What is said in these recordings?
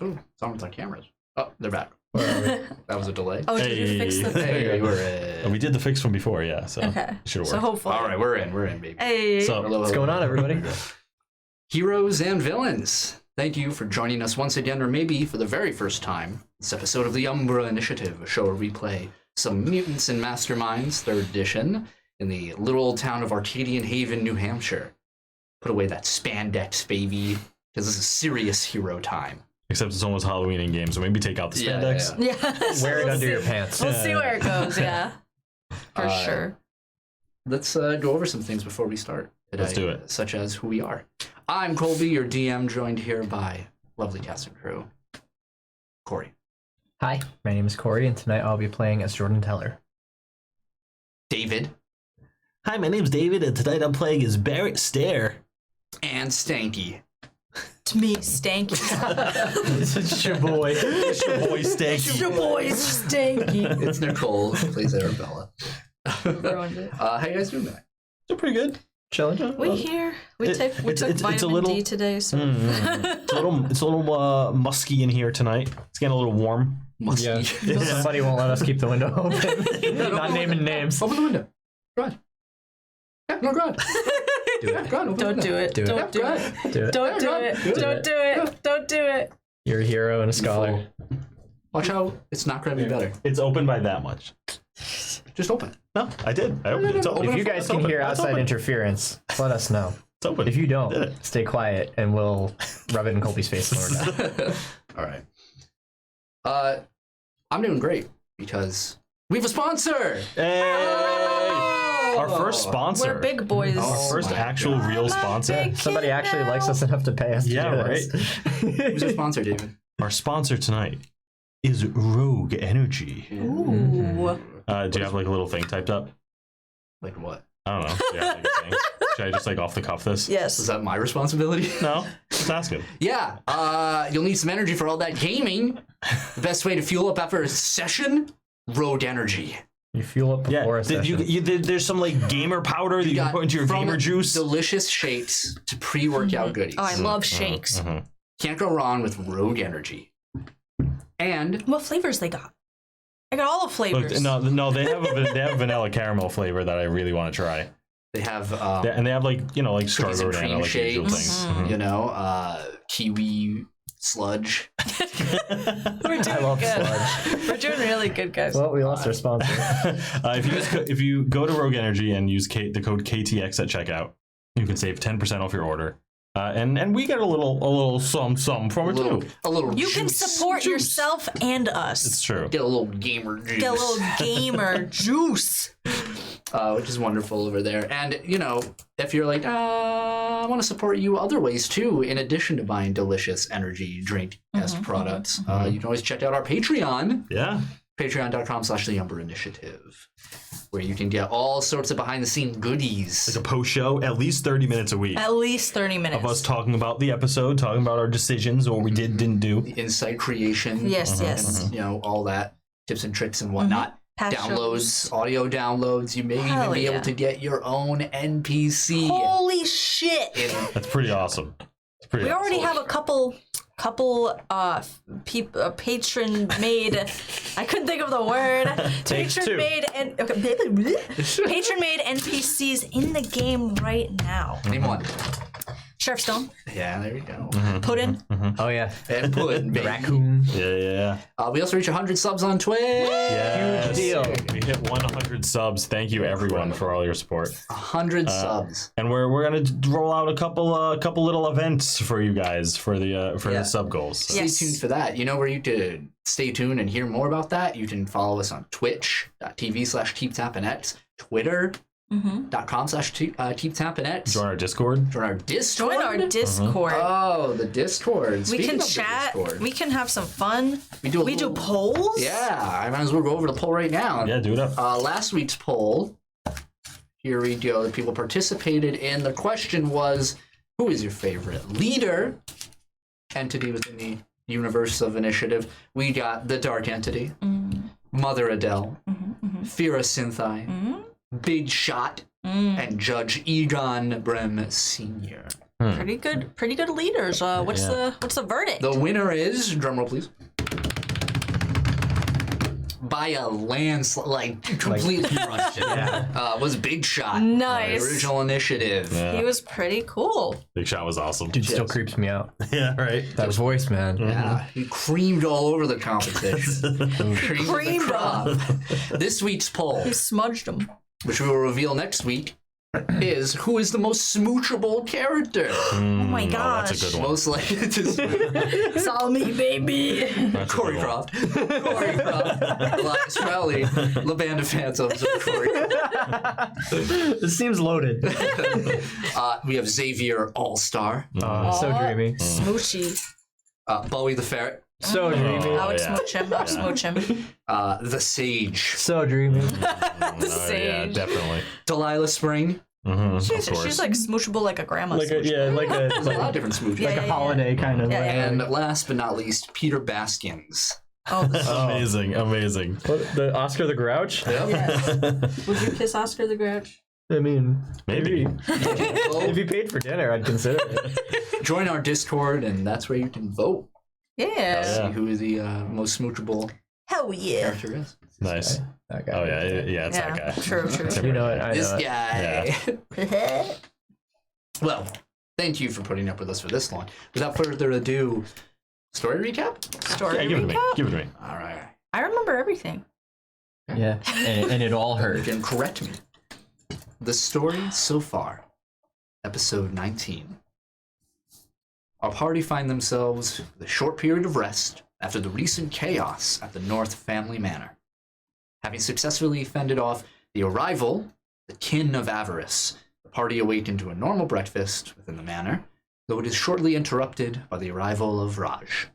Oh, someone's on cameras. Oh, they're back. That was a delay. Oh, did you fix the thing? Hey, we're in. We did the fix one before, yeah. So Okay. Should have worked. So hopefully. All right, we're in, baby. Hey. So Hello, What's going on, everybody? Heroes and villains, thank you for joining us once again, or maybe for the very first time, this episode of the Umbra Initiative, a show where we play some Mutants and Masterminds, 3rd edition, in the little old town of Arcadian Haven, New Hampshire. Put away that spandex, baby, because this is serious hero time. Except it's almost Halloween in game, so maybe take out the spandex. Yeah. Wear it under your pants. We'll see where it goes, yeah. For sure. Let's go over some things before we start today. Let's do it. Such as who we are. I'm Colby, your DM, joined here by lovely cast and crew. Cory. Hi, my name is Cory, and tonight I'll be playing as Jordan Teller. David. Hi, my name's David, and tonight I'm playing as Barrett Stare. And Stanky. To me, Stanky. It's your boy. It's your boy Stanky. Your boy's Stanky. It's Nicole, who plays Arabella. Ruined it. How you guys doing tonight? They're pretty good. Chilling. We took vitamin D today, so It's a little musky in here tonight. It's getting a little warm. Musky. Yeah. Somebody won't let us keep the window open. Not naming names. Open the window. Go ahead. Yeah, no, go ahead. Do it. Go ahead, open the don't window. do it. Do it. Don't do Go it. ahead. Do it. Don't do it. Don't do it. Don't do it. You're a hero and a scholar. Watch out. It's not going to be better. It's open by that much. Just open. No, I did. I opened it. It's open. If you guys can hear It's outside open. interference, let us know. It's open. If you Did don't, it. stay quiet and we'll rub it in Colby's face when we're done. All right. I'm doing great because we have a sponsor. Hey! Our first sponsor. We're big boys. Oh. Our first my actual God. real sponsor. Somebody actually likes us enough to pay us to Yeah, do this. Who's our sponsor, David? Our sponsor tonight is Rogue Energy. Ooh. Do you have like a little thing typed up? Like what? I don't know. Do you have, like, a thing? Should I just like off the cuff this? Is Yes. that my responsibility? No, just asking. Yeah. You'll need some energy for all that gaming. The best way to fuel up after a session? Road energy. You fuel up before a session. There's some like gamer powder that you can put into your from gamer juice. Delicious shakes to pre-workout goodies. Oh, I love shakes. Can't go wrong with Rogue Energy. And What flavors they got? I got all the flavors. Look, no, they have a vanilla caramel flavor that I really want to try. they have And they have like like cookies strawberry and banana, cream like usual shakes. things. You know, kiwi sludge. We're doing I love good. sludge. We're doing really good, guys. Well, we lost our sponsor. If you go to Rogue Energy and use the code KTX at checkout, you can save 10% off your order. And we get a little some from it too. A little You can juice. support yourself and us. It's true. Get a little gamer juice. Get a little gamer juice. Which is wonderful over there. And, you know, if you're like, I want to support you other ways too, in addition to buying delicious energy drink-esque products, you can always check out our Patreon, Yeah. patreon.com/the Umbra Initiative, where you can get all sorts of behind-the-scenes goodies. Like a post show, at least 30 minutes a week. At least 30 minutes. Of us talking about the episode, talking about our decisions, or what we didn't do. Insight creation. Yes, yes. You know, all that. Tips and tricks and whatnot. Past Downloads, audio downloads. You may Hell even be yeah. able to get your own NPC. Holy shit. That's pretty awesome. It's pretty We awesome. already have a couple patron made I couldn't think of the word patron made and patron made NPCs in the game right now. Name one. Sheriff Stone, Yeah, there you go. Puddin, Oh, yeah. And Puddin, baby. Raccoon. Yeah. We also reach 100 subs on Twitch. Yes. deal. We hit 100 subs. Thank you, everyone, for all your support. 100 subs. And we're gonna roll out a couple little events for you guys for the sub goals. So. Yes. Stay tuned for that. You know where you could stay tuned and hear more about that? You can follow us on twitch.tv/keeptappinets, twitter.com/keeptappinets. Join our Discord. Join our Discord. join our Discord. Oh, the Discord. We Speaking can of the chat. Discord, We can have some fun. we do polls. Yeah, I might as well go over the poll right now. Yeah, do it up. Last week's poll, here we go. The people participated in. The question was, who is your favorite leader entity within the universe of Initiative? We got the Dark Entity, Mother Adele, Fira Synthai, Big Shot, and Judge Egon Brem Sr. Pretty good leaders. What's the verdict? The winner is, drumroll please, by a landslide, like completely crushed it. Was Big Shot. Nice. The original initiative. Yeah. He was pretty cool. Big Shot was awesome. Dude still creeps me out. Yeah, right. That voice, man. Yeah, he creamed all over the competition. Creamed This week's poll, He smudged him. which we will reveal next week, is who is the most smoochable character? Oh my Oh, gosh. that's a good one. Most likely to smooch. It's all me, baby. That's a Cory good one. Croft. Cory Croft. Elias Crowley. La Band of Phantoms. Cory. This seems loaded. We have Xavier All-Star. So dreamy. Smoochy. Bowie the Ferret. So dreamy. I would yeah. smooch him. I'll smooch him. The Sage. So dreamy. Oh, yeah, Sage. definitely. Delilah Spring. She's like smoochable like a grandma. Like a There's a lot of different smooches. Yeah, like a holiday kind of. Yeah, like- yeah. And last but not least, Peter Baskins. Oh, Amazing, amazing. What, the Oscar the Grouch? yes. Would you kiss Oscar the Grouch? I mean, Maybe. if you paid for dinner, I'd consider it. Join our Discord, and that's where you can vote. Yeah. See who the most smoochable Hell yeah. character is. Nice. That guy. Oh yeah, it's that guy. True. You know it. I This know it. guy. Well, thank you for putting up with us for this long. Without further ado, story recap? Story Yeah, give it to me. recap? Give it to me. All right. I remember everything. Yeah, and it all You hurt. can correct me. The story so far, episode 19. Our party find themselves with a short period of rest after the recent chaos at the North Family Manor. Having successfully fended off the arrival, the kin of avarice, the party awakened to a normal breakfast within the manor, though it is shortly interrupted by the arrival of Raj.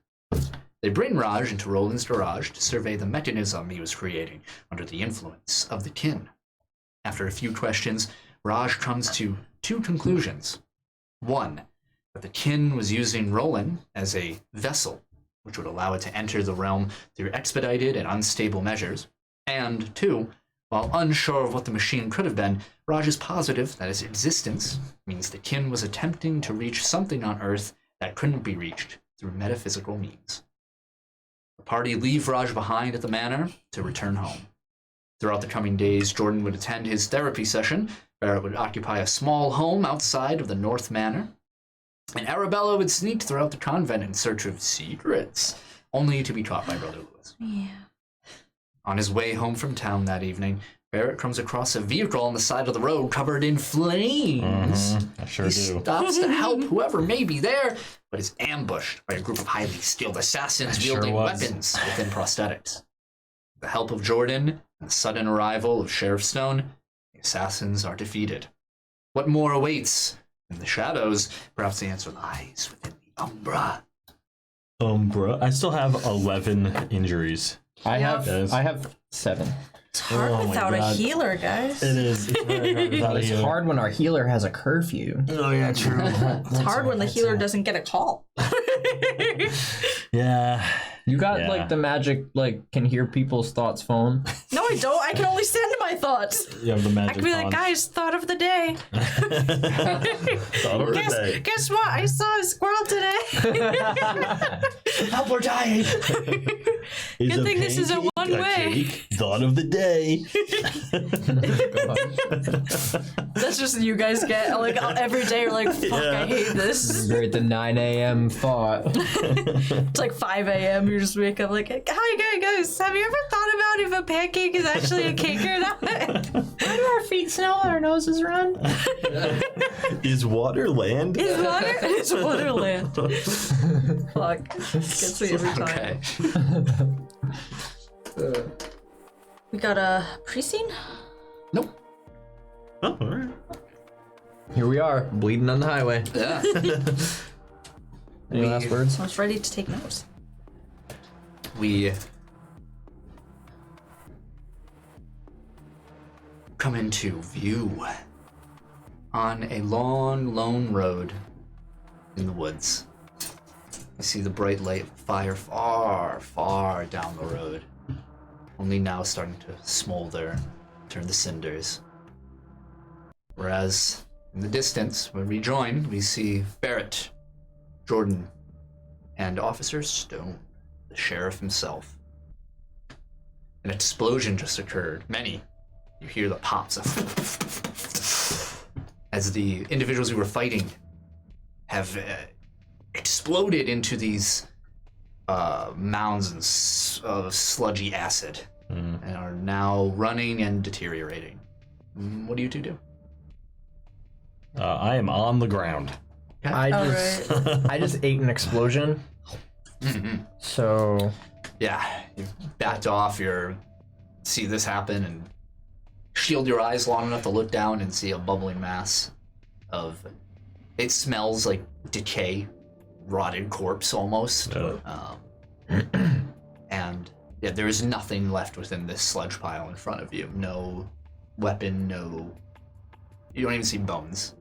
They bring Raj into Roland's garage to survey the mechanism he was creating under the influence of the kin. After a few questions, Raj comes to two conclusions. One, that the kin was using Roland as a vessel, which would allow it to enter the realm through expedited and unstable measures. And two, while unsure of what the machine could have been, Raj is positive that its existence means the kin was attempting to reach something on Earth that couldn't be reached through metaphysical means. The party leave Raj behind at the manor to return home. Throughout the coming days, Jordan would attend his therapy session, Barrett would occupy a small home outside of the North Manor, and Arabella would sneak throughout the convent in search of secrets, only to be caught by Brother Lewis. Yeah. On his way home from town that evening, Barrett comes across a vehicle on the side of the road covered in flames. I sure He do. stops to help whoever may be there, but is ambushed by a group of highly skilled assassins Sure wielding was. weapons within prosthetics. With the help of Jordan and the sudden arrival of Sheriff Stone, the assassins are defeated. What more awaits in the shadows? Perhaps the answer lies within the Umbra. Umbra. I still have 11 injuries. I have Guys. 7. It's hard Oh my without a God. healer, guys. It is. It's very hard without a It's healer. hard when our healer has a curfew. Oh yeah, true. It's hard when the healer doesn't get a call. Yeah. You got Yeah. like the magic, like can hear people's thoughts phone. No, I don't. I can only send my thoughts. You have the I magic can be like, wand. guys, thought of the day. Thought of the day. Guess what? I saw a squirrel today. Help, we're dying! Is Good a thing this is a pancake one-way. cake? Thought of the day. That's just you guys get like every day. You're like, fuck, Yeah. I hate this. You're at the 9 a.m. thought. It's like 5 a.m. You just wake up like, hi guys, have you ever thought about if a pancake is actually a cake or not? Why do our feet smell and our noses run? Is water land? Is water? It's Wonderland. Fuck, gets me every time. Okay. We got a pre-scene. Nope. Oh, all right. Here we are, bleeding on the highway. Yeah. Any last words? I was ready to take notes. We come into view on a long, lone road in the woods. I see the bright light of fire far, far down the road, only now starting to smolder, turn to cinders. Whereas In the distance, when we join, we see Barrett, Jordan, and Officer Stone, the sheriff himself. An explosion just occurred. Many. You hear the pops of as the individuals who were fighting have exploded into these mounds of sludgy acid and are now running and deteriorating. What do you two do? I am on the ground. I just ate an explosion. So Yeah, you backed off. You see this happen and shield your eyes long enough to look down and see a bubbling mass of. It smells like decay, rotted corpse almost. And yeah, there is nothing left within this sludge pile in front of you. No weapon, no. You don't even see bones.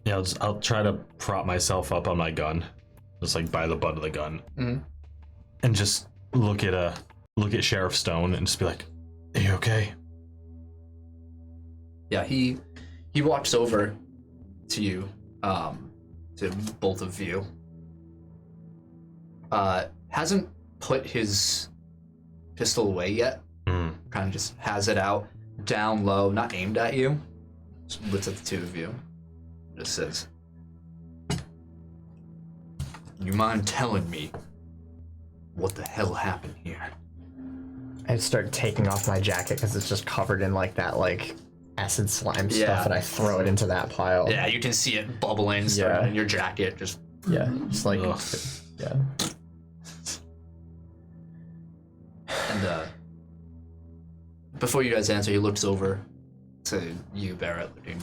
Yeah, I'll try to prop myself up on my gun, just like by the butt of the gun, and just look at Sheriff Stone and just be like, "Are you okay?" Yeah, he walks over to you, to both of you. Hasn't put his pistol away yet. Kind of just has it out, down low, not aimed at you. Just looks at the two of you. Just says, "You mind telling me what the hell happened here?" I start taking off my jacket because it's just covered in like that acid slime stuff, and I throw it into that pile. Yeah, you can see it bubbling in your jacket. Just it's like yeah. And before you guys answer, he looks over to you, Barrett, looking.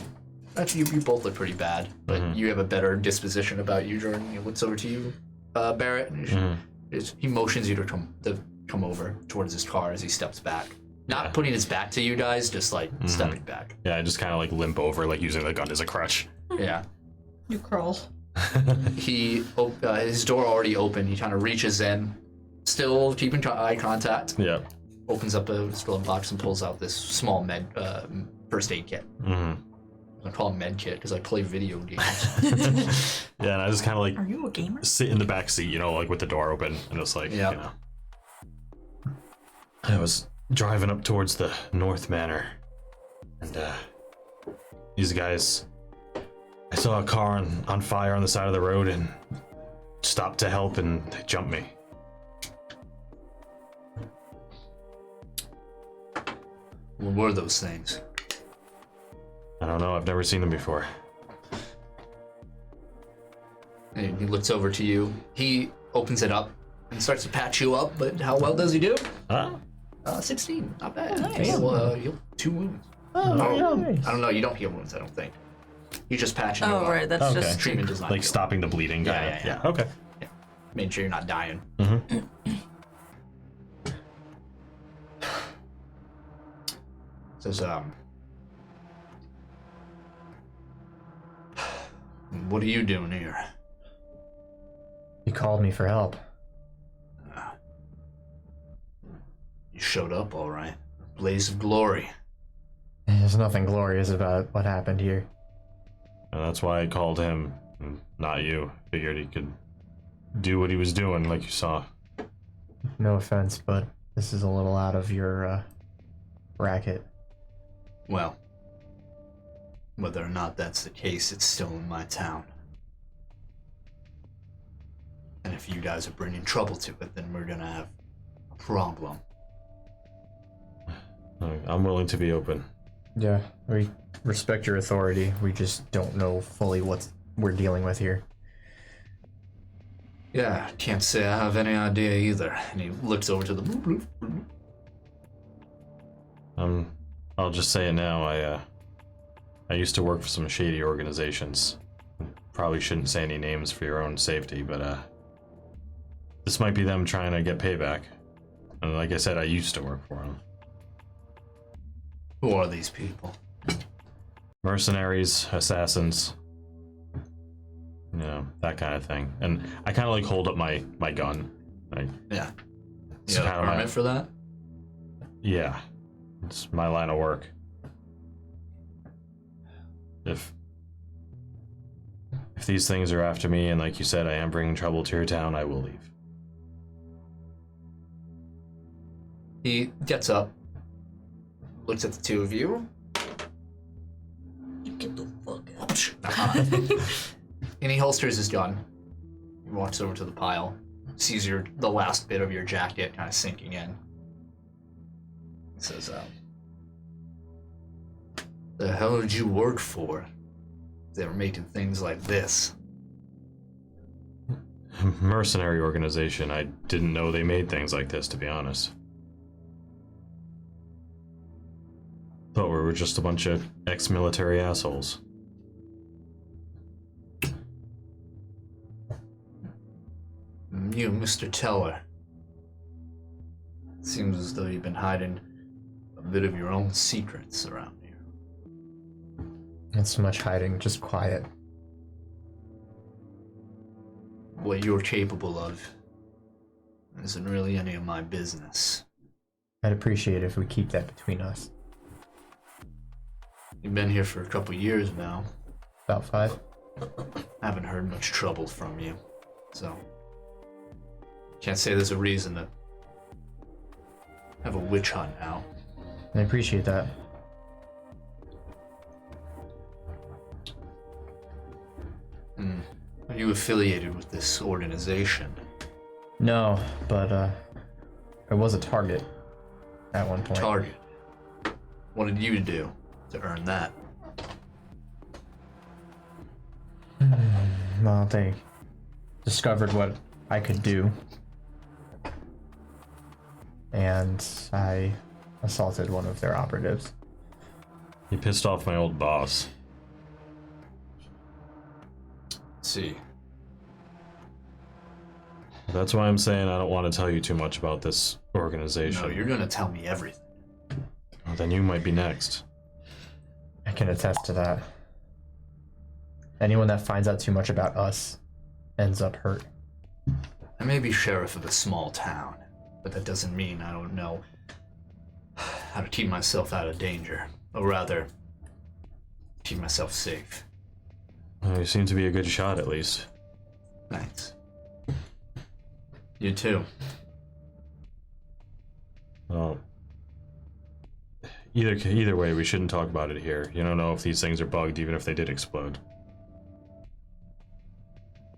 Actually, you both look pretty bad, but you have a better disposition about you, Jordan. He looks over to you, Barrett, and he motions you to come over towards his car as he steps back. Not putting his back to you guys, just stepping back. Yeah, I just kind of limp over, using the gun as a crutch. Yeah. You crawl. His door already open. He kind of reaches in, still keeping eye contact. Yeah. Opens up a glove box and pulls out this small first aid kit. I call it med kit because I play video games. Yeah, and I just kind of Are you a gamer? sit in the back seat, with the door open, and just I was driving up towards the North Manor, and these guys, I saw a car on fire on the side of the road and stopped to help, and they jumped me. What were those things? I don't know, I've never seen them before. And he looks over to you. He opens it up and starts to patch you up, but how well does he do? 16, not bad. Nice. He'll heal 2 wounds. Oh, I don't know, you don't heal wounds, I don't think. He's just patching you up. Oh, right, that's just Treatment does not heal. Stopping the bleeding. Yeah. Okay. Yeah. Making sure you're not dying. Says, what are you doing here? He called me for help. You showed up all right. Blaze of glory. There's nothing glorious about what happened here. And that's why I called him, not you. Figured he could do what he was doing, like you saw. No offense, but this is a little out of your bracket. Well, whether or not that's the case, it's still in my town. And if you guys are bringing trouble to it, then we're gonna have a problem. I'm willing to be open. Yeah, we respect your authority. We just don't know fully what we're dealing with here. Yeah, can't say I have any idea either. And he looks over to the blue. I'll just say it now. I used to work for some shady organizations. Probably shouldn't say any names for your own safety, but this might be them trying to get payback. And like I said, I used to work for them. Who are these people? Mercenaries, assassins, that kind of thing. And I kind of hold up my gun. Yeah. It's You got kind a of permit for that? Yeah, it's my line of work. If these things are after me, and like you said, I am bringing trouble to your town, I will leave. He gets up, looks at the two of you. Get the fuck out. And he holsters his gun. He walks over to the pile, sees the last bit of your jacket kind of sinking in. He says, the hell did you work for? They were making things like this. Mercenary organization. I didn't know they made things like this, to be honest. Thought we were just a bunch of ex-military assholes. You, Mr. Teller. Seems as though you've been hiding a bit of your own secrets around here. Not so much hiding, just quiet. What you're capable of isn't really any of my business. I'd appreciate it if we keep that between us. You've been here for a couple years now. About 5. Haven't heard much trouble from you, so can't say there's a reason to have a witch hunt now. I appreciate that. Are you affiliated with this organization? No, but I was a target at one point. Target. What did you do to earn that? Well, they discovered what I could do, and I assaulted one of their operatives. You pissed off my old boss. Let's see. That's why I'm saying I don't want to tell you too much about this organization. No, you're gonna tell me everything. Well, then you might be next. I can attest to that. Anyone that finds out too much about us ends up hurt. I may be sheriff of a small town, but that doesn't mean I don't know how to keep myself out of danger, or rather, keep myself safe. Well, you seem to be a good shot, at least. Thanks. You too. Well, either way, we shouldn't talk about it here. You don't know if these things are bugged, even if they did explode.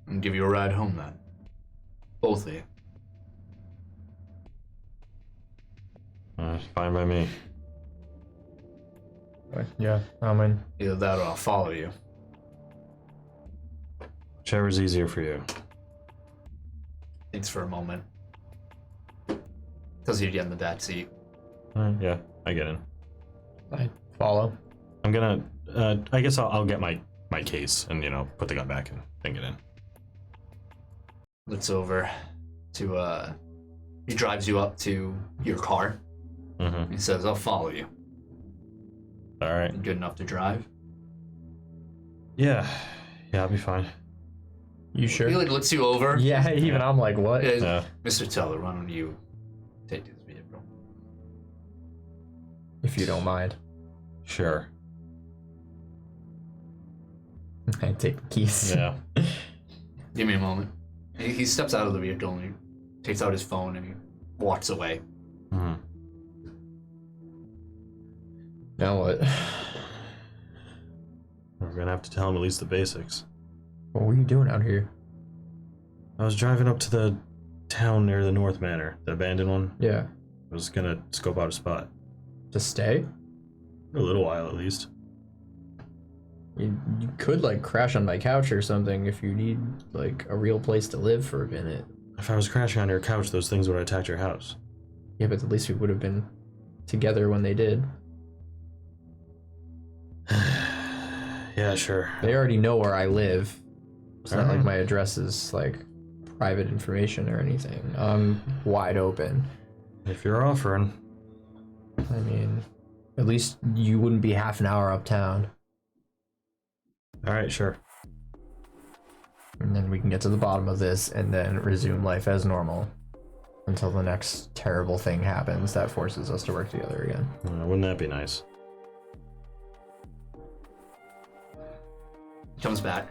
I'll give you a ride home then. Both of you. Fine by me. Yeah, I mean, Either that or I'll follow you. Whichever's easier for you. Thinks for a moment. Tells you to get in the back seat. Yeah, I get in. I follow. I'm gonna, I guess I'll get my case and, put the gun back and then get in. Looks over to, he drives you up to your car. Mm-hmm. He says, I'll follow you. All right. You good enough to drive? Yeah, I'll be fine. You sure? He looks you over. Yeah, even I'm like, what? Yeah. Mr. Teller, why don't you take this vehicle? If you don't mind. Sure. I take the keys. Yeah. Give me a moment. He steps out of the vehicle and he takes out his phone and he walks away. Mm-hmm. Now what? We're gonna have to tell him at least the basics. What were you doing out here? I was driving up to the town near the North Manor, the abandoned one. Yeah. I was gonna scope out a spot. To stay? For a little while, at least. You could, crash on my couch or something if you need, a real place to live for a minute. If I was crashing on your couch, those things would have attacked your house. Yeah, but at least we would have been together when they did. Yeah, sure. They already know where I live. It's not like Alright. my address is, private information or anything. I'm wide open. If you're offering. I mean, at least you wouldn't be half an hour uptown. Alright, sure. And then we can get to the bottom of this and then resume life as normal. Until the next terrible thing happens that forces us to work together again. Wouldn't that be nice? Comes back.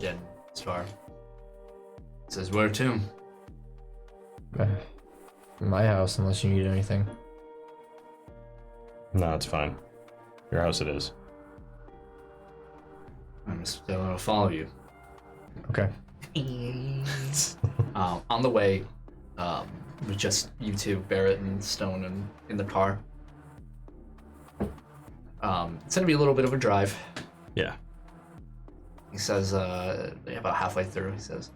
Dead star. Says, where to? My house, unless you need anything. No, it's fine. Your house it is. I'm just gonna follow you. Okay. On the way, with just you two, Barrett and Stone, in the car. It's gonna be a little bit of a drive. Yeah. He says, about halfway through, he says,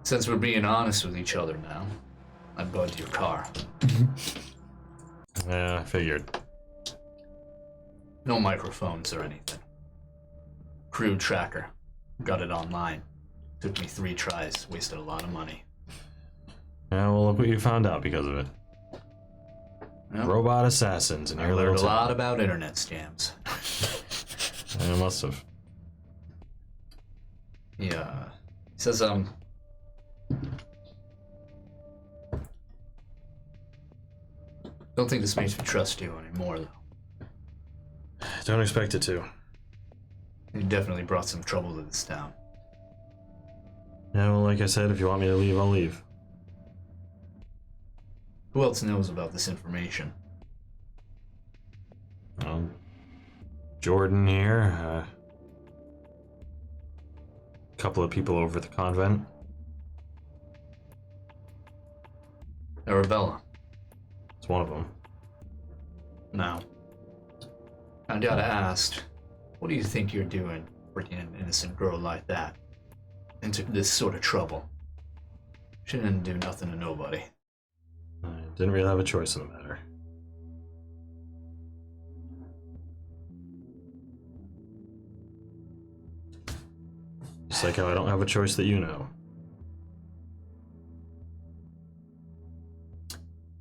since we're being honest with each other now, I'm going to your car. Yeah, I figured. No microphones or anything. Crude tracker. Got it online. Took me 3 tries, wasted a lot of money. Yeah, well, look what you found out because of it. Yep. Robot assassins in I your little learned a town. lot about internet scams. I must have. Yeah. He says, don't think this makes me trust you anymore, though. Don't expect it to. You definitely brought some trouble to this town. Yeah, well, like I said, if you want me to leave, I'll leave. Who else knows about this information? Jordan here. A couple of people over at the convent. Arabella. It's one of them. Now, I gotta ask, what do you think you're doing, bringing an innocent girl like that into this sort of trouble? She didn't do nothing to nobody. I didn't really have a choice in the matter. Just like how I don't have a choice that you know.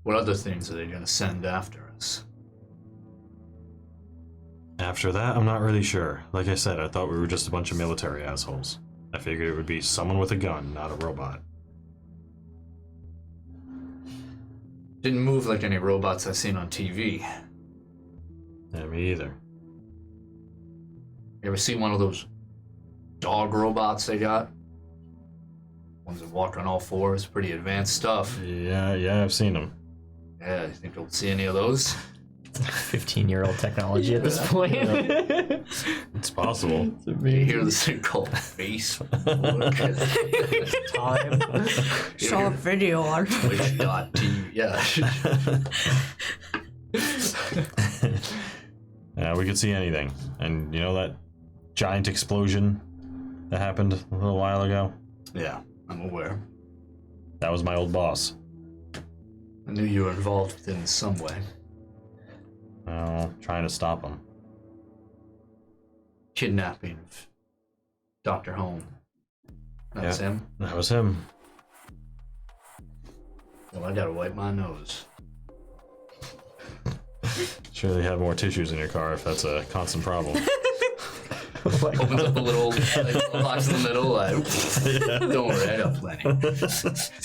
What other things are they gonna send after us? After that, I'm not really sure. Like I said, I thought we were just a bunch of military assholes. I figured it would be someone with a gun, not a robot. Didn't move like any robots I've seen on TV. Yeah, me either. You ever see one of those dog robots they got? Ones that walk on all fours, pretty advanced stuff. Yeah, I've seen them. Yeah, you think we'll see any of those? 15-year-old technology at this point. It's possible. You hear this thing called Facebook. Time. Saw a video on. Twitch.tv. Yeah. Yeah, we could see anything. And you know that giant explosion that happened a little while ago? Yeah, I'm aware. That was my old boss. I knew you were involved with it in some way. Oh, trying to stop him. Kidnapping of Dr. Holm. That's him? That was him. Well, I gotta wipe my nose. Sure they have more tissues in your car if that's a constant problem. Opens up a little box in the middle. Don't worry, I got plenty.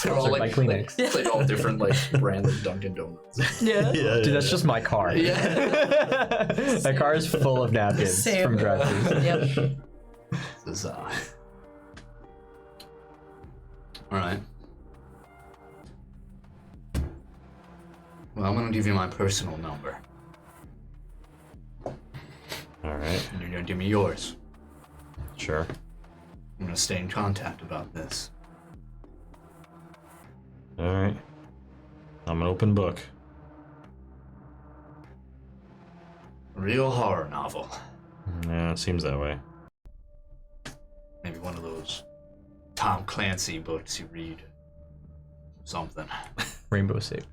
They're all like my Kleenex. it's like all different, like branded Dunkin' Donuts. Yeah. Dude, that's just my car. Yeah. That car is full of napkins Same. from drive-thrus. Yep. This is, Alright. Well, I'm gonna give you my personal number. Alright, And you're gonna give me yours. sure. I'm gonna stay in contact about this. Alright. I'm an open book. Real horror novel. Yeah, it seems that way. Maybe one of those Tom Clancy books you read. Something. Rainbow Six.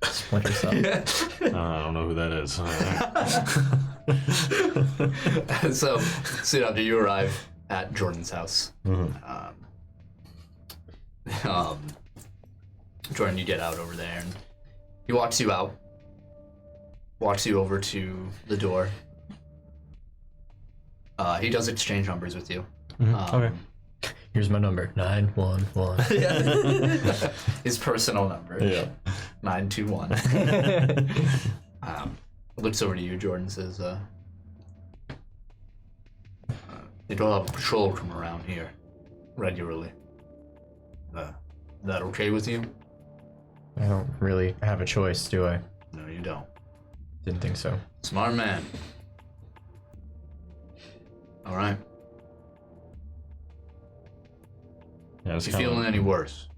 Splinter Cell. I don't know who that is. So, soon after you arrive at Jordan's house, Jordan, you get out over there, and he walks you out, walks you over to the door. He does exchange numbers with you. Okay. Here's my number, 911. His personal number. Yeah. 921. Looks over to you, Jordan, says, they don't have a patrol come around here regularly. That okay with you? I don't really have a choice, do I? No, you don't. Didn't think so. Smart man. All right. Yeah, If you're feeling any worse,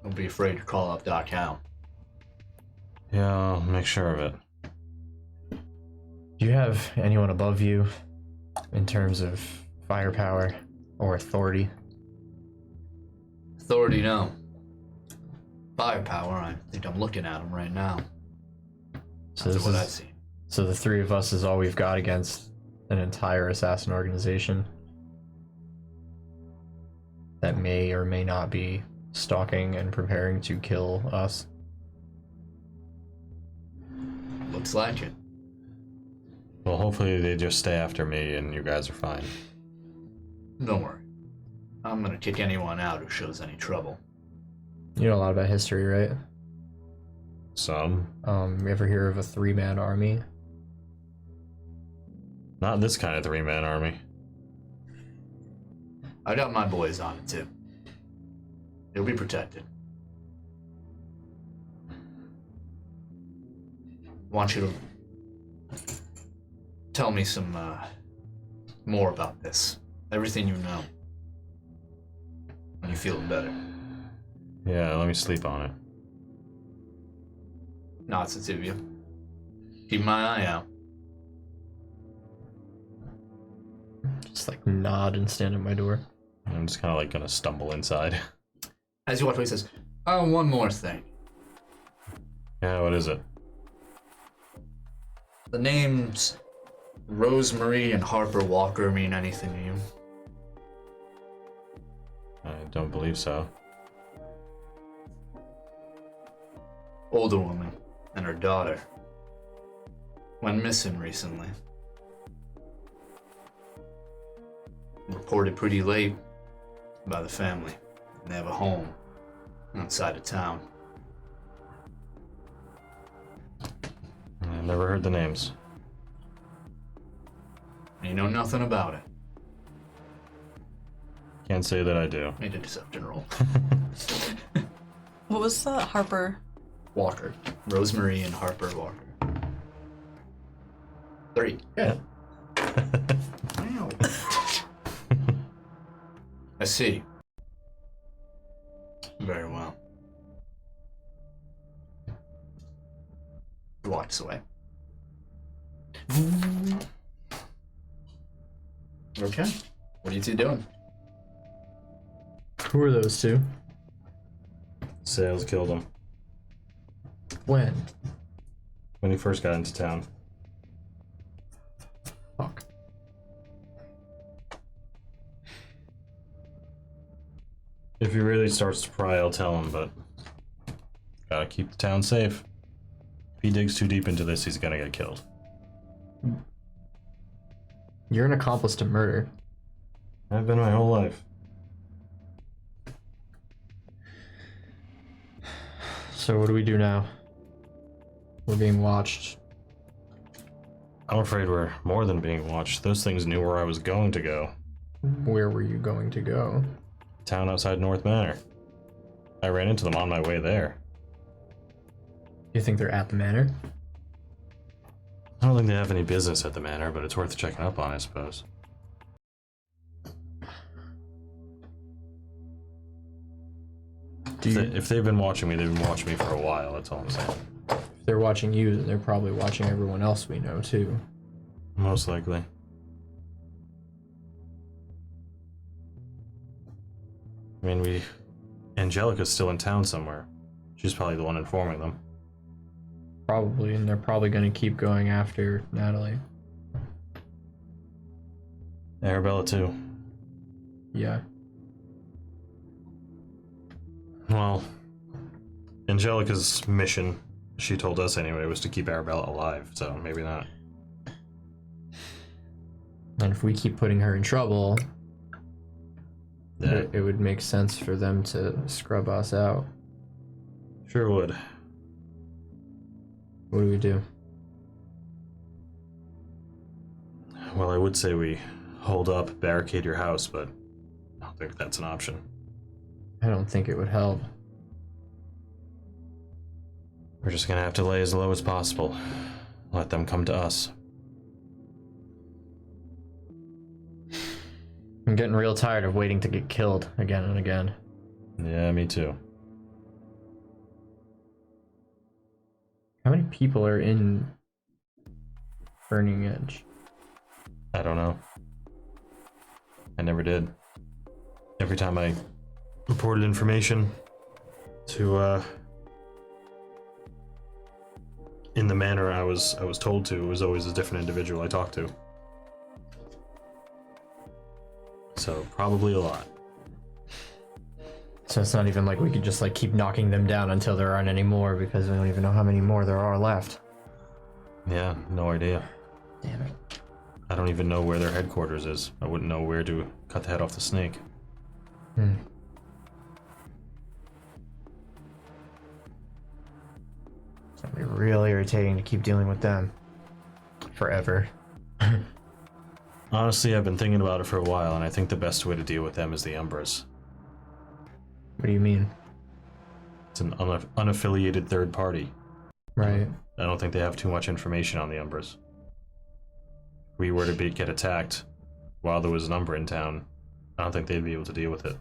don't be afraid to call up Doc Hal. Yeah, I'll make sure of it. Do you have anyone above you in terms of firepower or authority? Authority, no. Firepower, I think I'm looking at him right now. So That's what I see. So the three of us is all we've got against an entire assassin organization that may or may not be stalking and preparing to kill us. Looks like it. Well, hopefully they just stay after me and you guys are fine. Don't worry. I'm gonna kick anyone out who shows any trouble. You know a lot about history, right? Some. You ever hear of a three-man army? Not this kind of three-man army. I got my boys on it too. You'll be protected. Want you to tell me some more about this. Everything you know. When you feel better. Yeah, let me sleep on it. Nods it to you. Keep my eye out. Just like nod and stand at my door. I'm just kind of like gonna stumble inside. As you walk away, he says, "Oh, one more thing. Yeah, what is it? The names Rosemary and Harper Walker mean anything to you?" I don't believe so. Older woman and her daughter went missing recently. Reported pretty late by the family. They have a home outside of town. I never heard the names. And you know nothing about it. Can't say that I do. Made a deception roll. What was the Harper? Walker. Rosemary and Harper Walker. 3. Yeah. Wow. I see. Very well. He walks away. Okay. What are you two doing? Who are those two? Sales killed him When? when he first got into town. Fuck. If he really starts to pry, I'll tell him, but gotta keep the town safe. If he digs too deep into this, he's gonna get killed. You're an accomplice to murder. I've been my whole life. So what do we do now? We're being watched. I'm afraid we're more than being watched. Those things knew where I was going to go. Where were you going to go? Town outside North Manor. I ran into them on my way there. You think they're at the manor? I don't think they have any business at the manor, but it's worth checking up on, I suppose. If they've been watching me, they've been watching me for a while, that's all I'm saying. If they're watching you, then they're probably watching everyone else we know too. Most likely. I mean, Angelica's still in town somewhere. She's probably the one informing them. Probably, and they're probably going to keep going after Natalie. Arabella too. Yeah. Well, Angelica's mission, she told us anyway, was to keep Arabella alive, so maybe not. And if we keep putting her in trouble, Yeah. it would make sense for them to scrub us out. Sure would. What do we do? Well, I would say we hold up, barricade your house, but I don't think that's an option. I don't think it would help. We're just gonna have to lay as low as possible. Let them come to us. I'm getting real tired of waiting to get killed again and again. Yeah, me too. How many people are in Burning Edge? I don't know. I never did. Every time I reported information to, in the manner I was told to, it was always a different individual I talked to. So, probably a lot. So it's not even like we could just like keep knocking them down until there aren't any more, because we don't even know how many more there are left. Yeah, no idea. Damn it. I don't even know where their headquarters is. I wouldn't know where to cut the head off the snake. It's gonna be real irritating to keep dealing with them. Forever. Honestly, I've been thinking about it for a while, and I think the best way to deal with them is the Umbras. What do you mean? It's an unaffiliated third party. Right. I don't think they have too much information on the Umbras. If we were to get attacked while there was an Umbra in town, I don't think they'd be able to deal with it.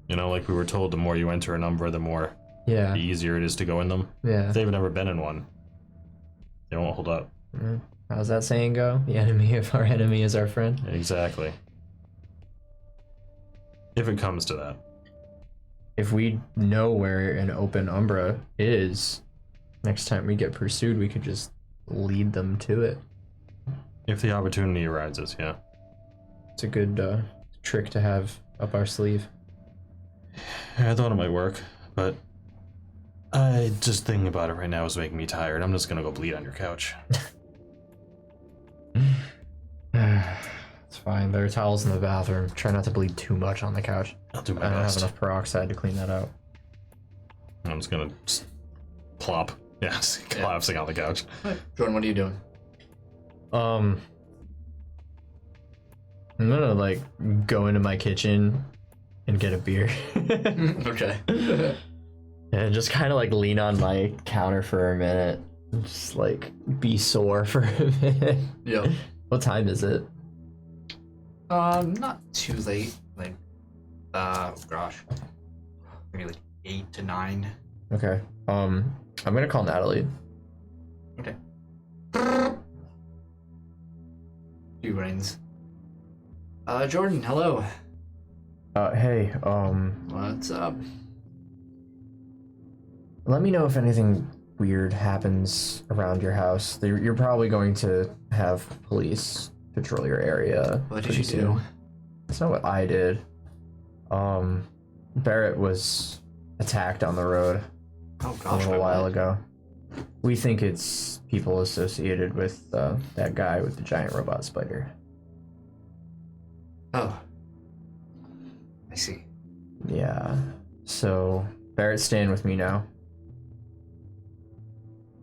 You know, like we were told, the more you enter an Umbra, the more the easier it is to go in them. Yeah. If they've never been in one, they won't hold up. How's that saying go? The enemy of our enemy is our friend. Exactly. If it comes to that. If we know where an open Umbra is, next time we get pursued, we could just lead them to it. If the opportunity arises, yeah. It's a good trick to have up our sleeve. I thought it might work, but just thinking about it right now is making me tired. I'm just gonna go bleed on your couch. It's fine. There are towels in the bathroom. Try not to bleed too much on the couch. I'll do my I don't best. have enough peroxide to clean that out. I'm just gonna plop. Yeah, just collapsing on the couch. Jordan, what are you doing? I'm gonna like go into my kitchen and get a beer. Okay. And just kind of like lean on my counter for a minute. And just like be sore for a minute. Yep. What time is it? Not too late. Like, gosh, maybe like 8 to 9. Okay. I'm gonna call Natalie. Okay. Few rings. Jordan, hello. Hey, What's up? let me know if anything weird happens around your house. You're probably going to have police patrol your area. What did you do? That's not what I did. Barrett was attacked on the road Oh gosh, a little while ago. We think it's people associated with that guy with the giant robot spider. Oh. I see. Yeah. So Barrett's staying with me now.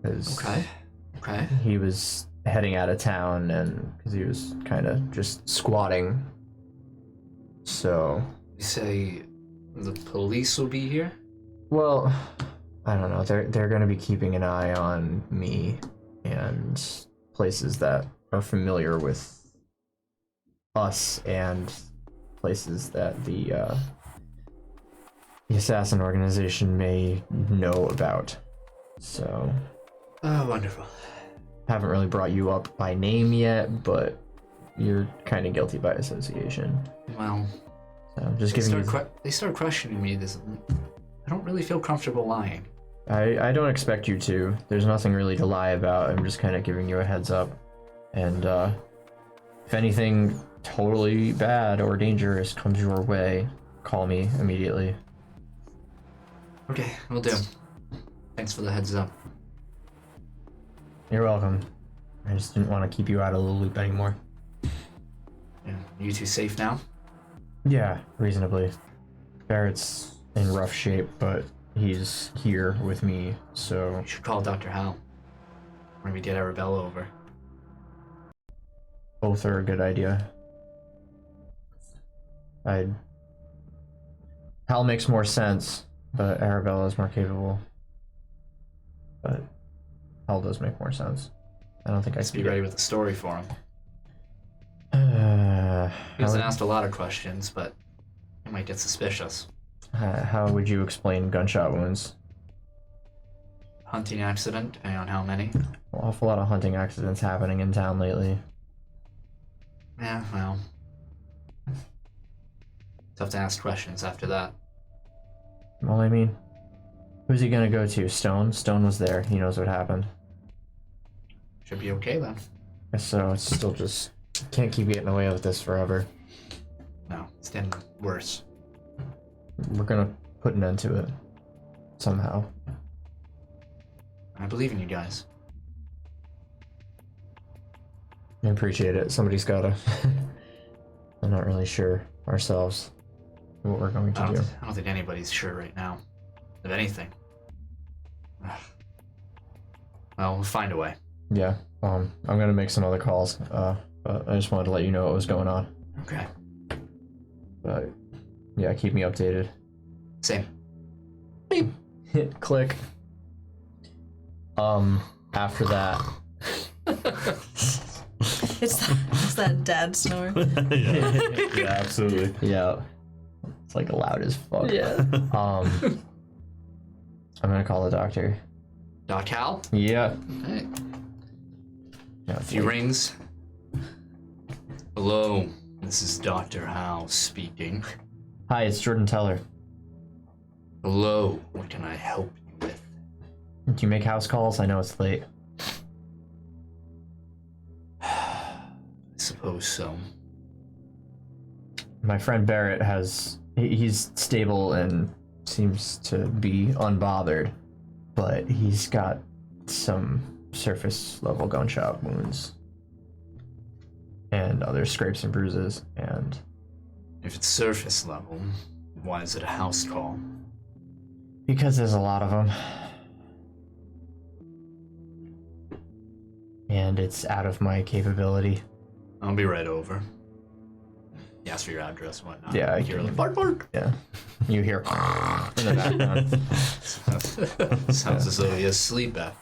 Okay. He was heading out of town, and because he was kind of just squatting. So. You say the police will be here? Well, I don't know. They're going to be keeping an eye on me and places that are familiar with us and places that the assassin organization may know about. So. Oh, wonderful. Haven't really brought you up by name yet, but you're kind of guilty by association. Well, So I'm just giving you. They start questioning me. I don't really feel comfortable lying. I don't expect you to. There's nothing really to lie about. I'm just kind of giving you a heads up. And if anything totally bad or dangerous comes your way, call me immediately. Okay, will do. Thanks for the heads up. You're welcome. I just didn't want to keep you out of the loop anymore. Yeah, you two safe now? Yeah, reasonably. Barrett's in rough shape, but he's here with me, so... You should call Dr. Hal. When we get Arabella over. both are a good idea. Hal makes more sense, but Arabella is more capable. But Hal does make more sense. I don't think Let's be ready with the story for him. He hasn't asked a lot of questions, but he might get suspicious. How would you explain gunshot wounds? Hunting accident, depending on how many. An awful lot of hunting accidents happening in town lately. Yeah, well. Tough to ask questions after that. Well, I mean, who's he gonna go to? Stone? Stone was there. He knows what happened. Should be okay then. So it's still just... Can't keep getting away with this forever. No, it's getting worse. We're gonna put an end to it. Somehow. I believe in you guys. I appreciate it. Somebody's gotta. I'm not really sure ourselves what we're going to do. I don't think anybody's sure right now of anything. Well, we'll find a way. Yeah. I'm gonna make some other calls. But I just wanted to let you know what was going on. Okay. But yeah, keep me updated. Same. Beep. Hit click. After that. It's that dad snore. Yeah, absolutely. Yeah. It's like loud as fuck. Yeah. I'm gonna call the doctor. Doc Hal? Yeah. Okay. Yeah, A few rings. Hello, this is Dr. Hal speaking. Hi, it's Jordan Teller. Hello, what can I help you with? Do you make house calls? I know it's late. I suppose so. My friend Barrett he's stable and seems to be unbothered, but he's got some surface level gunshot wounds and other scrapes and bruises, and If it's surface level, why is it a house call? because there's a lot of them. And it's out of my capability. I'll be right over. You ask for your address and whatnot. Yeah, I hear can- like bark bark. Yeah. You hear in the background. Sounds as though he has sleep apnea.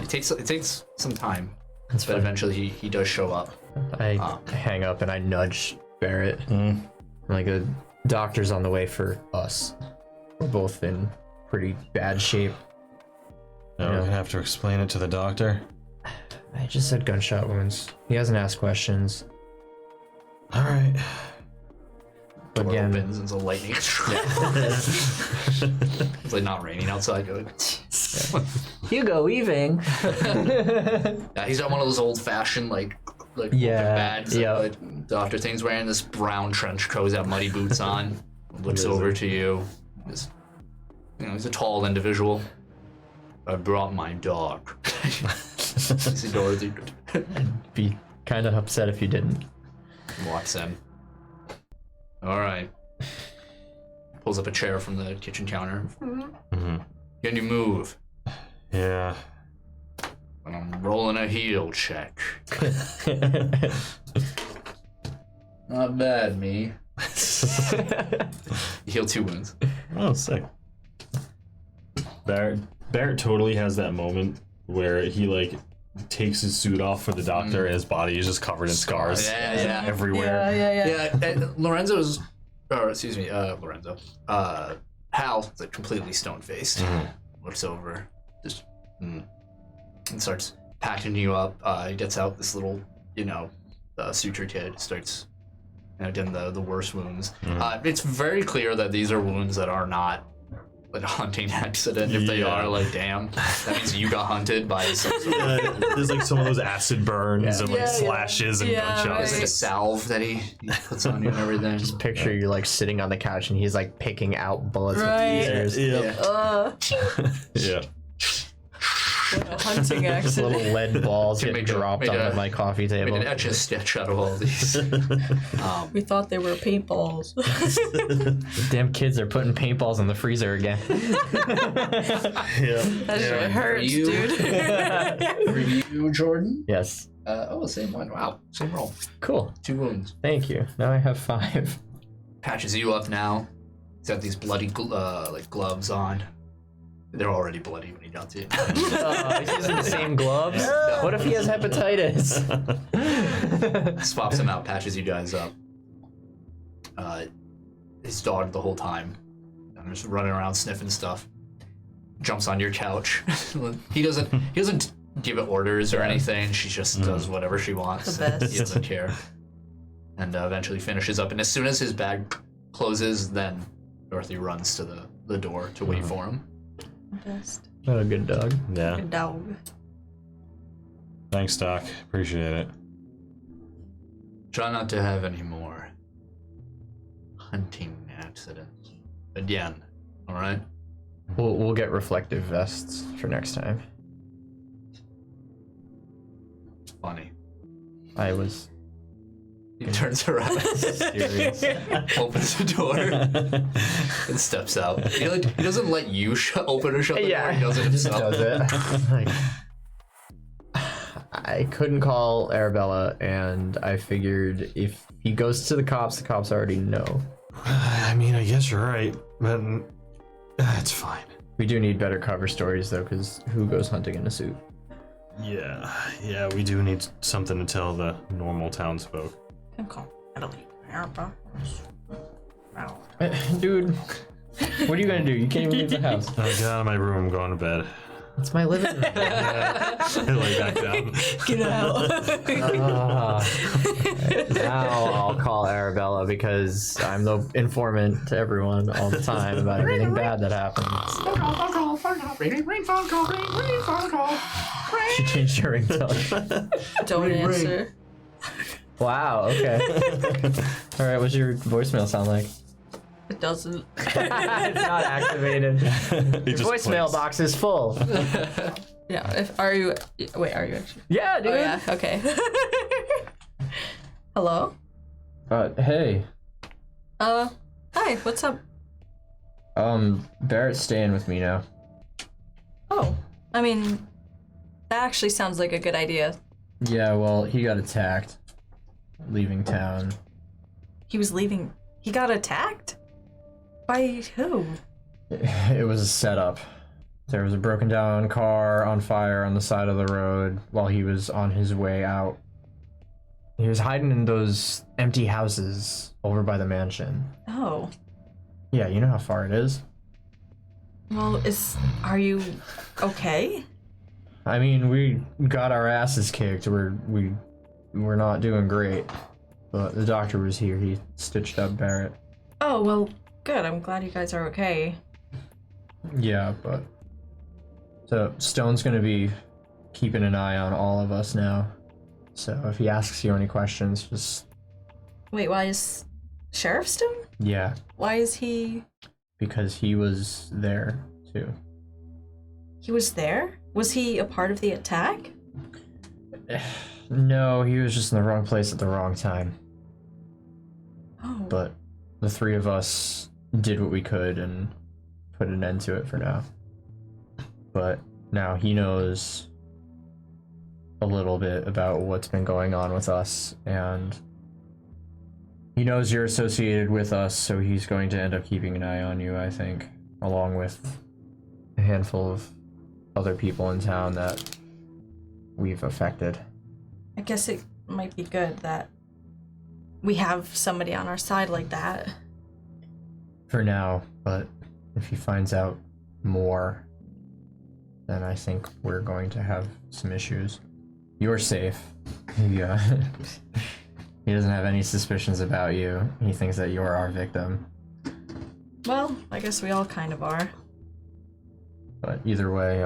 It takes some time, but fine. eventually he does show up. I hang up and I nudge Barrett. Like, the doctor's on the way for us. We're both in pretty bad shape. Now we're gonna have to explain it to the doctor. I just said gunshot wounds. He hasn't asked questions. All right. But Door again, opens and it's a lightning. It's like not raining outside. Good. Hugo weaving. Yeah, he's got one of those old-fashioned like Yeah, bags. yeah. That, like, Dr. Thing's wearing this brown trench coat. He's got muddy boots on. Looks over to you. He's a tall individual. I brought my dog. Dorothy Be kind of upset if you didn't. walks in. All right. Pulls up a chair from the kitchen counter. Mm-hmm. Can you move? Yeah. And I'm rolling a heal check. Not bad, me. You heal 2 wounds. Oh, sick. Barrett totally has that moment where he like takes his suit off for the doctor and his body is just covered in scars. Yeah. Everywhere. Yeah. Yeah, and Lorenzo. Hal is like completely stone-faced. Looks over, just and starts packing you up. He gets out this little, suture kit. Starts, doing the worst wounds. It's very clear that these are wounds that are not like a hunting accident. If they are, like, damn, that means you got hunted by some sort of. There's like some of those acid burns and like Yeah, slashes and yeah, gunshots. It's like a salve that he puts on you and everything. Just picture you like sitting on the couch and he's like picking out bullets Right. with tweezers. Yeah. Uh, Yeah. Hunting Just accident. little lead balls get dropped onto my coffee Made table. an etch a sketch out of all these. We thought they were paintballs. Damn kids are putting paintballs in the freezer again. That shit hurts, you- dude. Review, Jordan. Yes. Same one. Wow, same roll. Cool. 2 wounds. Thank you. Now I have 5. Patches you up now. He's got these bloody gloves on. They're already bloody when he got to you. He's using the same gloves? What if he has hepatitis? Swaps him out, patches you guys up. His dog the whole time. I'm just running around sniffing stuff. Jumps on your couch. He doesn't give it orders or anything. She just does whatever she wants. The best. He doesn't care. And eventually finishes up. And as soon as his bag closes, then Dorothy runs to the door to wait for him. Best. What a good dog. Yeah. Good dog. Thanks, Doc. Appreciate it. Try not to have any more hunting accidents again. All right. We'll get reflective vests for next time. Funny. I was He turns around, serious. opens the door, and steps out. He doesn't let you open or shut the door. He does it himself. Does it. Like, I couldn't call Arabella, and I figured if he goes to the cops already know. I mean, I guess you're right, but it's fine. We do need better cover stories, though, because who goes hunting in a suit? Yeah, we do need something to tell the normal townsfolk. I'm calling Natalie. Dude, what are you gonna do? You can't even leave the house. Get out of my room, I'm going to bed. It's my living room. Lay back down. Get out. Now I'll call Arabella because I'm the informant to everyone all the time about everything bad that happens. She changed her ringtone. Don't answer. Wow, okay. Alright, what's your voicemail sound like? It doesn't. It's not activated. He Your just voicemail clicks. box is full. Yeah. Are you actually? Yeah, dude. Oh yeah. Okay. Hello. Hey. Hi. What's up? Barrett's staying with me now. Oh. I mean, that actually sounds like a good idea. Yeah, well, he got attacked. Leaving town. He was leaving. He got attacked? By who? It was a setup. There was a broken down car on fire on the side of the road while he was on his way out. He was hiding in those empty houses over by the mansion. Oh. Yeah, you know how far it is? Well, are you okay? I mean, we got our asses kicked. We're not doing great. But the doctor was here. He stitched up Barrett. Oh, well, good. I'm glad you guys are okay. Yeah, but... So, Stone's gonna be keeping an eye on all of us now. So, if he asks you any questions, just... Wait, why is Sheriff Stone? Yeah, Why is he... because he was there, too. He was there? Was he a part of the attack? No, he was just in the wrong place at the wrong time. Oh. But the three of us did what we could and put an end to it for now. But now he knows a little bit about what's been going on with us, and he knows you're associated with us, so he's going to end up keeping an eye on you, I think, along with a handful of other people in town that we've affected. I guess it might be good that we have somebody on our side like that. For now, but if he finds out more, then I think we're going to have some issues. You're safe. He doesn't have any suspicions about you. He thinks that you're our victim. Well, I guess we all kind of are. But either way,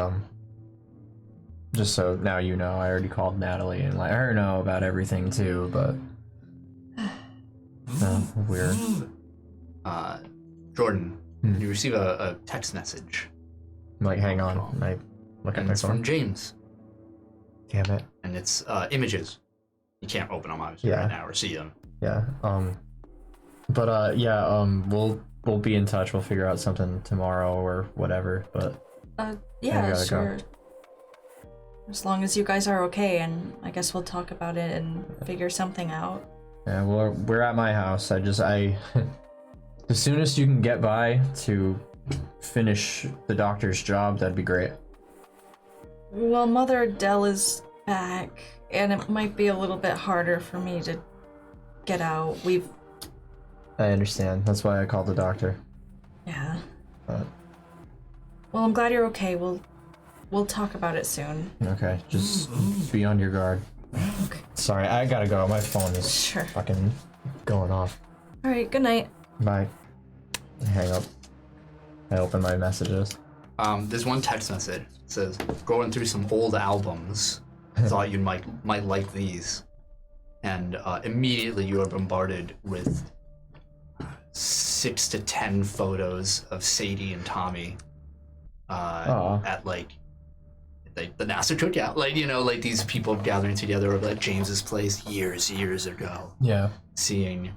just so now you know, I already called Natalie and let her know about everything too, but we're... Jordan, you receive a text message. Like, hang on. look at And my it's phone. from James. Damn it. And it's images. You can't open them obviously Yeah. right now or see them. Yeah. We'll be in touch. We'll figure out something tomorrow or whatever. But I Yeah, gotta sure. go. As long as you guys are okay, and I guess we'll talk about it and figure something out. yeah, we're at my house. The soonest you can get by to finish the doctor's job, that'd be great. Well, Mother Adele is back, and it might be a little bit harder for me to get out. I understand. That's why I called the doctor. Yeah. But Well, I'm glad you're okay. We'll talk about it soon. okay, just be on your guard. Okay. Sorry, I gotta go. My phone is Sure. fucking going off. All right. Good night. Bye. Hang up. I open my messages. There's one text message. It says, going through some old albums. Thought you might like these. And immediately you are bombarded with 6 to 10 photos of Sadie and Tommy at like the NASA cookout. Like these people gathering together at James's place years ago. Yeah. Seeing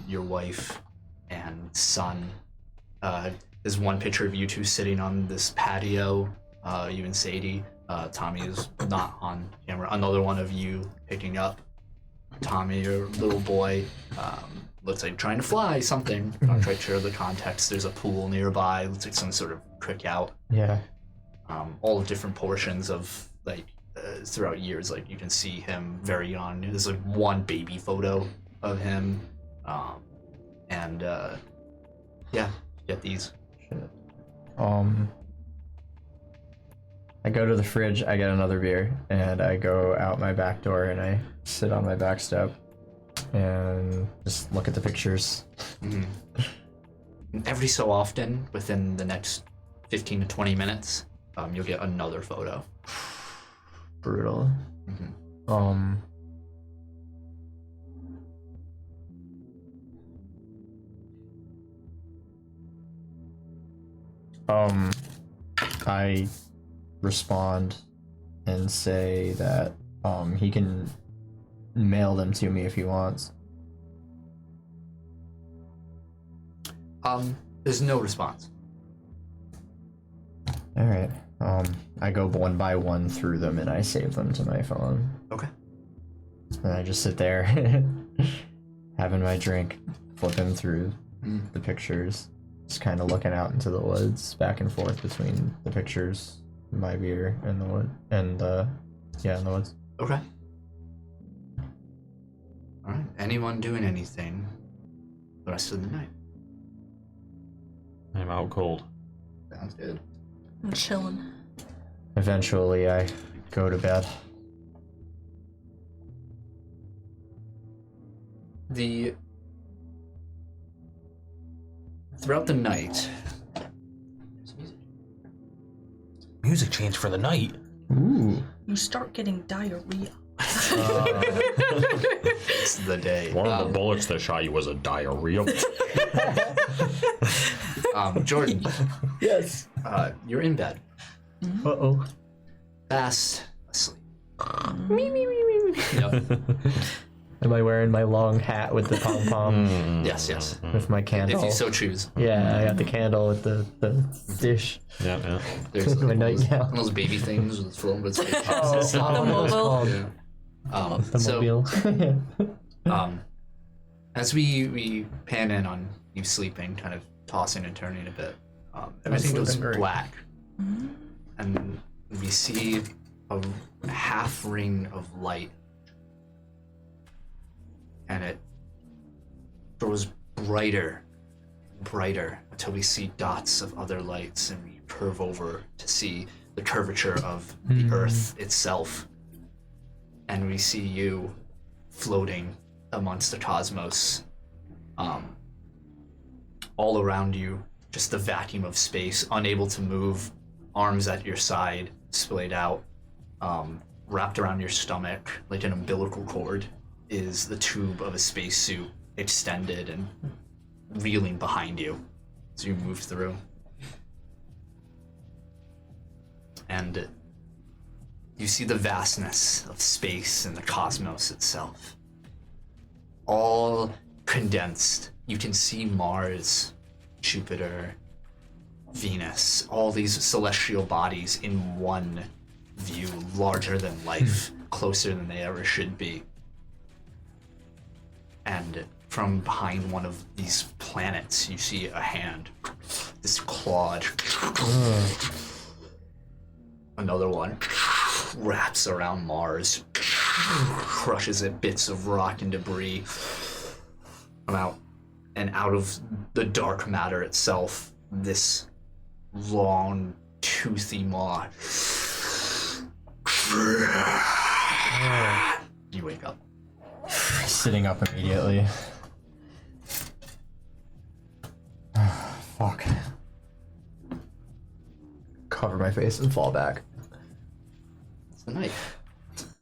your wife and son. There's one picture of you two sitting on this patio, you and Sadie. Tommy is not on camera. Another one of you picking up Tommy, your little boy. Looks like trying to fly something. Not quite sure of the context. There's a pool nearby. Looks like some sort of cookout. Yeah. All different portions of throughout years. Like you can see him very young. There's like one baby photo of him. Yeah, get these. Shit. I go to the fridge, I get another beer, and I go out my back door and I sit on my back step and just look at the pictures. Mm-hmm. Every so often, within the next 15 to 20 minutes, you'll get another photo. Brutal. Mm-hmm. I respond and say that he can mail them to me if he wants. There's no response. All right. I go one by one through them and I save them to my phone. Okay. And I just sit there having my drink, flipping through the pictures, just kind of looking out into the woods, back and forth between the pictures, my beer, and the wood, and in the woods. Okay. All right. Anyone doing anything the rest of the night? I'm out cold. Sounds good. I'm chilling. Eventually, I go to bed. Throughout the night. Music changed for the night. Ooh. You start getting diarrhea. It's the day. One of the bullets that shot you was a diarrhea. Jordan, Yes. you're in bed. Uh-oh. Fast asleep. Am I wearing my long hat with the pom-pom? Yes. With my candle? If you so choose. Yeah, I got the candle with the dish. Yeah. There's My nightgown. one of those baby things with full with space. The mobile. Yeah. The mobile. As we pan in on you sleeping, kind of tossing and turning a bit, everything goes sleeping great. black, and we see a half ring of light, and it grows brighter until we see dots of other lights, and we curve over to see the curvature of the earth itself, and we see you floating amongst the cosmos. All around you, just the vacuum of space, unable to move, arms at your side, splayed out, wrapped around your stomach like an umbilical cord is the tube of a spacesuit extended and reeling behind you as you move through. and you see the vastness of space and the cosmos itself. All condensed. You can see Mars, Jupiter, Venus, all these celestial bodies in one view, larger than life, closer than they ever should be. And from behind one of these planets, you see a hand, this clawed. Another one wraps around Mars, crushes it, bits of rock and debris come out, and out of the dark matter itself, this long, toothy maw. You wake up. Sitting up immediately. Fuck. Cover my face and fall back. It's the night.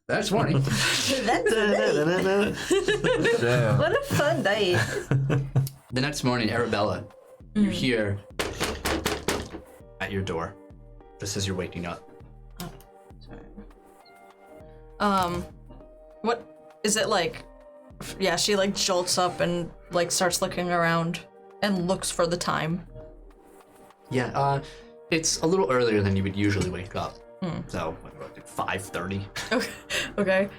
That's morning. That's a Damn. What a fun night. The next morning, Arabella, you hear at your door, just as you're waking up. What is it like? Yeah, she like jolts up and like starts looking around and looks for the time. Yeah, it's a little earlier than you would usually wake up. So, like 5:30. Okay.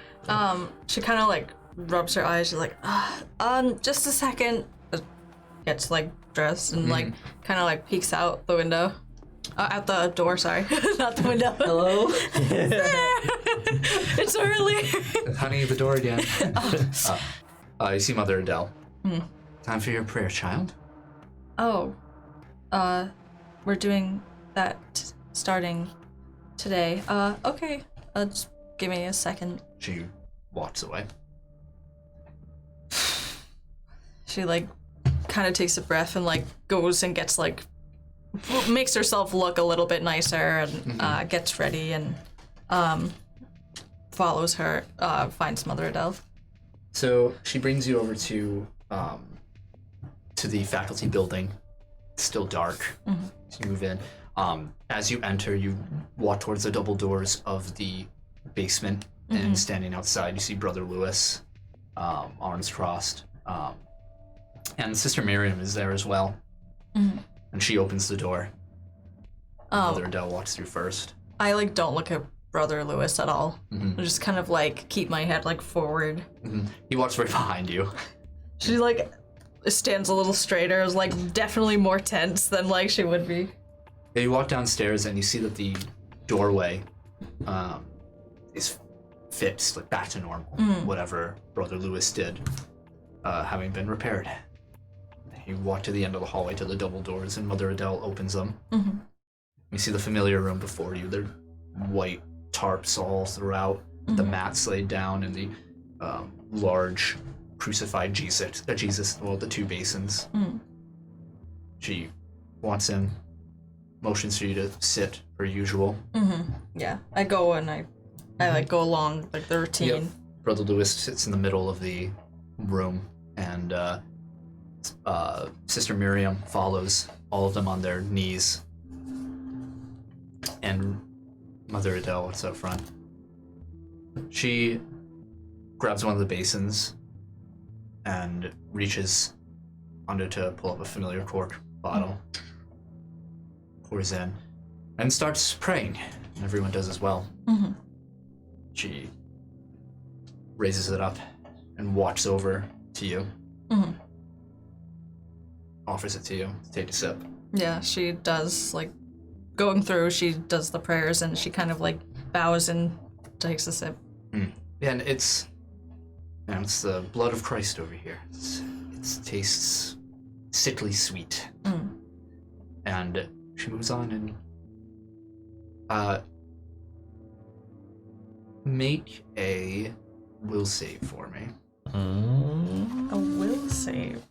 She kind of like rubs her eyes. She's like, just a second. Gets like dressed and like kind of like peeks out the window. At the door, sorry. Not the window. Hello? It's early. Honey, the door again. You see Mother Adele. Time for your prayer, child. Oh. We're doing that starting today. Okay. Just give me a second. She walks away. She like kind of takes a breath and like goes and gets like makes herself look a little bit nicer and gets ready and follows her, finds Mother Adele. So she brings you over to the faculty building. It's still dark. So you move in. As you enter, you walk towards the double doors of the basement, and standing outside, you see Brother Lewis, arms crossed, and Sister Miriam is there as well. And she opens the door. Mother Adele walks through first. I like don't look at Brother Lewis at all. I just kind of like keep my head like forward. He walks right behind you. She like stands a little straighter, is like definitely more tense than like she would be. Yeah, you walk downstairs and you see that the doorway is fixed, like back to normal. Whatever Brother Lewis did, having been repaired. You walk to the end of the hallway to the double doors, and Mother Adele opens them. You see the familiar room before you. They're white tarps all throughout, the mats laid down, and the large crucified Jesus, the two basins. She wants in, motions for you to sit per usual. Yeah, I go and I like go along like the routine. Yep. Brother Lewis sits in the middle of the room, and Sister Miriam follows, all of them on their knees. And Mother Adele is up front. She grabs one of the basins and reaches under to pull up a familiar cork bottle, pours in, and starts praying. And everyone does as well. She raises it up and walks over to you. Offers it to you to take a sip. Yeah, she does, like, going through, she does the prayers, and she kind of, like, bows and takes a sip. Yeah, and it's the blood of Christ over here. It tastes sickly sweet. And she moves on and make a will save for me. A will save?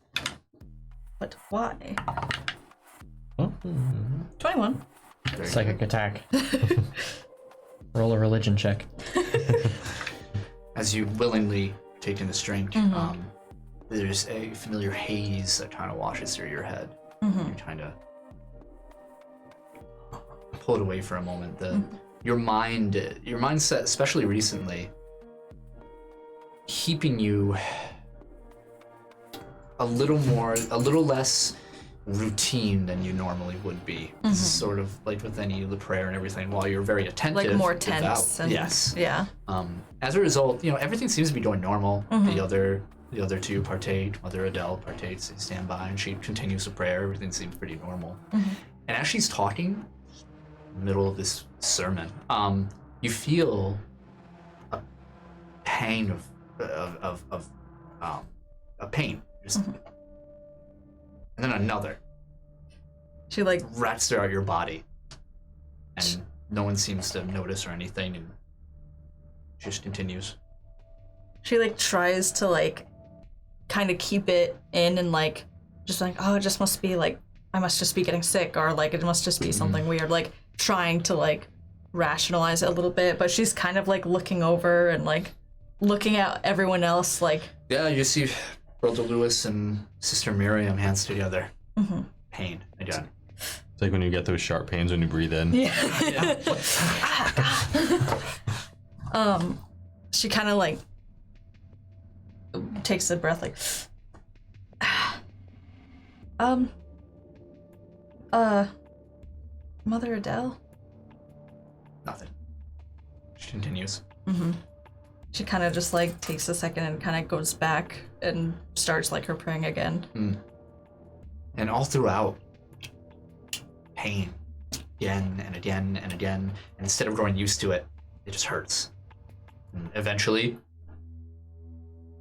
But why? 21. Very Psychic good. attack. Roll a religion check. As you willingly take in this drink, there's a familiar haze that kind of washes through your head. You kind of pull it away for a moment. The your mindset, especially recently, keeping you a little less routine than you normally would be. This is sort of like with any of the prayer and everything, while you're very attentive. Like more devout, tense. And, yes. Yeah. As a result, everything seems to be going normal. The other two partake. Mother Adele partakes, they stand by, and she continues the prayer. Everything seems pretty normal. And as she's talking, in the middle of this sermon, you feel a pang of a pain. Just, and then another. She like rats throughout your body, and no one seems to notice or anything, and she just continues. She like tries to like kind of keep it in and like just like, oh, it just must be like I must just be getting sick, or like it must just be something weird, like trying to like rationalize it a little bit, but she's kind of like looking over and like looking at everyone else like. Yeah, you see Brother Lewis and Sister Miriam hands together. Pain again. It's like when you get those sharp pains when you breathe in. Yeah. She kind of like takes a breath like Mother Adele? Nothing. She continues. She kind of just like takes a second and kind of goes back and starts like her praying again. And all throughout, pain. Again and again and again. And instead of growing used to it, it just hurts. And eventually,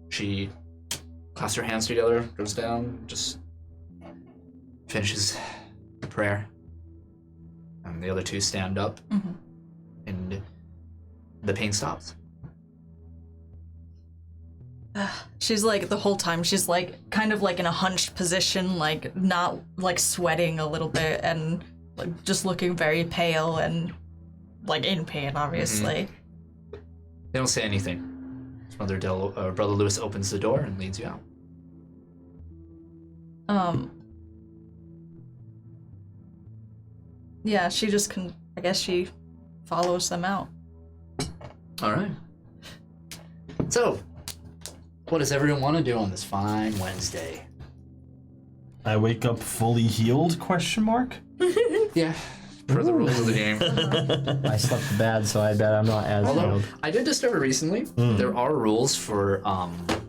she clasps her hands together, goes down, just finishes the prayer. And the other two stand up. And the pain stops. She's like, the whole time, she's like, kind of like in a hunched position, like not like sweating a little bit and like just looking very pale and like in pain, obviously. They don't say anything. Brother Lewis opens the door and leads you out. Yeah, she just I guess she follows them out. All right. So, what does everyone want to do on this fine Wednesday? I wake up fully healed? ? Yeah, per the rules of the game. I slept bad, so I bet I'm not as Although, healed. I did discover recently, there are rules for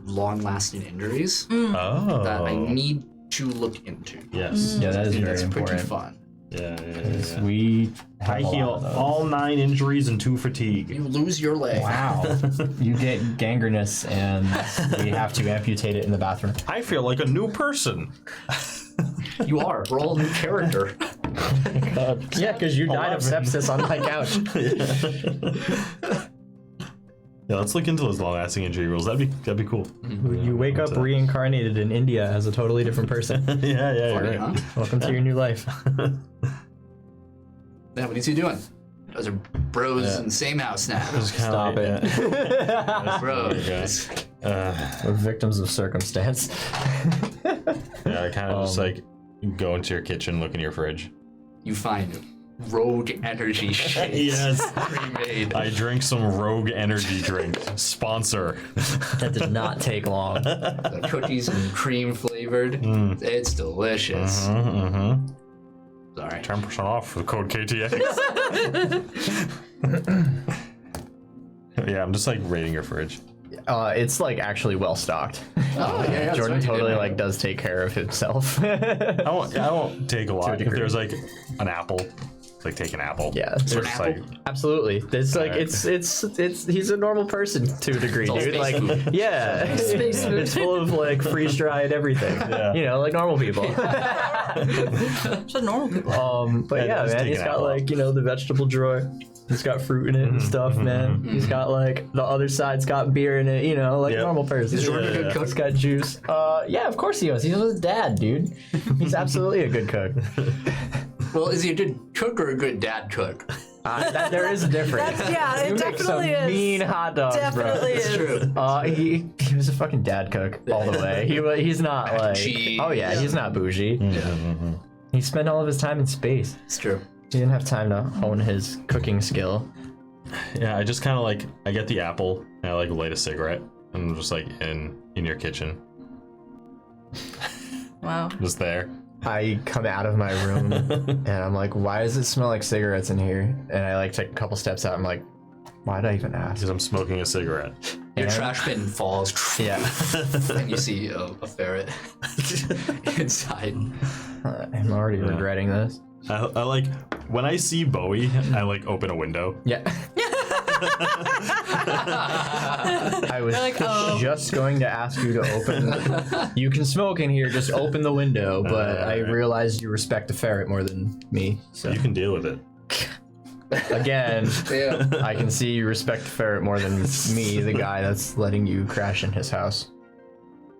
long-lasting injuries Oh. that I need to look into. Yes. Yeah, that is very That's pretty important. fun. Yeah. We have I a lot heal of those. all 9 injuries and 2 fatigue. You lose your leg. Wow. You get gangrenous and we have to amputate it in the bathroom. I feel like a new person. You are. We're all a new character. Yeah, because you died of 11. sepsis on my couch. Yeah, let's look into those long-lasting injury rules. That'd be cool. You wake up reincarnated in India as a totally different person. Yeah, you're Funny, right. huh? Welcome to your new life. Yeah, what are you two doing? You guys are bros in the same house now. Just kinda Stop like, it. Bros. We're victims of circumstance. Yeah, I kind of just like go into your kitchen, look in your fridge. You find rogue energy shakes. Yes. Pre-made. I drink some Rogue energy drink. Sponsor. That did not take long. The cookies and cream flavored. It's delicious. Sorry. 10% off for the code KTX. Yeah, I'm just like raiding your fridge. It's like actually well stocked. Oh, yeah, that's Jordan right, you totally did. like does take care of himself. I won't take a lot. If degree. there's like an apple, like take an apple. Yeah, It's an just apple? like Absolutely. It's like Alright. it's he's a normal person to a degree, all dude. space Like food. yeah. Space food. It's full of like freeze dried everything. Yeah. You know, like normal people. So normal people. But yeah, just man, take he's an got apple like, you know, the vegetable drawer. He's got fruit in it and stuff, man. He's got like the other side's got beer in it, you know, like a Yep. normal person. Is Jordan a good cook? He's got juice. Yeah, of course he is. He's his dad, dude. He's absolutely a good cook. Well, is he a good cook or a good dad cook? There is a difference. Yeah, You it make some definitely is. mean hot dogs, Definitely It's is. true. He was a fucking dad cook all the way. He's not Mac and like cheese. oh yeah, he's not bougie. Yeah, He spent all of his time in space. it's true. He didn't have time to hone his cooking skill. Yeah, I just kind of like, I get the apple and I like light a cigarette and I'm just like in your kitchen. Wow. Just there. I come out of my room and I'm like, why does it smell like cigarettes in here? And I like take a couple steps out. I'm like, why'd I even ask? Because I'm smoking a cigarette. Your And- trash bin falls. Yeah. And you see a ferret inside. I'm already regretting this. I like, when I see Bowie, I like open a window. Yeah. I was like, oh. just going to ask you to open. You can smoke in here, just open the window. But I realized you respect the ferret more than me. So You can deal with it. again, Yeah. I can see you respect the ferret more than me, the guy that's letting you crash in his house.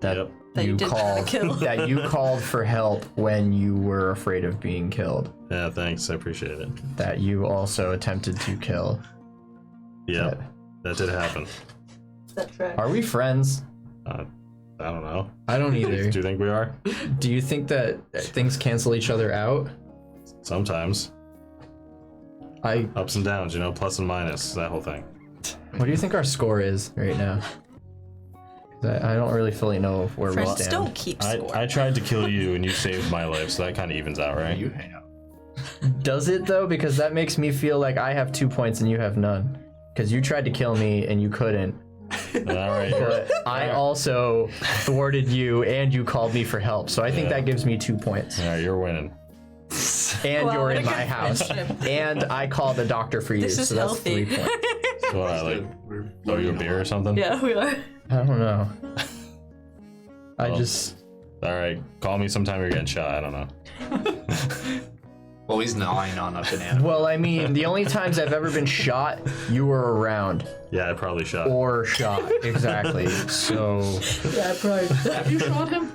That Yep. That you did try to called kill. that you called for help when you were afraid of being killed. Yeah, thanks. I appreciate it. That you also attempted to kill. Yeah, that did happen. That track. Are we friends? I don't know. I don't either. Do you think we are? Do you think that things cancel each other out? Sometimes. Ups and downs, plus and minus, that whole thing. What do you think our score is right now? I don't really fully know where we Friends stand. don't keep score. I tried to kill you and you saved my life, so that kind of evens out, right? You hang out. Does it though? Because that makes me feel like I have 2 points and you have none. Because you tried to kill me and you couldn't. All right. But I also thwarted you and you called me for help. So I think that gives me 2 points. All right, you're winning. And Wow, you're what a in my good house. friendship. And I called the doctor for you. This is so that's healthy. 3 points. So what, I throw you a beer or something? Yeah, we are. I don't know. I Well, just. All right, call me sometime you're getting shot. I don't know. Well, he's gnawing on a banana. Well, I mean, the only times I've ever been shot, you were around. Yeah, I probably shot. Or shot. Exactly. So. Yeah, probably. Have you shot him?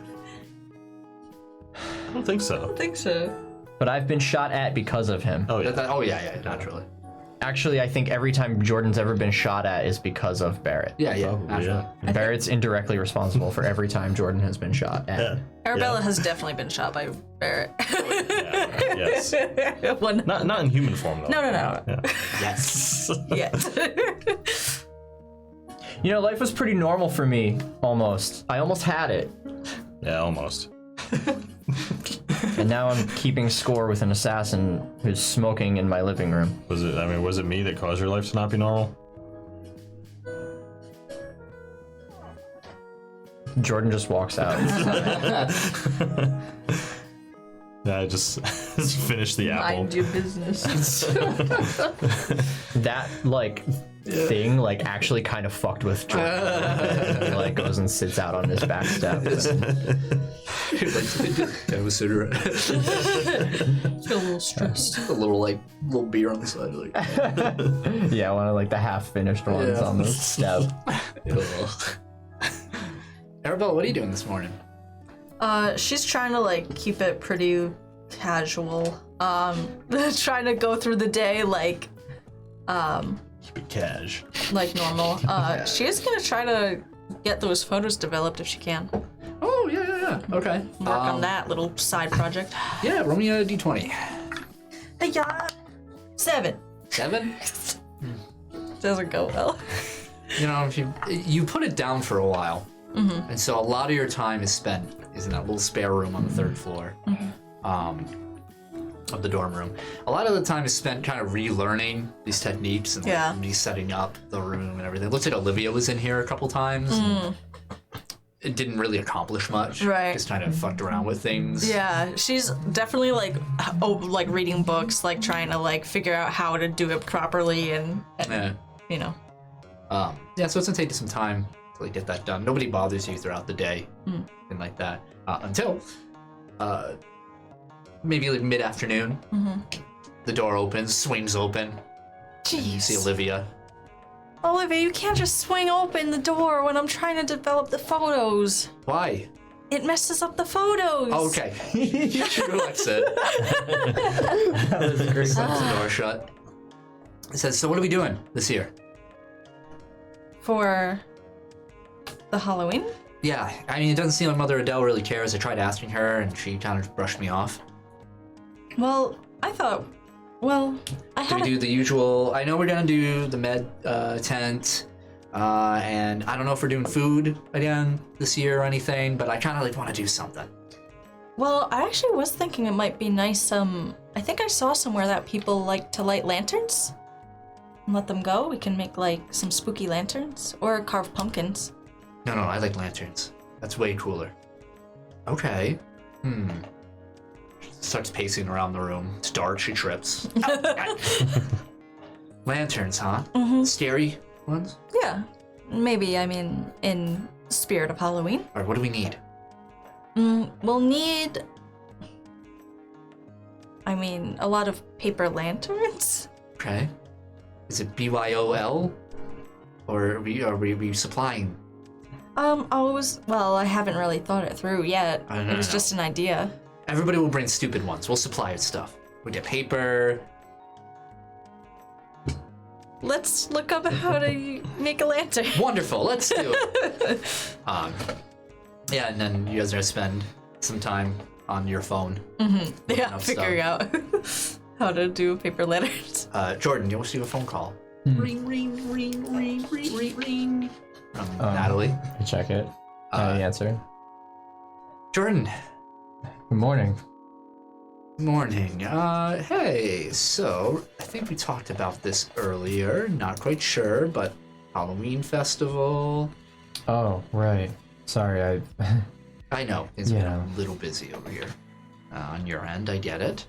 I don't think so. I think so. But I've been shot at because of him. Oh, yeah. Oh yeah, naturally. Actually, I think every time Jordan's ever been shot at is because of Barrett. Yeah, Probably, naturally. yeah. Barrett's indirectly responsible for every time Jordan has been shot at. Yeah. Arabella has definitely been shot by Barrett. Yes. One. Not in human form, though. No. Yeah. Yes. Yeah. You know, life was pretty normal for me, almost. I almost had it. Yeah, almost. And now I'm keeping score with an assassin who's smoking in my living room. Was it me that caused your life to not be normal? Jordan just walks out. Yeah, I just finished the apple. Mind your business. That, thing, actually kind of fucked with Jordan. He, goes and sits out on his back step. Have a cigarette. Feel a little stressed. A little beer on the side. Yeah, one of, the half-finished ones on the step. Arabella, what are you doing this morning? She's trying to keep it pretty casual. Trying to go through the day Keep it cash. like normal. She's gonna try to get those photos developed if she can. Oh, yeah. Okay. Work on that little side project. Yeah, roll me a d20. Hey, yeah. 7. 7? Doesn't go well. If you put it down for a while, and so a lot of your time is spent in that little spare room on the 3rd floor of the dorm room. A lot of the time is spent kind of relearning these techniques and resetting up the room and everything. It looks like Olivia was in here a couple times. And it didn't really accomplish much. Right. Just kind of fucked around with things. Yeah, she's definitely reading books, trying to figure out how to do it properly and you know. Yeah, so it's gonna take some time to get that done. Nobody bothers you throughout the day and like that until maybe mid-afternoon. The door opens, swings open, and you see Olivia. Olivia, you can't just swing open the door when I'm trying to develop the photos. Why? It messes up the photos. Oh, okay. She lets it. Slams the door shut. It says, so what are we doing this year? For the Halloween? Yeah, it doesn't seem like Mother Adele really cares. I tried asking her, and she kind of brushed me off. Well, I thought Well, I Do we had do the usual? I know we're gonna do the med tent, and I don't know if we're doing food again this year or anything, but I kind of like want to do something. Well, I actually was thinking it might be nice. I think I saw somewhere that people like to light lanterns and let them go. We can make like some spooky lanterns or carve pumpkins. No, I like lanterns. That's way cooler. Okay. She starts pacing around the room. It's dark. She trips. Lanterns, huh? Scary ones? Yeah, maybe. I mean, in spirit of Halloween. All right. What do we need? We'll need. I mean, a lot of paper lanterns. Okay. Is it BYOL, or are we supplying? Well, I haven't really thought it through yet. It was No. just an idea. Everybody will bring stupid ones. We'll supply stuff. We get paper. Let's look up how to make a lantern. Wonderful. Let's do it. Yeah, and then you guys are gonna spend some time on your phone. Yeah, up figuring out how to do paper lanterns. Jordan, you want to do a phone call? Ring, ring, ring, ring, ring, ring, ring. Natalie. Check it. The answer. Jordan. Good morning. Morning. Hey, so I think we talked about this earlier. Not quite sure, but Halloween festival. Oh, right. Sorry, I know, it's been Yeah. a little busy over here. On your end, I get it.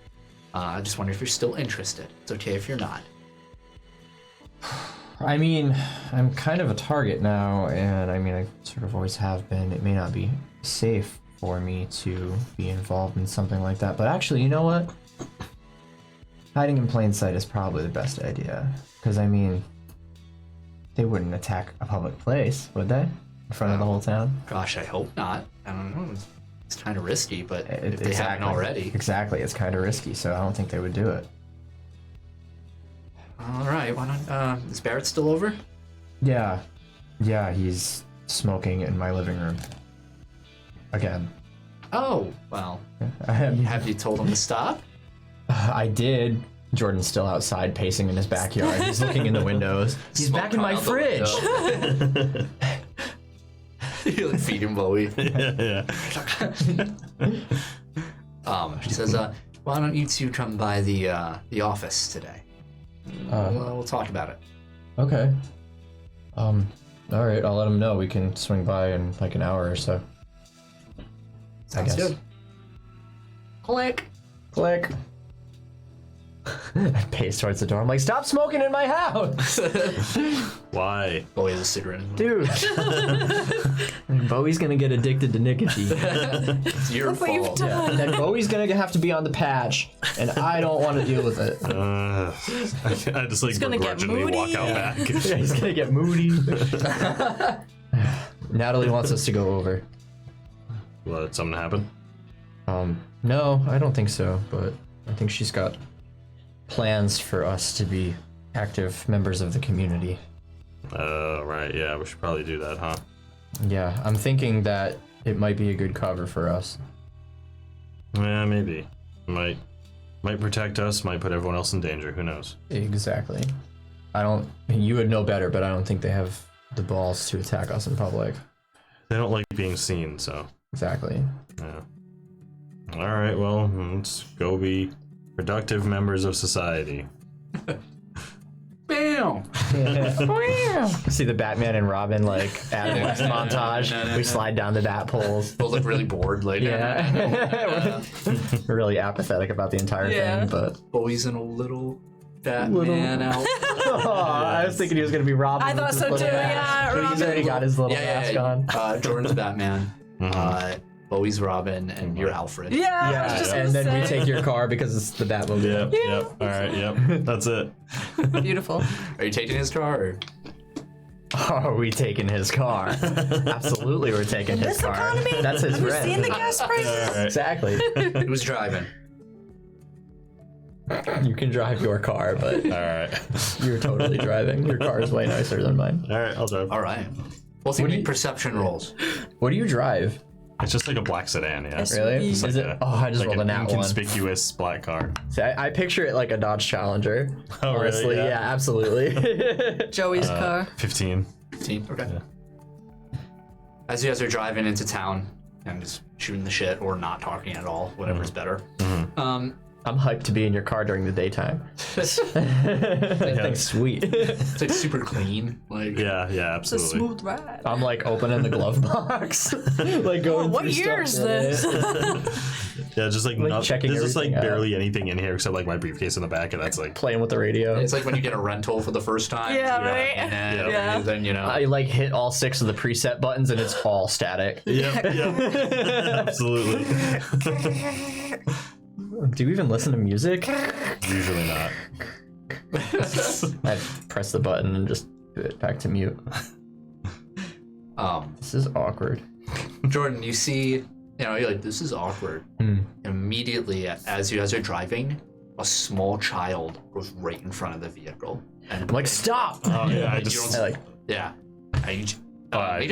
I just wonder if you're still interested. It's okay if you're not. I mean, I'm kind of a target now, and I mean, I sort of always have been. It may not be safe for me to be involved in something like that, but actually, you know what? Hiding in plain sight is probably the best idea. Because, I mean, they wouldn't attack a public place, would they? In front of the whole town? Gosh, I hope not. I don't know. It's kind of risky, but if they Exactly. haven't already. Exactly, it's kind of risky, so I don't think they would do it. All right, why not? Is Barrett still over? Yeah, he's smoking in my living room. Again. Oh, well. I Have you told him to stop? did. Jordan's still outside pacing in his backyard. He's looking in the windows. He's Smoke back in my out the fridge. You like feed him Bowie. Yeah. She says, why don't you two come by the office today? We'll talk about it. Okay. All right, I'll let him know. We can swing by in like an hour or so. Sounds guess. good. Click. Click. I pace towards the door. I'm like, stop smoking in my house! Why? Bowie has a cigarette in his mouth. Dude. Bowie's gonna get addicted to nicotine. It's your Look what you've fault. done. And then Bowie's gonna have to be on the patch, and I don't want to deal with it. I just like gonna get begrudgingly walk moody. out back. Yeah, he's gonna get moody. Natalie wants us to go over. Let something happen? No, I don't think so, but I think she's got plans for us to be active members of the community. Right, yeah, we should probably do that, huh? Yeah, I'm thinking that it might be a good cover for us. Yeah, maybe. Might protect us, might put everyone else in danger, who knows? Exactly. You would know better, but I don't think they have the balls to attack us in public. They don't like being seen, so. Exactly. Yeah. Alright, well, let's go be productive members of society. Bam! See the Batman and Robin like Adam West montage. We slide down the bat poles. Both look really bored later. Yeah. We're really apathetic about the entire thing, but Bowie's in a little Batman outfit. I was thinking he was gonna be Robin. I with thought his so little too, mask. yeah, But he's already got his little mask on. Jordan's Batman. Bowie's Robin, and you're Alfred. Yeah, I was Yeah, just and gonna then we say. take your car because it's the Batmobile. Yep. Alright, yep. That's it. Beautiful. Are you taking his car? Or? Are we taking his car? Absolutely, we're taking his This car. economy? That's his Have you rent. seen the gas prices? Alright. Exactly. Who's driving? You can drive your car, but Alright. you're totally driving. Your car is way nicer than mine. Alright, I'll drive. All right. We'll see What do any you- perception rolls. What do you drive? It's just like a black sedan, yeah. Really? It's like Is it? a- Oh, I just like rolled a an nat one. inconspicuous black car. See, I picture it like a Dodge Challenger. Oh, really? Honestly, Yeah. yeah, absolutely. Joey's car. 15. 15. Okay. Yeah. As you guys are driving into town and just shooting the shit or not talking at all, whatever's better. I'm hyped to be in your car during the daytime. That thing's sweet. It's like super clean. Like Yeah, It's a absolutely. smooth ride. I'm like opening the glove box, like going. What through year is stuff in this? it, Yeah, just like, checking there's just like everything out. barely anything in here except like my briefcase in the back, and that's like playing with the radio. it's like when you get a rental for the first time. Yeah, Yeah. right? And Yeah. then I like hit all 6 of the preset buttons and it's all static. Yep, absolutely. Do you even listen to music? Usually not. I press the button and just do it back to mute. This is awkward. Jordan, you see, you're like, this is awkward. Immediately, as you guys are driving, a small child goes right in front of the vehicle. And I'm like, stop! Oh yeah, I you just don't- I like, yeah.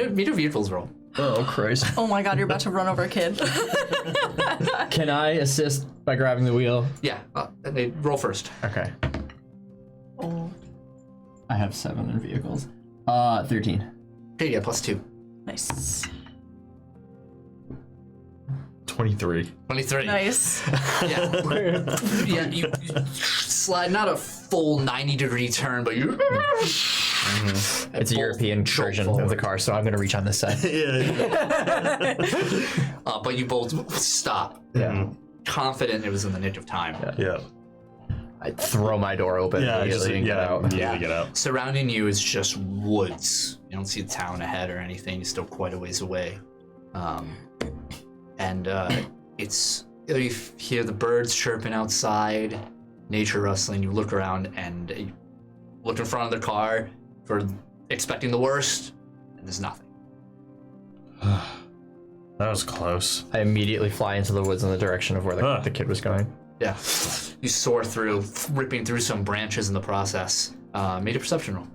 Meet a vehicles roll. oh Christ. Oh my god, you're about to run over a kid. Can I assist by grabbing the wheel? Yeah, they roll first. Okay. Oh, I have 7 in vehicles. 13. Okay, yeah, +2. nice. 23. 23. Nice. Yeah. Yeah, you slide not a full 90-degree turn, but you. It's a European version of the car, so I'm gonna reach on this side. Yeah. But you both stop. Yeah. Confident it was in the nick of time. Yeah. I throw my door open Yeah, just immediately and get out. immediately get out. Surrounding you is just woods. You don't see the town ahead or anything. You're still quite a ways away. It's you hear the birds chirping outside, nature rustling. You look around and you look in front of the car for expecting the worst, and there's nothing. That was close. I immediately fly into the woods in the direction of where the kid was going. Yeah, you soar through, ripping through some branches in the process. Made a perception roll.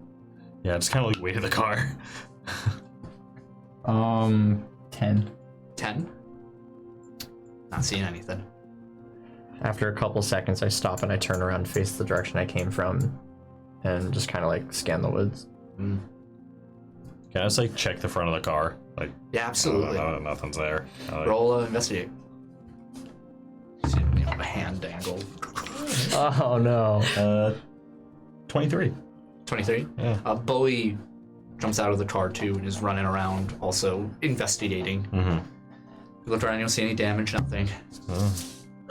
Yeah, just kind of like weighted the car. 10. 10. Not seeing anything. After a couple seconds, I stop and I turn around and face the direction I came from and just kind of like scan the woods. Can I just like check the front of the car? Like, Yeah, absolutely. nothing's there. I, like, Roll investigate. See, a hand dangle. Oh no. 23. 23. Yeah. Bowie jumps out of the car too and is running around, also investigating. Mm-hmm. You look around, you don't see any damage, nothing.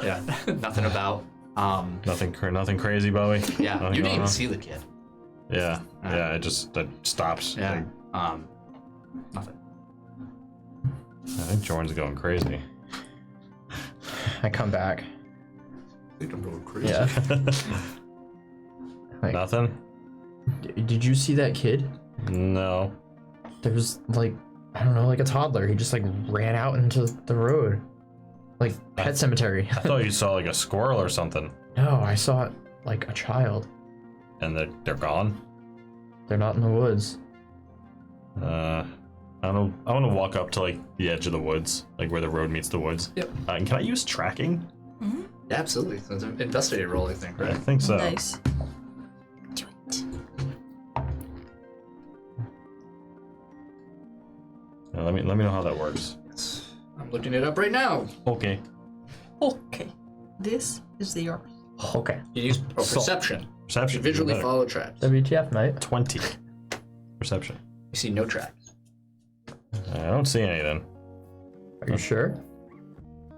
Yeah, nothing about. Nothing crazy, Bowie. Yeah, Nothing you didn't going even on? see the kid. Yeah, it stops. Yeah, Like, nothing. I think Jordan's going crazy. I come back. I think I'm going crazy. Yeah. Like, Nothing? did you see that kid? No. There was like, I don't know, like a toddler. He just like ran out into the road. Like Pet Cemetery. I thought you saw like a squirrel or something. No, I saw it like a child. And they're gone? They're not in the woods. I want to walk up to like the edge of the woods, like where the road meets the woods. Yep. And can I use tracking? Yeah, absolutely. It's an investigate roll, I think, I right? think so. Nice. Do it. Let me know how that works. Yes. I'm looking it up right now. Okay. Okay. This is the yours. Okay. You use So- perception. Perception. You visually even better. follow tracks. WTF, mate? 20. Perception. You see no tracks. I don't see anything. Are you sure?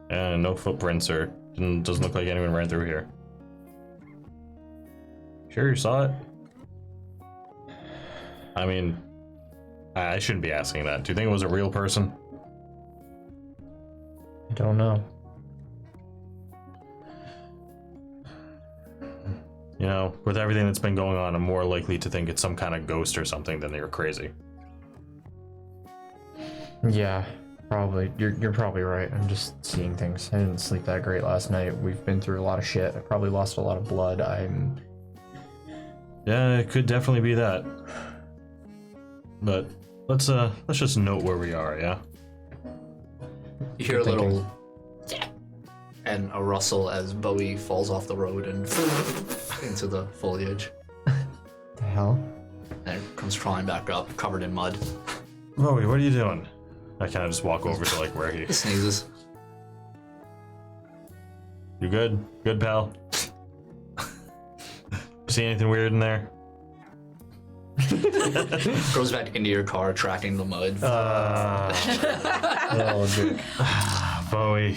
And no footprints or doesn't look like anyone ran through here. Sure you saw it? I mean, I shouldn't be asking that. Do you think it was a real person? I don't know. You know, with everything that's been going on, I'm more likely to think it's some kind of ghost or something than you're crazy. Yeah, probably. You're probably right. I'm just seeing things. I didn't sleep that great last night. We've been through a lot of shit. I probably lost a lot of blood. Yeah, it could definitely be that. But let's just note where we are, yeah? You hear a Good thinking. little and a rustle as Bowie falls off the road and into the foliage. The hell? And it comes crawling back up, covered in mud. Bowie, what are you doing? I kind of just walk over to like where he. He sneezes. You good? Good, pal. See anything weird in there? Goes back into your car, tracking the mud. Oh, dude. Bowie.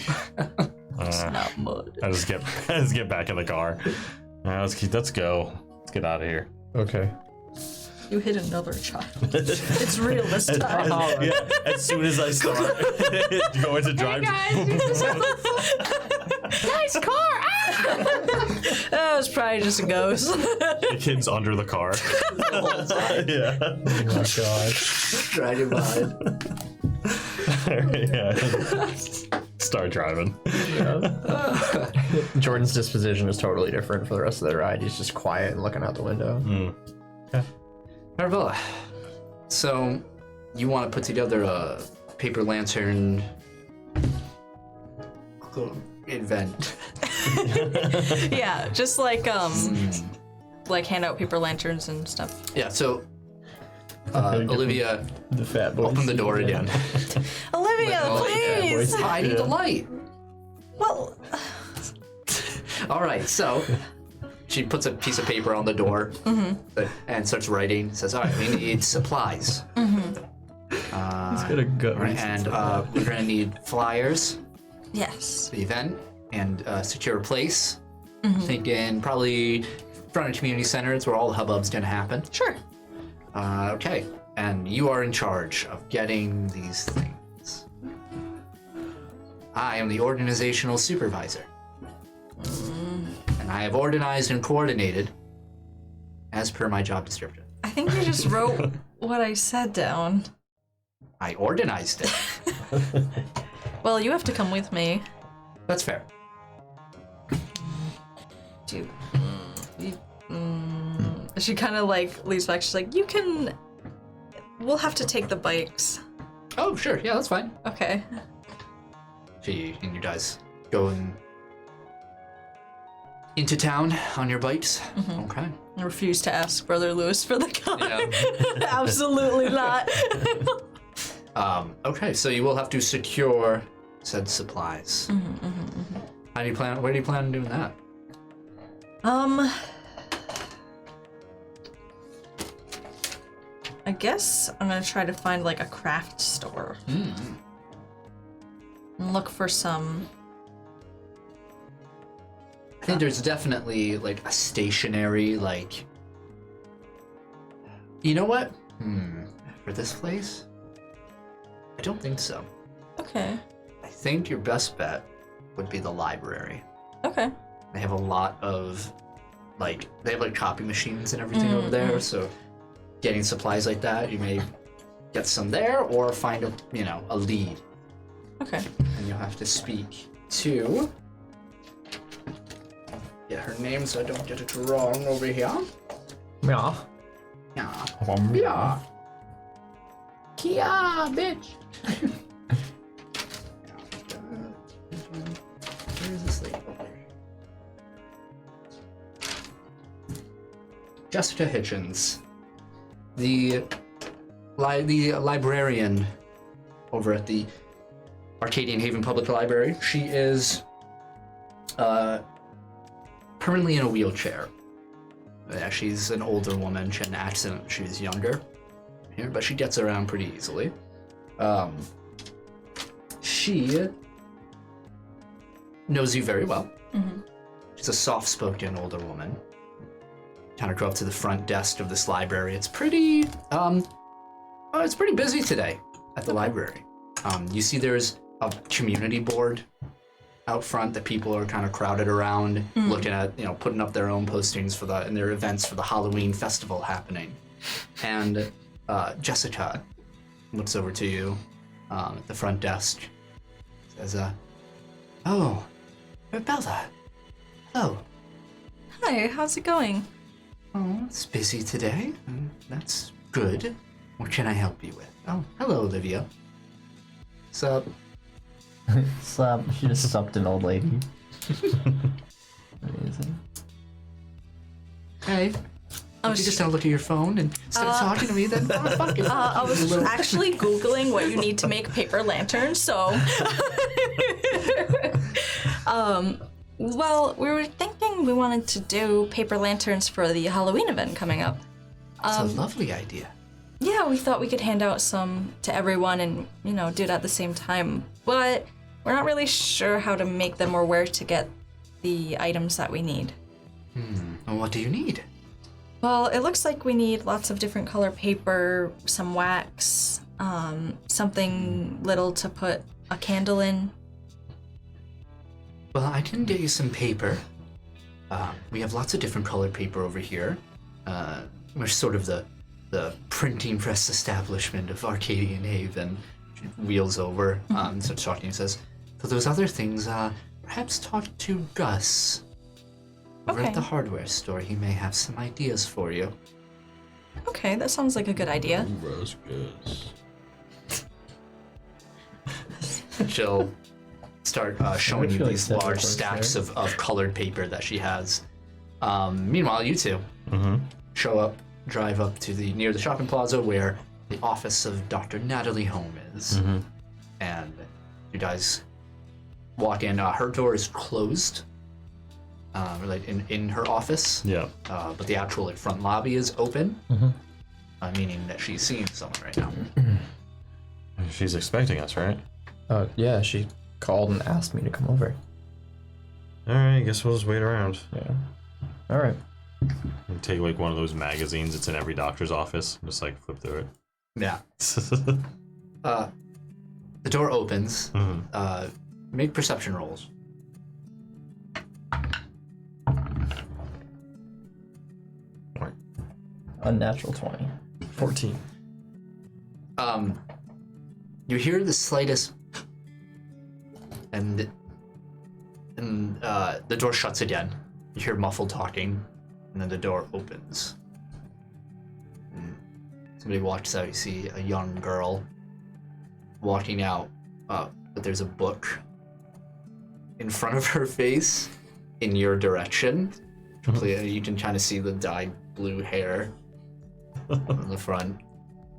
Not mud. I just get back in the car. Let's go. Let's get out of here. Okay. You hit another child. It's real this time. Yeah, as soon as I start going to drive. Nice car! That was probably just a ghost. The kid's under the car. Yeah. Oh my god. Driving by. Yeah. Start driving. Jordan's disposition is totally different for the rest of the ride. He's just quiet and looking out the window. Arabella, so you want to put together a paper lantern event. Yeah, just like hand out paper lanterns and stuff. Yeah, so Olivia, The fat boy. open the door again. Olivia, Oh, please! I need the light. Well, All right, so she puts a piece of paper on the door and starts writing. Says, all right, we need supplies. He's got a gut. Right, and we're gonna need flyers yes. for the event and secure a place. Thinking probably in front of the community center. It's where all the hubbub's gonna happen. Sure. Okay, and you are in charge of getting these things. I am the organizational supervisor. And I have organized and coordinated as per my job description. I think you just wrote what I said down. I organized it. Well, you have to come with me. That's fair. Dude. She kind of like leaves back. She's like, we'll have to take the bikes. Oh, sure. Yeah, that's fine. Okay. And you guys go into town on your bikes. Okay. I refuse to ask Brother Lewis for the car. Yeah. Absolutely not. Okay, so you will have to secure said supplies. Where do you plan on doing that? I guess I'm gonna try to find like a craft store. And look for some. I think there's definitely like a stationary, like. You know what? For this place? I don't think so. Okay. I think your best bet would be the library. Okay. They have a lot of, like, they have like copy machines and everything over there, so getting supplies like that, you may get some there or find a lead. Okay. And you'll have to speak to, get her name so I don't get it wrong over here. Yeah. Yeah. Yeah. Kia, bitch. Where is this lady? Over here. Jessica Hitchens, the librarian over at the Arcadian Haven Public Library. She is permanently in a wheelchair. Yeah, she's an older woman. She had an accident when she was younger, here, but she gets around pretty easily. She knows you very well. She's a soft-spoken older woman. Kind of go up to the front desk of this library. It's pretty, it's pretty busy today at the library. You see there's a community board out front that people are kind of crowded around, looking at, putting up their own postings for and their events for the Halloween festival happening. And Jessica looks over to you at the front desk, says, "Oh, Bella. Hello. Hi, how's it going? Oh, it's busy today. That's good. What can I help you with? Oh, hello, Olivia. So, Slap. She just supped an old lady. Amazing. Hey. Oh, You just don't look at your phone and instead of talking to me, then fuck it. I was actually Googling what you need to make paper lanterns, so. Well, we were thinking we wanted to do paper lanterns for the Halloween event coming up. It's a lovely idea. Yeah, we thought we could hand out some to everyone and, do it at the same time. But we're not really sure how to make them or where to get the items that we need. And what do you need? Well, it looks like we need lots of different color paper, some wax, something little to put a candle in. Well, I can get you some paper. We have lots of different colored paper over here. We're sort of the printing press establishment of Arcadian Haven. She wheels over, starts talking and says, for those other things, perhaps talk to Gus. Over at the hardware store, he may have some ideas for you. Okay, that sounds like a good idea. She'll start showing you feel like these several large folks stacks there. of colored paper that she has. Meanwhile, you two drive up to near the shopping plaza where the office of Dr. Natalie Home is. And you guys walk in. Her door is closed. Like in her office. Yeah. But the actual front lobby is open, meaning that she's seeing someone right now. She's expecting us, right? Yeah, she called and asked me to come over. Alright, I guess we'll just wait around. Yeah. All right. And take like one of those magazines that's in every doctor's office. Just like flip through it. Yeah. The door opens. Make perception rolls. Unnatural 20. 14. You hear the slightest, and the door shuts again. You hear muffled talking, and then the door opens. And somebody walks out. You see a young girl walking out, but there's a book in front of her face, in your direction. You can kind of see the dyed blue hair on the front,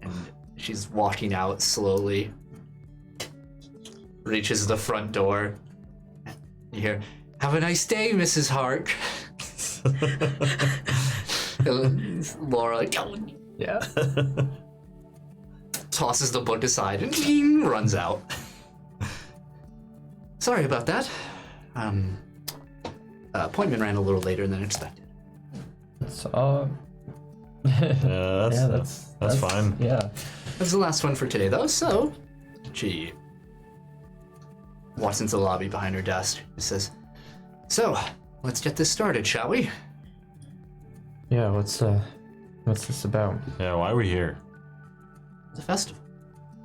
and she's walking out slowly. Reaches the front door. You hear, "Have a nice day, Mrs. Hark." Laura, like, Yeah. tosses the book aside and runs out. Sorry about that. Appointment ran a little later than expected. So, That's fine. Yeah. That's the last one for today, though, so she walks into the lobby behind her desk and says, "So, let's get this started, shall we?" Yeah, what's this about? Yeah, why are we here? It's a festival.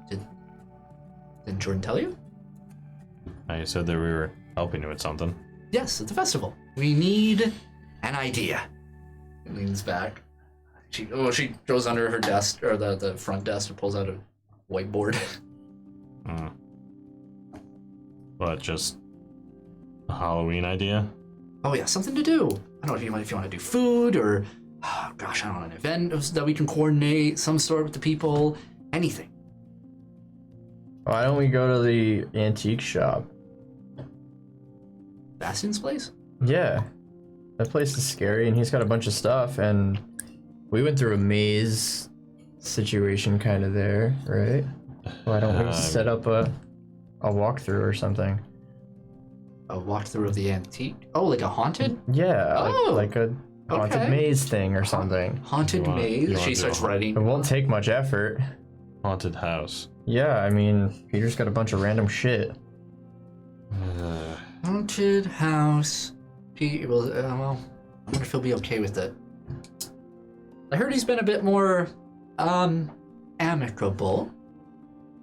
Didn't Jordan tell you? You said that we were helping you with something. Yes, it's a festival. We need an idea. He leans back. She goes under her desk, or the front desk, and pulls out a whiteboard. What, just a Halloween idea? Oh yeah, something to do. I don't know if you want to do food or, I don't know, an event that we can coordinate, some sort with the people, anything. Why don't we go to the antique shop? Bastion's place? Yeah. That place is scary, and he's got a bunch of stuff, and we went through a maze situation kind of there, right? Why don't we set up a walkthrough or something? A walkthrough of the antique? Oh, like a haunted? Yeah, Oh, like a haunted okay. maze thing or something. Haunted You maze? want She to starts do a- writing. It won't take much effort. Haunted house. Yeah, I mean, Peter's got a bunch of random shit. Haunted house. Well, I wonder if he'll be okay with it. I heard he's been a bit more, amicable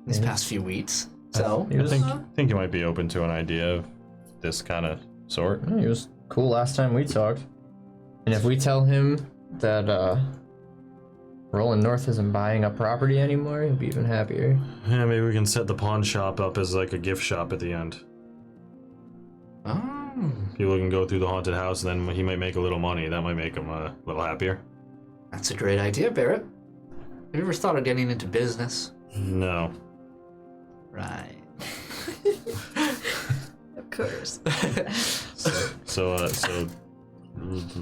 these past few weeks. So, He was, I think you might be open to an idea of this kind of sort. he was cool last time we talked. And if we tell him that Rolling North isn't buying up property anymore, he'll be even happier. Yeah, maybe we can set the pawn shop up as like a gift shop at the end. Oh. People can go through the haunted house, and then he might make a little money. That might make him a little happier. That's a great idea, Barrett. Have you ever thought of getting into business? No. Right. Of course. So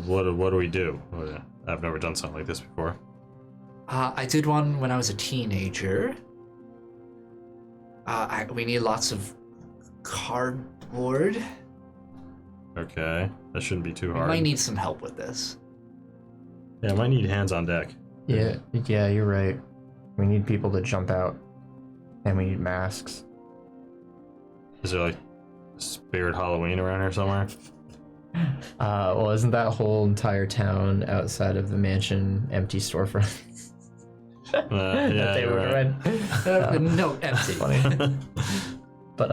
what do we do? I've never done something like this before. I did one when I was a teenager. We need lots of cardboard. Okay, that shouldn't be too We hard. might need some help with this. Yeah, I might need hands on deck. Yeah, you're right. We need people to jump out. And we need masks. Is there like Spirit Halloween around here somewhere? Well, isn't that whole entire town outside of the mansion empty storefronts? Yeah, That they you're would right. rent? No, empty. Funny. But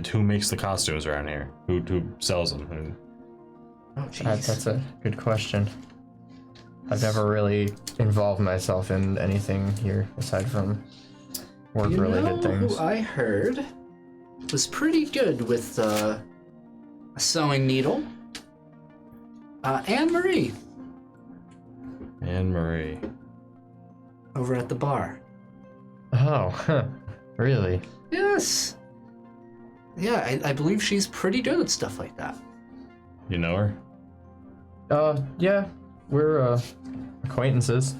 who makes the costumes around here? Who sells them? Oh, jeez. that's a good question. I've never really involved myself in anything here aside from work-related things. Who I heard was pretty good with a sewing needle? Anne Marie. Anne Marie. Over at the bar. Oh, huh. Really? Yes. Yeah, I believe she's pretty good at stuff like that. You know her? Yeah. We're acquaintances.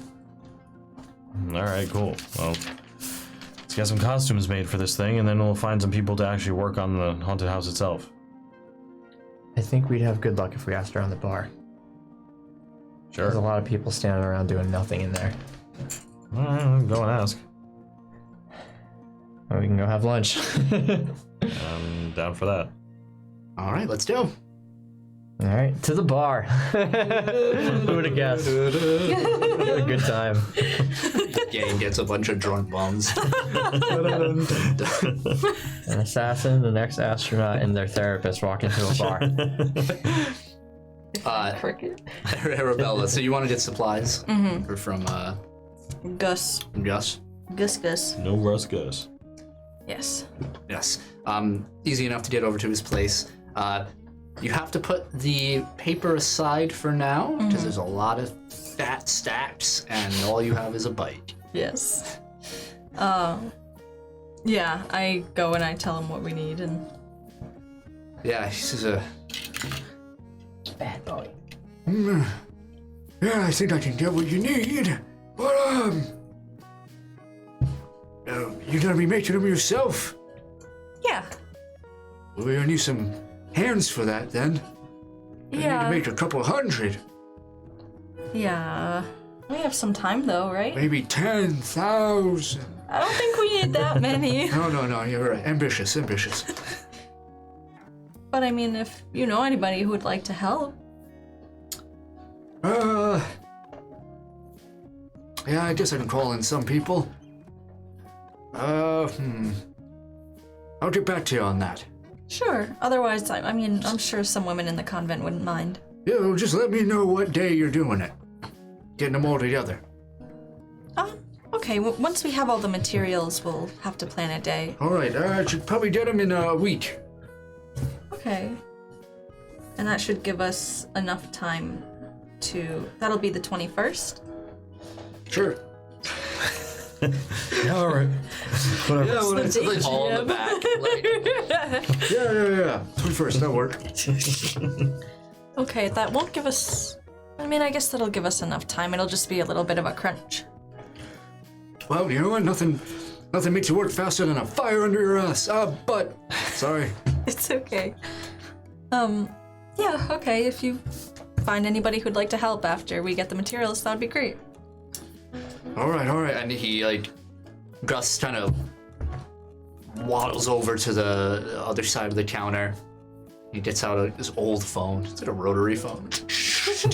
Alright, cool. Well, let's get some costumes made for this thing, and then we'll find some people to actually work on the haunted house itself. I think we'd have good luck if we asked around the bar. There's a Sure. lot of people standing around doing nothing in there. Alright, go and ask. Or we can go have lunch. I'm down for that. All right, let's go. Alright, to the bar. Who would have guessed? A good time. Gang gets a bunch of drunk bums. An assassin, the next astronaut, and their therapist walk into a bar. Cricket. Arabella, so you want to get supplies? Or from Gus. Gus? Gus. No Russ Gus. Yes. Yes. Easy enough to get over to his place. You have to put the paper aside for now, because there's a lot of fat stacks, and all you have is a bite. Yes. Yeah, I go and I tell him what we need, and Yeah, he says, Bad boy. yeah, I think I can get what you need, but, you're gonna be making them yourself. yeah. Well, we're gonna need some hands for that, then. I need to Yeah. make a couple hundred, Yeah. We have some time though, right? maybe 10,000. I don't think we need that many. No, you're right. Ambitious. But I mean, if you know anybody who would like to help. Yeah, I guess I can call in some people. I'll get back to you on that. Sure. Otherwise, I mean, I'm sure some women in the convent wouldn't mind. Yeah, well, just let me know what day you're doing it. Getting them all together. Okay, once we have all the materials, we'll have to plan a day. All right, I should probably get them in a week. Okay. And that should give us enough time to... That'll be the 21st? Sure. Yeah, alright. Whatever. Yeah, well, it's the all in the back. Like, yeah. 21st, that'll work. Okay, that won't give us... I mean, I guess that'll give us enough time. It'll just be a little bit of a crunch. Well, you know what? Nothing makes you work faster than a fire under your ass. But sorry. It's okay. Yeah, okay, if you find anybody who'd like to help after we get the materials, that would be great. All right. And he, Gus kind of waddles over to the other side of the counter. He gets out his old phone. It's like a rotary phone. It's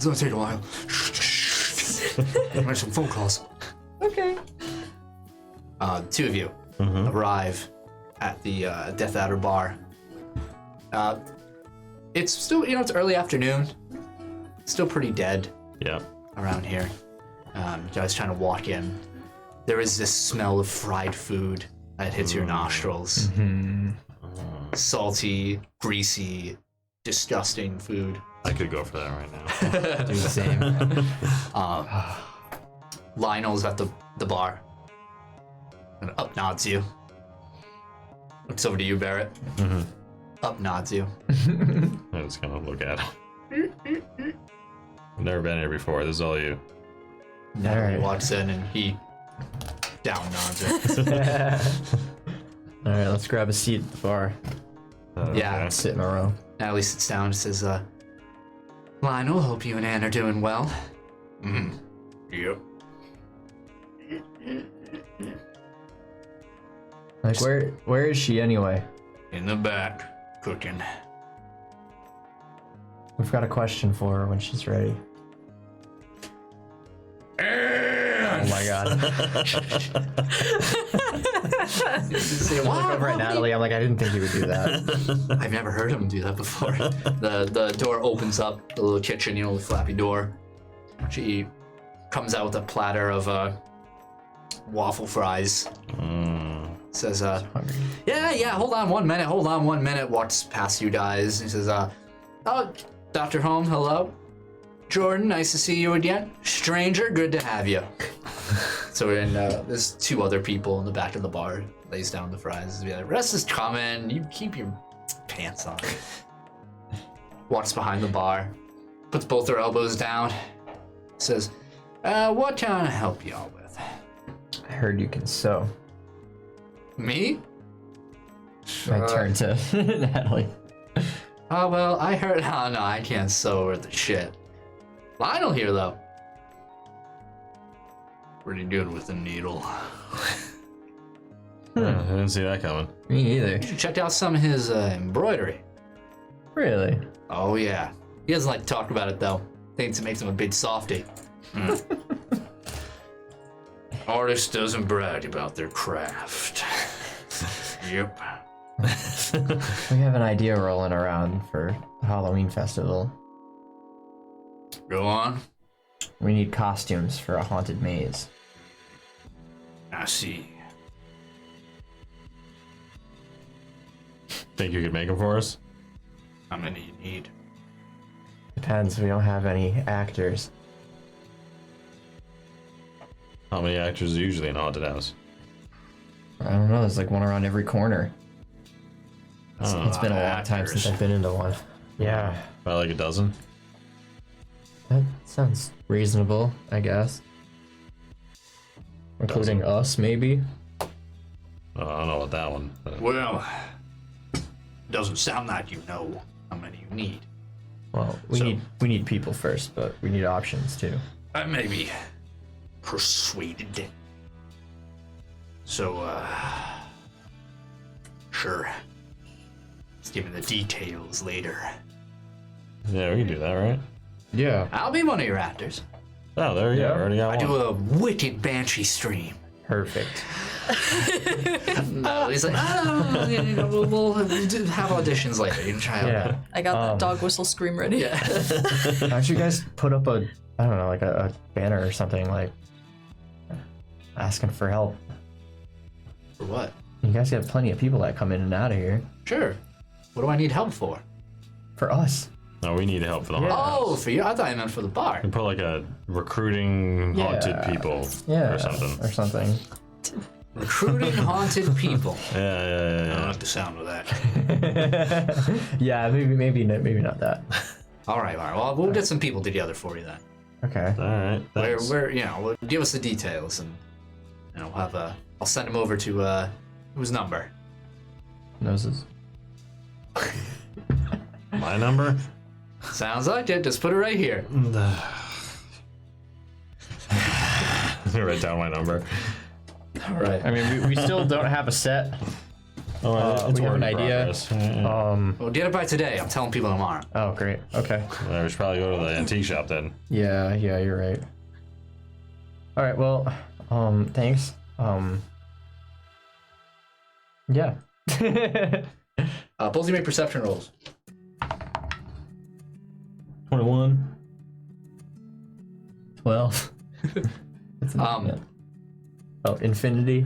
gonna take a while. Make some phone calls. Okay. Two of you arrive at the Death Adder bar. It's still, it's early afternoon. Still pretty dead Yeah. around here. You guys trying to walk in. There is this smell of fried food that hits your nostrils. Salty, greasy, disgusting food. I could go for that right now. Do the same. Lionel's at the bar. And up nods you. Looks over to you, Barrett. Up nods you. I'm just gonna look at him. I've never been here before. This is all you. He walks in and he down nods you. All right, let's grab a seat at the bar. Yeah. Okay. Sit in a row. Natalie sits down and says, Lionel, hope you and Anne are doing well. Yep. Like, where is she anyway? In the back, cooking. We've got a question for her when she's ready. Oh my god. Look over at Natalie. I'm like, I didn't think you would do that. I've never heard him do that before. The door opens up, the little kitchen, the flappy door. She comes out with a platter of waffle fries. Says, yeah, hold on one minute. Walks past you guys. He says, oh, Dr. Holm, hello. Jordan, nice to see you again. Stranger, good to have you. So there's two other people in the back of the bar. Lays down the fries. The rest is coming. You keep your pants on. Walks behind the bar. Puts both her elbows down. Says, what can I help y'all with? I heard you can sew. Me? I turn to Natalie. Oh, well, I heard. Oh, no, I can't sew or the shit. Lionel here, though. Pretty good with the needle. I didn't see that coming. Me neither. You should check out some of his embroidery. Really? Oh, yeah. He doesn't like to talk about it, though. Thinks it makes him a big softy. Artist doesn't brag about their craft. Yep. We have an idea rolling around for the Halloween festival. Go on. We need costumes for a haunted maze. I see. Think you could make them for us? How many you need? Depends, we don't have any actors. How many actors are usually in a haunted house? I don't know, there's like one around every corner. Oh, It's been a long time since I've been into one. Yeah, about like a dozen? that sounds reasonable, I guess. Including us, maybe? Oh, I don't know about that one. But Well, doesn't sound like you know how many you need. Well, we need people first, but we need options too. I may be persuaded. So, sure. Let's give me the details later. yeah, we can do that, right? Yeah. I'll be one of your actors. Oh, there you go. Yeah. Already got I one. do a wicked banshee stream. Perfect. No, he's like, we'll have auditions later. You can try out. Yeah. I got the dog whistle scream ready. Yeah. Why don't you guys put up a, I don't know, like a banner or something, like asking for help? For what? You guys have plenty of people that come in and out of here. Sure. What do I need help for? For us. No, we need help for the haunted Oh, house. for you? I thought I meant for the bar. We can put like a recruiting haunted people Yeah. or something. Or something. Recruiting haunted people. Yeah, I yeah, don't yeah. like the sound of that. Yeah, maybe not that. All right. Well, we'll get some people together for you then. Okay. All right. Thanks. We'll give us the details and we'll have I'll send him over to whose number? Noses. My number? Sounds like it. Just put it right here. I'm gonna write down my number. All right. I mean, we still don't have a set. Oh, we have work an in idea. progress. Yeah. Well, get it by today. I'm telling people tomorrow. Oh, great. Okay. I should probably go to the antique shop then. Yeah, you're right. All right. Well, thanks. Yeah. Both of you make perception rolls. 21. 12. Oh, infinity.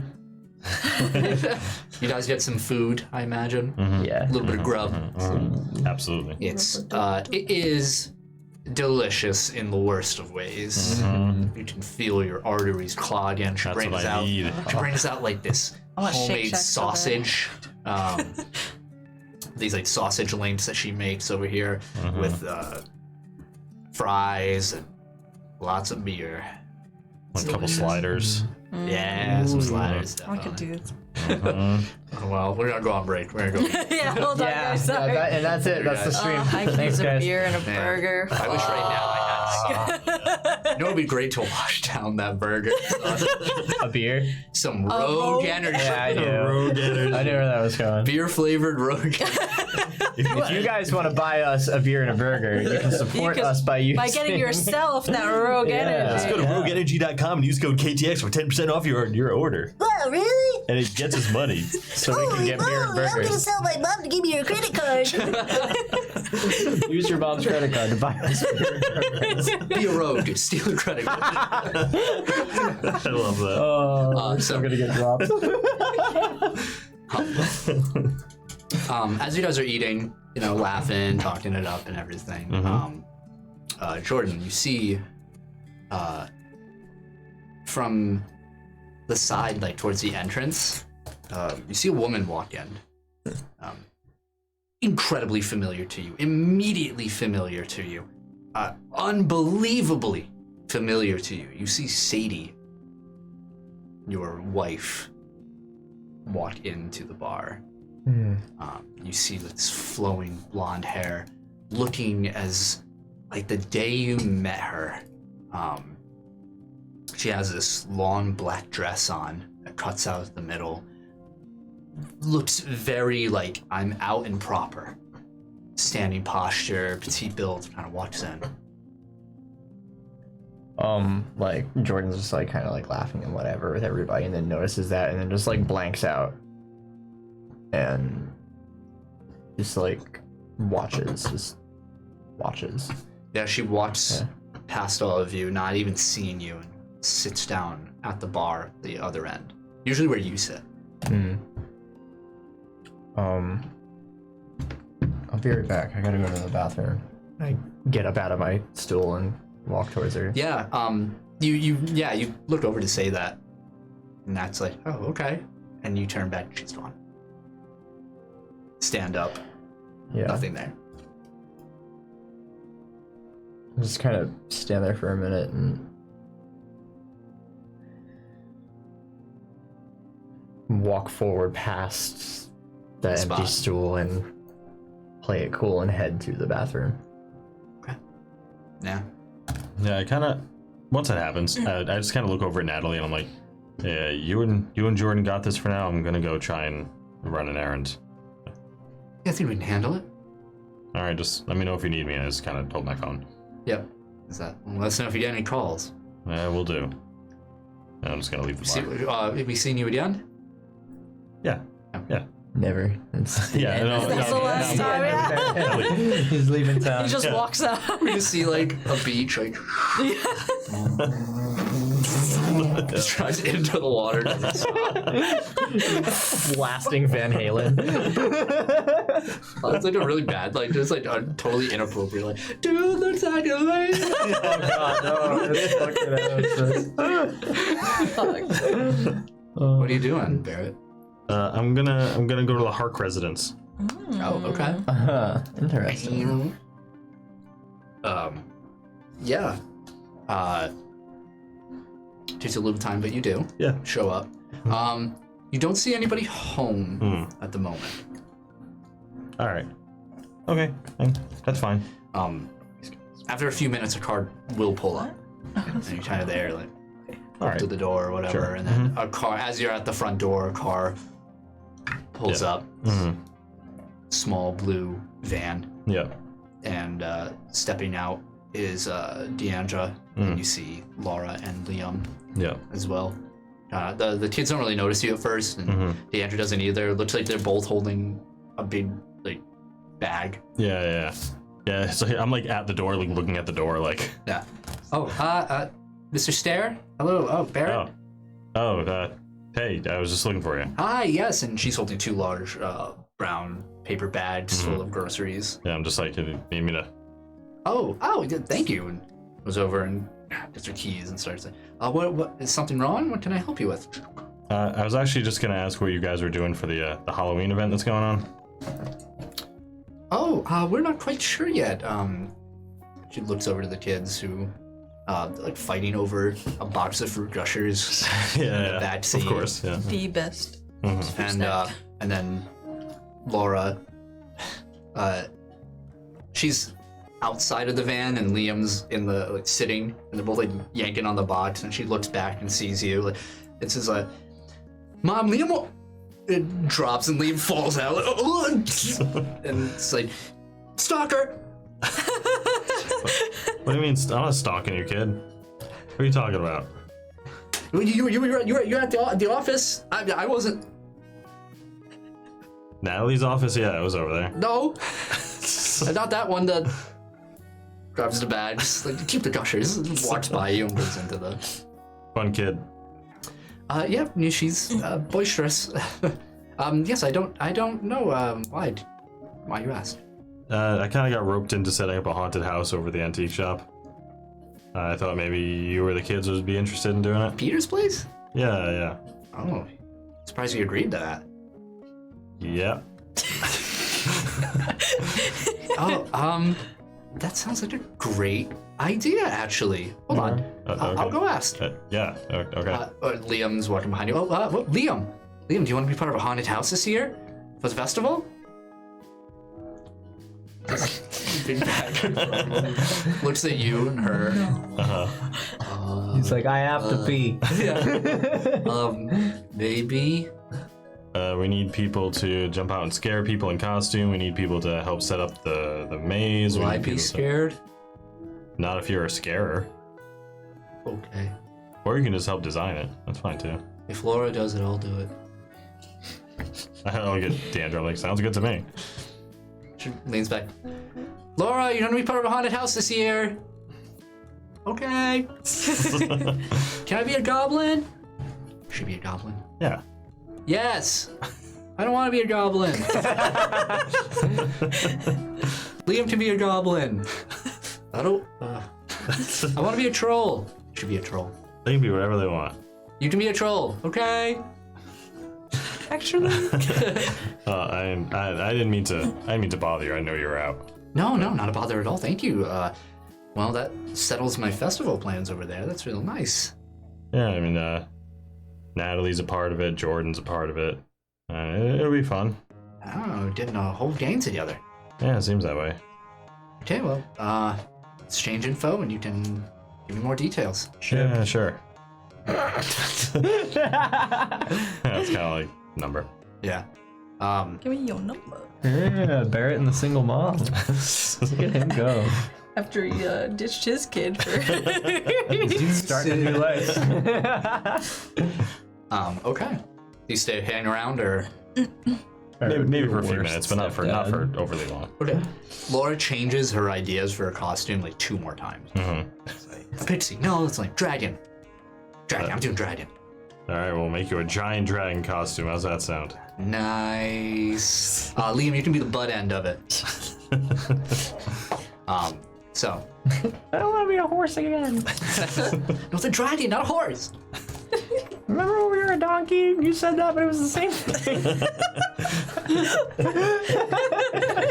You guys get some food, I imagine. Yeah. A little bit of grub. Absolutely. It is delicious in the worst of ways. You can feel your arteries clogging. She That's brings what I out. need. She brings out like this want Shake homemade Shack so bad. sausage. These like sausage links that she makes over here with fries and lots of beer. A couple sliders. Yeah, some sliders. I could Definitely. do this. Well, we're gonna go on break. We're gonna go. Yeah, hold on, Yeah, guys. Sorry. and that's it. That's the stream. I could Thanks, use a guys. beer and a Man. burger. I wish right now I had some. You know, it'd be great to wash down that burger. A beer. Some Rogue Rogue? Energy. Yeah, I knew. I knew where that was going. Beer flavored Rogue. If you guys want to buy us a beer and a burger, you can support us by using. By getting yourself that Rogue Yeah. Energy. Let's Go to rogueenergy.com and use code KTX for 10% off your order. Wow, really? And it gets us money. so we can get beer and I'm gonna burgers. sell my mom to give me her credit card. Use your mom's credit card to buy us beer and burgers. Be a rogue. Steal a credit card. I love that. Oh, we're so- still gonna get dropped. As you guys are eating, you know, laughing, talking it up and everything, Jordan, you see from the side, like towards the entrance, you see a woman walk in. Incredibly familiar to you, immediately familiar to you, unbelievably familiar to you. You see Sadie, your wife, walk into the bar. You see this flowing blonde hair, looking as like the day you met her. She has this long black dress on that cuts out the middle. Looks very like I'm out and proper. Standing posture, petite build, kind of walks in. Like Jordan's just like kind of like laughing and whatever with everybody, and then notices that, and then just like blanks out, and just like watches. Yeah, she walks past all of you, not even seeing you, and sits down at the bar at the other end. Usually where you sit. I'll be right back. I gotta go to the bathroom. I get up out of my stool and walk towards her. Yeah, you look over to say that, and that's like, oh, okay. And you turn back, she's gone. Stand up, Yeah. nothing there. Just kind of stand there for a minute and walk forward past the empty Spot. stool and play it cool and head to the bathroom. Yeah. Yeah, I kind of. Once that happens, I just kind of look over at Natalie and I'm like, "Yeah, you and Jordan got this for now. I'm gonna go try and run an errand. I think we can handle it. All right, just let me know if you need me." I just kind of hold my phone. Yep. Is that? Well, let us know if you get any calls. Yeah, we'll do. And I'm just gonna leave the bar. Have we seen you again? Yeah. Never. It's, Yeah. That's the last time, yeah. He's leaving town. He just walks out. We just see like a beach, like just tries into the water. Doesn't stop. blasting Van Halen. It's like a really bad, like just like totally inappropriate, like dude, let's not get away. Oh god, no. It's fucking What are you doing, Barrett? I'm gonna go to the Hark residence. Oh, okay. Interesting. Yeah. Takes a little time, but you do. Yeah. Show up. You don't see anybody home at the moment. All right. Okay. That's fine. After a few minutes, a car will pull up, and you're kind of there, like All up right. to the door or whatever, Sure. and then a car. As you're at the front door, a car pulls Yeah. up. Small blue van, Yeah. and stepping out is Deandra, and you see Laura and Liam Yeah. as well. The kids don't really notice you at first, and Deandra doesn't either. It looks like they're both holding a big like bag. Yeah. Yeah, so I'm like at the door, like looking at the door, like. Yeah. Oh, Mr. Stare? Hello. Oh, Barrett? Hey, I was just looking for you. Hi, yes. And she's holding 2 large brown paper bags full of groceries. Yeah, I'm just like, you need me to. Oh, thank you. And goes over and gets her keys and starts saying, what, is something wrong? What can I help you with? I was actually just gonna ask what you guys were doing for the Halloween event that's going on. Oh, we're not quite sure yet. She looks over to the kids who, like fighting over a box of fruit gushers. Yeah, bad scene. of course. Yeah. The best. And then Laura, she's outside of the van and Liam's in the like sitting and they're both like yanking on the box and she looks back and sees you. Like it says like, Mom, Liam. It drops and Liam falls out. Like, and it's like, stalker. What do you mean? I'm not stalking you, kid. What are you talking about? You're at the office. I wasn't. Natalie's office? Yeah, I was over there. No, not that one. That grabs the bag, just like keep the gushers. Walks by you and goes into the Fun kid. Yeah, she's boisterous. Yes, I don't know why you asked. I kind of got roped into setting up a haunted house over the antique shop. I thought maybe you or the kids would be interested in doing it. Peter's place? Yeah. Oh, surprised you agreed to that. Yeah. That sounds like a great idea, actually. Hold on, Okay. I'll go ask. Yeah. Okay. Liam's walking behind you. Liam, do you want to be part of a haunted house this year for the festival? Big bag. Looks at you and her. He's like, I have to pee. Maybe. We need people to jump out and scare people in costume. We need people to help set up the maze. Will I be scared? Not if you're a scarer. Okay. Or you can just help design it. That's fine too. If Laura does it, I'll do it. I don't get Dandruff. Like, sounds good to me. She leans back. Laura, you're gonna be part of a haunted house this year. Okay. Can I be a goblin? Should be a goblin. Yeah. Yes. I don't want to be a goblin. Liam can be a goblin. I don't. I want to be a troll. Should be a troll. They can be whatever they want. You can be a troll. Okay. Actually. I didn't mean to bother you. I know you're out. No, not a bother at all. Thank you. Well, that settles my festival plans over there. That's real nice. Yeah, I mean, Natalie's a part of it. Jordan's a part of it. It'll be fun. Oh, getting a whole gang together. Yeah, it seems that way. Okay, well, exchange info and you can give me more details. Yeah, sure. That's kind of like number. Yeah. Give me your number. Yeah, Barrett and the single mom. Look at him go. After he ditched his kid for. Starting a new life. Okay. Do you stay hanging around or? Maybe for a few minutes, but not for overly long. Okay. Laura changes her ideas for her costume like 2 more times. Mm-hmm. It's like, pixie. No, it's like dragon. I'm doing dragon. All right, we'll make you a giant dragon costume. How's that sound? Nice. Liam, you can be the butt end of it. So. I don't want to be a horse again. No, it's a dragon, not a horse. Remember when we were a donkey? You said that, but it was the same thing.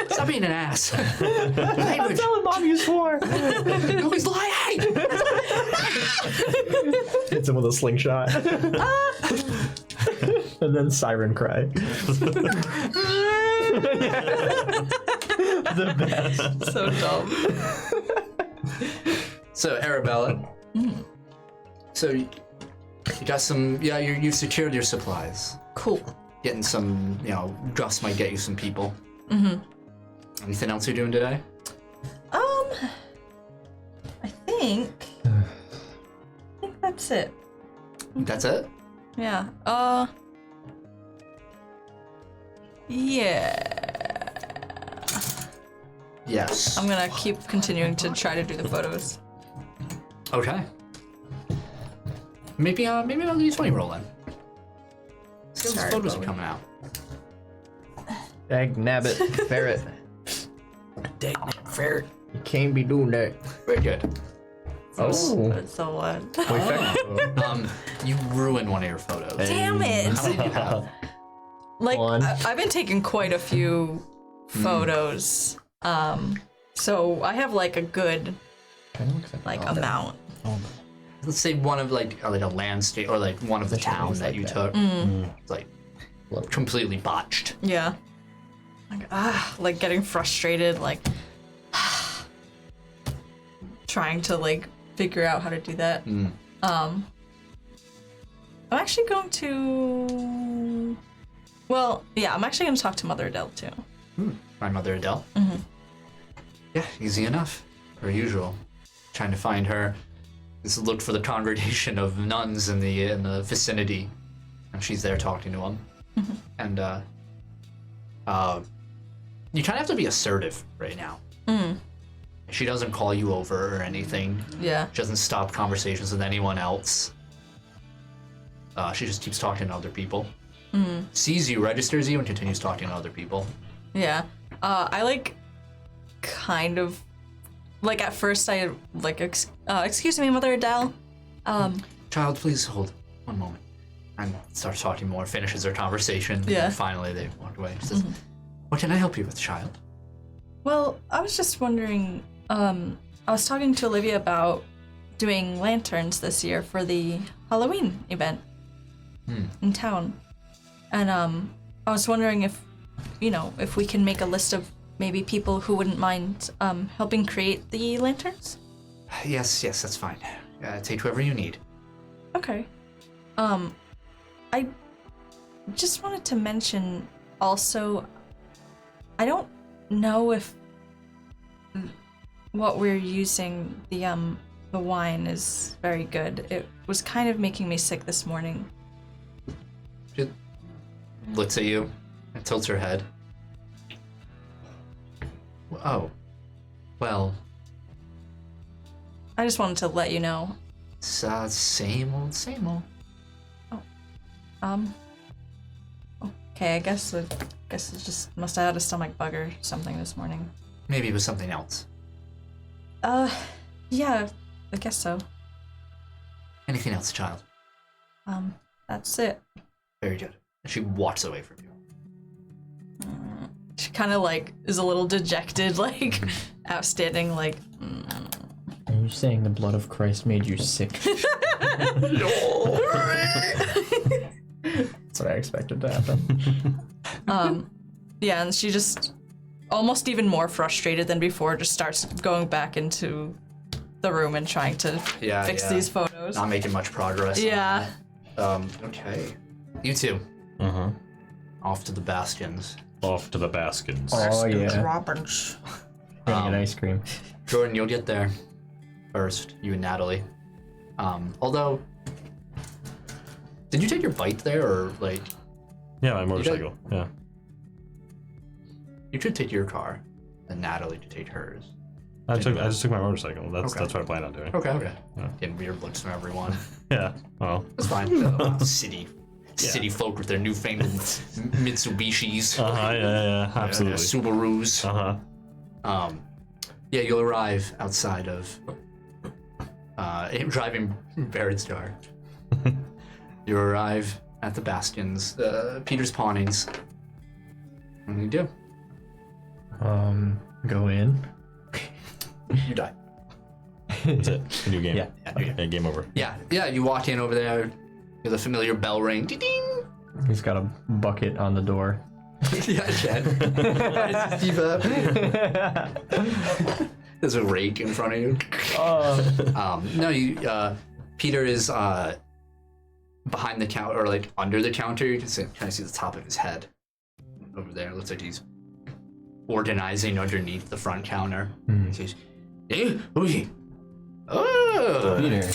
Stop being an ass. I'm Language. telling Mom you swore. No, he's lying. Hits him with a slingshot. And then siren cry. The best. So dumb. So, Arabella. So, you got some, you've secured your supplies. Cool. Getting some, Gus might get you some people. Mm-hmm. Anything else you're doing today? I think that's it. That's it? Yeah. Yeah. Yes. I'm gonna keep continuing to try to do the photos. Okay. Maybe I'll do a 20 roll then. See how those photos are coming out. Dag nabbit, ferret. Dang, ferret. You can't be doing that. Very good. Oh. So what? You ruined one of your photos. Damn it! How many do you have? Like, One. I've been taking quite a few photos. So I have like a good amount. Let's say one of like a landscape or like one of the town that like you that. took. It's like completely botched. Yeah. Like getting frustrated, like trying to like figure out how to do that. I'm actually going to. Well, yeah, I'm actually going to talk to Mother Adele too. My mother Adele. Yeah, easy enough. Per usual. Trying to find her. Just looked for the congregation of nuns in the vicinity, and she's there talking to them. And you kind of have to be assertive right now. She doesn't call you over or anything. Yeah. She doesn't stop conversations with anyone else. She just keeps talking to other people. Sees you, registers you, and continues talking to other people. Yeah. I like kind of like at first I like excuse me, Mother Adele. Child, please hold one moment. And starts talking more, finishes their conversation. Yeah. And finally they walk away. She says, what can I help you with, child? Well, I was just wondering, I was talking to Olivia about doing lanterns this year for the Halloween event in town. And I was wondering if we can make a list of maybe people who wouldn't mind helping create the lanterns. Yes, that's fine. Take whoever you need. Okay. I just wanted to mention also, I don't know if what we're using, the wine, is very good. It was kind of making me sick this morning. She looks at you and tilts her head. Oh, well, I just wanted to let you know. it's same old. Okay, I guess it just must have had a stomach bug or something this morning. Maybe it was something else. Yeah, I guess so. Anything else, child? That's it. Very good. And she walks away from you. She kind of like is a little dejected, like outstanding, like. Are you saying the blood of Christ made you sick? That's what I expected to happen. Yeah, and she just almost even more frustrated than before, just starts going back into the room and trying to fix these photos. Not making much progress. Yeah. Okay. You two. Off to the bastions. Off to the Baskins. Oh yeah. Robbins. Gonna get ice cream. Jordan, you'll get there first. You and Natalie. Although, did you take your bike there, or like? Yeah, my motorcycle. Yeah. You could take your car, and Natalie could take hers. I just took my motorcycle. That's what I plan on doing. Okay. Yeah. Getting weird looks from everyone. Yeah. Well. That's fine. City folk with their newfangled Mitsubishis. Yeah. Absolutely. Subarus. Yeah, you'll arrive outside of driving Barrett's car. You arrive at the bastions, Peter's Pawnings. What do you do? Go in. You die. That's it. New game. Yeah. Yeah, game over. Yeah, you walk in over there. Hear the familiar bell ring. Ding, ding. He's got a bucket on the door. Yeah, Chad. There's a rake in front of you. No, Peter is behind the counter, or like under the counter. You can kind of see the top of his head over there. It looks like he's organizing underneath the front counter. He says, "Hey, who's oh, Peter.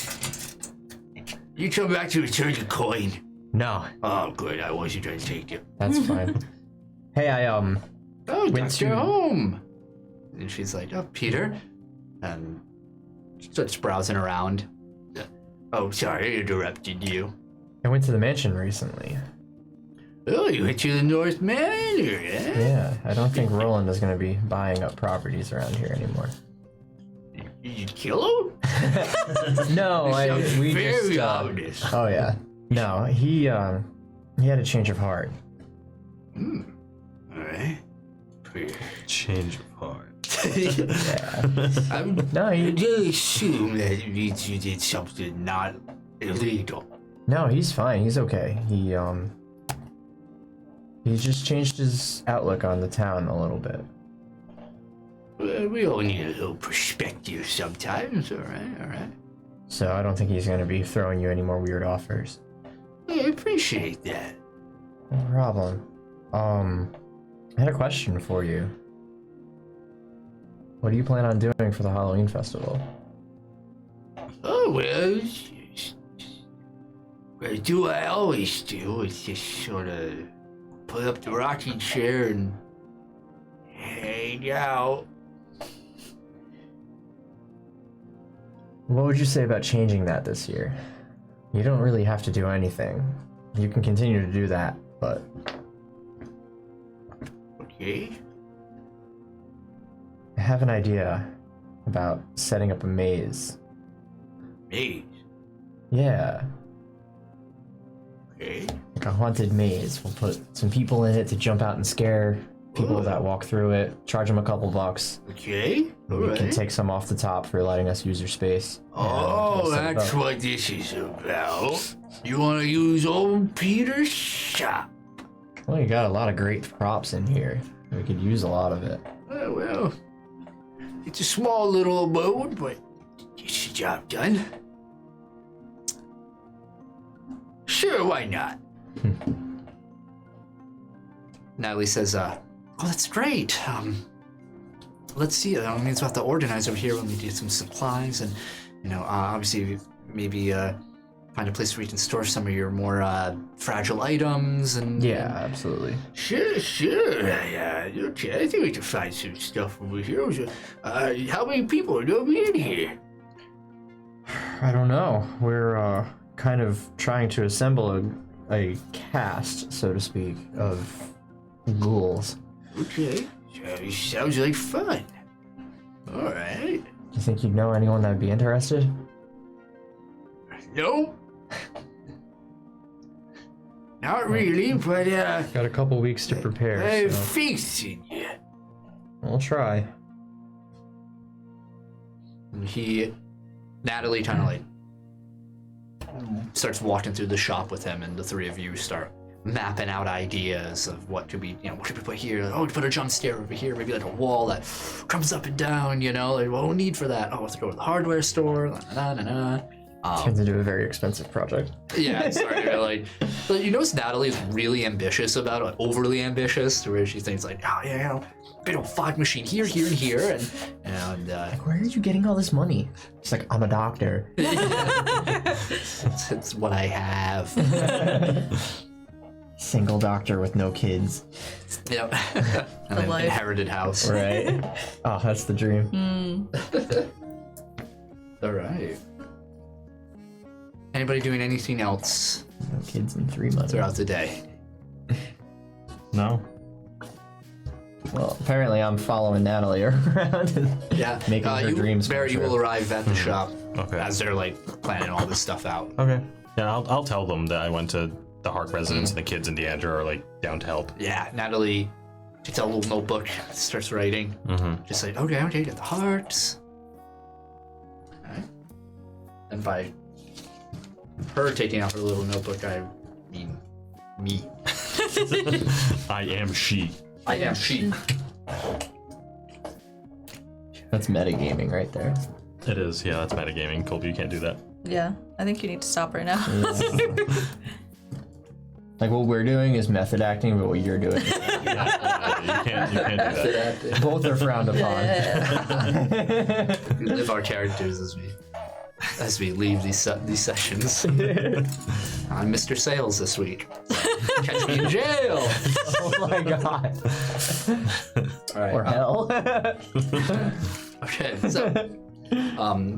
You come back to return your coin." No, Oh, good. I wasn't trying to take it. that's fine. Hey, I Oh, Went Dr. to- Home. And she's like, "Oh, Peter," and starts browsing around. Oh, sorry, I interrupted you. I went to the mansion recently. Oh, you went to the North Manor, eh? Yeah, I don't think Roland is going to be buying up properties around here anymore. Did you kill him? No, we very just. ominous. Oh yeah, no, he had a change of heart. All right. Change of heart. Yeah. No, I he, just assume that it means you did something not illegal. no, he's fine. He's okay. He's just changed his outlook on the town a little bit. Well, we all need a little perspective sometimes. All right. So I don't think he's going to be throwing you any more weird offers. Yeah, I appreciate that. No problem. I had a question for you. What do you plan on doing for the Halloween festival? Oh, well, I do what I always do. It's just sort of put up the rocking chair and hang out. What would you say about changing that this year? You don't really have to do anything. You can continue to do that, but Okay. I have an idea about setting up a maze. Maze. Yeah, Okay. like a haunted maze. We'll put some people in it to jump out and scare people that walk through it, charge them a couple bucks. Okay. All We can right. take some off the top for letting us use your space. and Oh, we'll set it that's up. what this is about. You want to use old Peter's shop? Well, you got a lot of great props in here. We could use a lot of it. Oh, well, it's a small little abode, but gets the job done. Sure, why not? Natalie says, oh, that's great. Let's see. I mean, it's about the organize over here when we do some supplies and, obviously maybe find a place where you can store some of your more fragile items and... Yeah, absolutely. Sure. Yeah, okay. I think we can find some stuff over here. How many people are going to be in here? I don't know. We're kind of trying to assemble a cast, so to speak, of ghouls. Okay. Sounds like fun. All right. Do you think you'd know anyone that would be interested? No. Not really, but Got a couple weeks to I prepare, have so faith in you. we'll try. And Natalie kind of like starts walking through the shop with him, and the three of you start mapping out ideas of what could be, what could we put here? Oh, we put a jump stair over here, maybe like a wall that comes up and down, like what do we need for that? Oh, we'll have to go to the hardware store, Turns into a very expensive project. Yeah, it's starting to but you notice Natalie is really ambitious about it, overly ambitious, to where she thinks like, oh yeah, big old fog machine here, and here, and Where are you getting all this money? She's like, I'm a doctor. it's what I have. Single doctor with no kids. Yep. And an life. inherited house. Right. Oh, that's the dream. All right. Anybody doing anything else No kids in 3 months. throughout the day? No. Well, apparently I'm following Natalie around and Yeah. making her dreams come Barrett, you true. will arrive at the shop Okay. as they're planning all this stuff out. Okay. Yeah, I'll tell them that I went to the Hark residence and the kids in Deandra are down to help. Yeah, Natalie gets out a little notebook, starts writing. Mm-hmm. Just like, okay, get the hearts. Alright. And by her taking out her little notebook, I mean me. I am she. I am she. That's metagaming right there. It is. Yeah, that's metagaming. Colby, you can't do that. Yeah, I think you need to stop right now. Like what we're doing is method acting, but what you're doing is You can't do that. both are frowned upon. We live our characters as we leave these sessions. I'm Mr. Sales this week. Catch me in jail. Oh my god. All right. Or hell. Okay,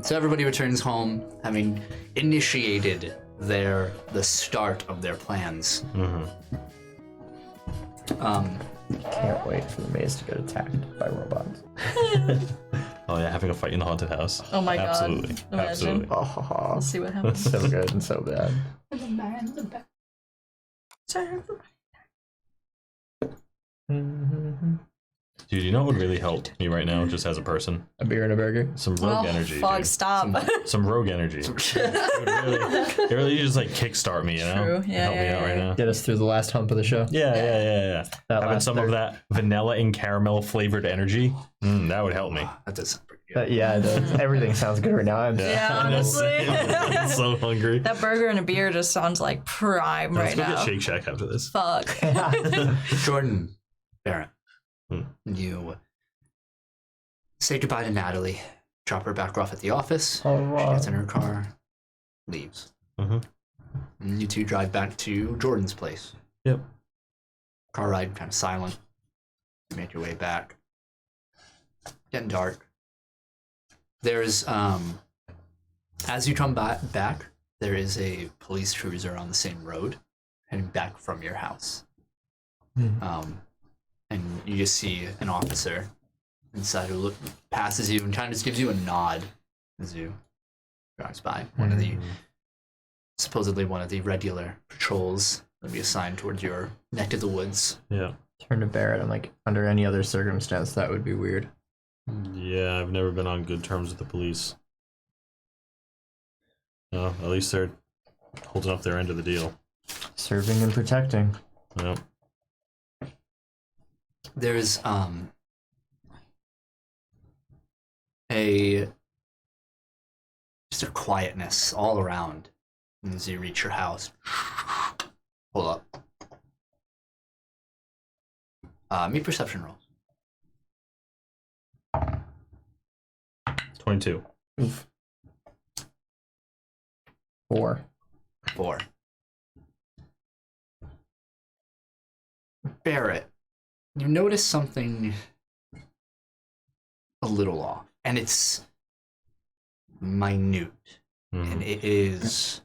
so everybody returns home, having initiated the start of their plans. Can't wait for the maze to get attacked by robots. Oh yeah, having a fight in the haunted house. Oh my god. Absolutely. Imagine. Absolutely. Oh, Let's see what happens. so good and so bad. Dude, you know what would really help me right now, just as a person? A beer and a burger. Some rogue energy. Fuck, Dude. stop. Some rogue energy. It really just like kickstart me, you know? True. Yeah, help me yeah, out right yeah. now. Get us through the last hump of the show. Yeah. That Having last some third. of that vanilla and caramel flavored energy, that would help me. That does sound pretty good. Yeah, it does. Everything sounds good right now. Yeah, I know. honestly. I'm so hungry. That burger and a beer just sounds like prime Let's right go now. get Shake Shack after this. Fuck. Jordan, Barrett, you say goodbye to Natalie, drop her back off at the office. She gets in her car, leaves. And you two drive back to Jordan's place. Yep. Car ride kind of silent. You make your way back. Getting dark. There's as you come back, there is a police cruiser on the same road, heading back from your house. And you just see an officer inside who passes you and kind of just gives you a nod as you drives by. Supposedly one of the regular patrols that will be assigned towards your neck of the woods. Yeah. Turn to Barrett. I'm like, under any other circumstance, that would be weird. Yeah, I've never been on good terms with the police. No, at least they're holding up their end of the deal. Serving and protecting. Yep. There's just a quietness all around as you reach your house. Pull up. Make perception rolls. 22. Oof. 4. 4. Barrett, you notice something a little off, and it's minute, and it is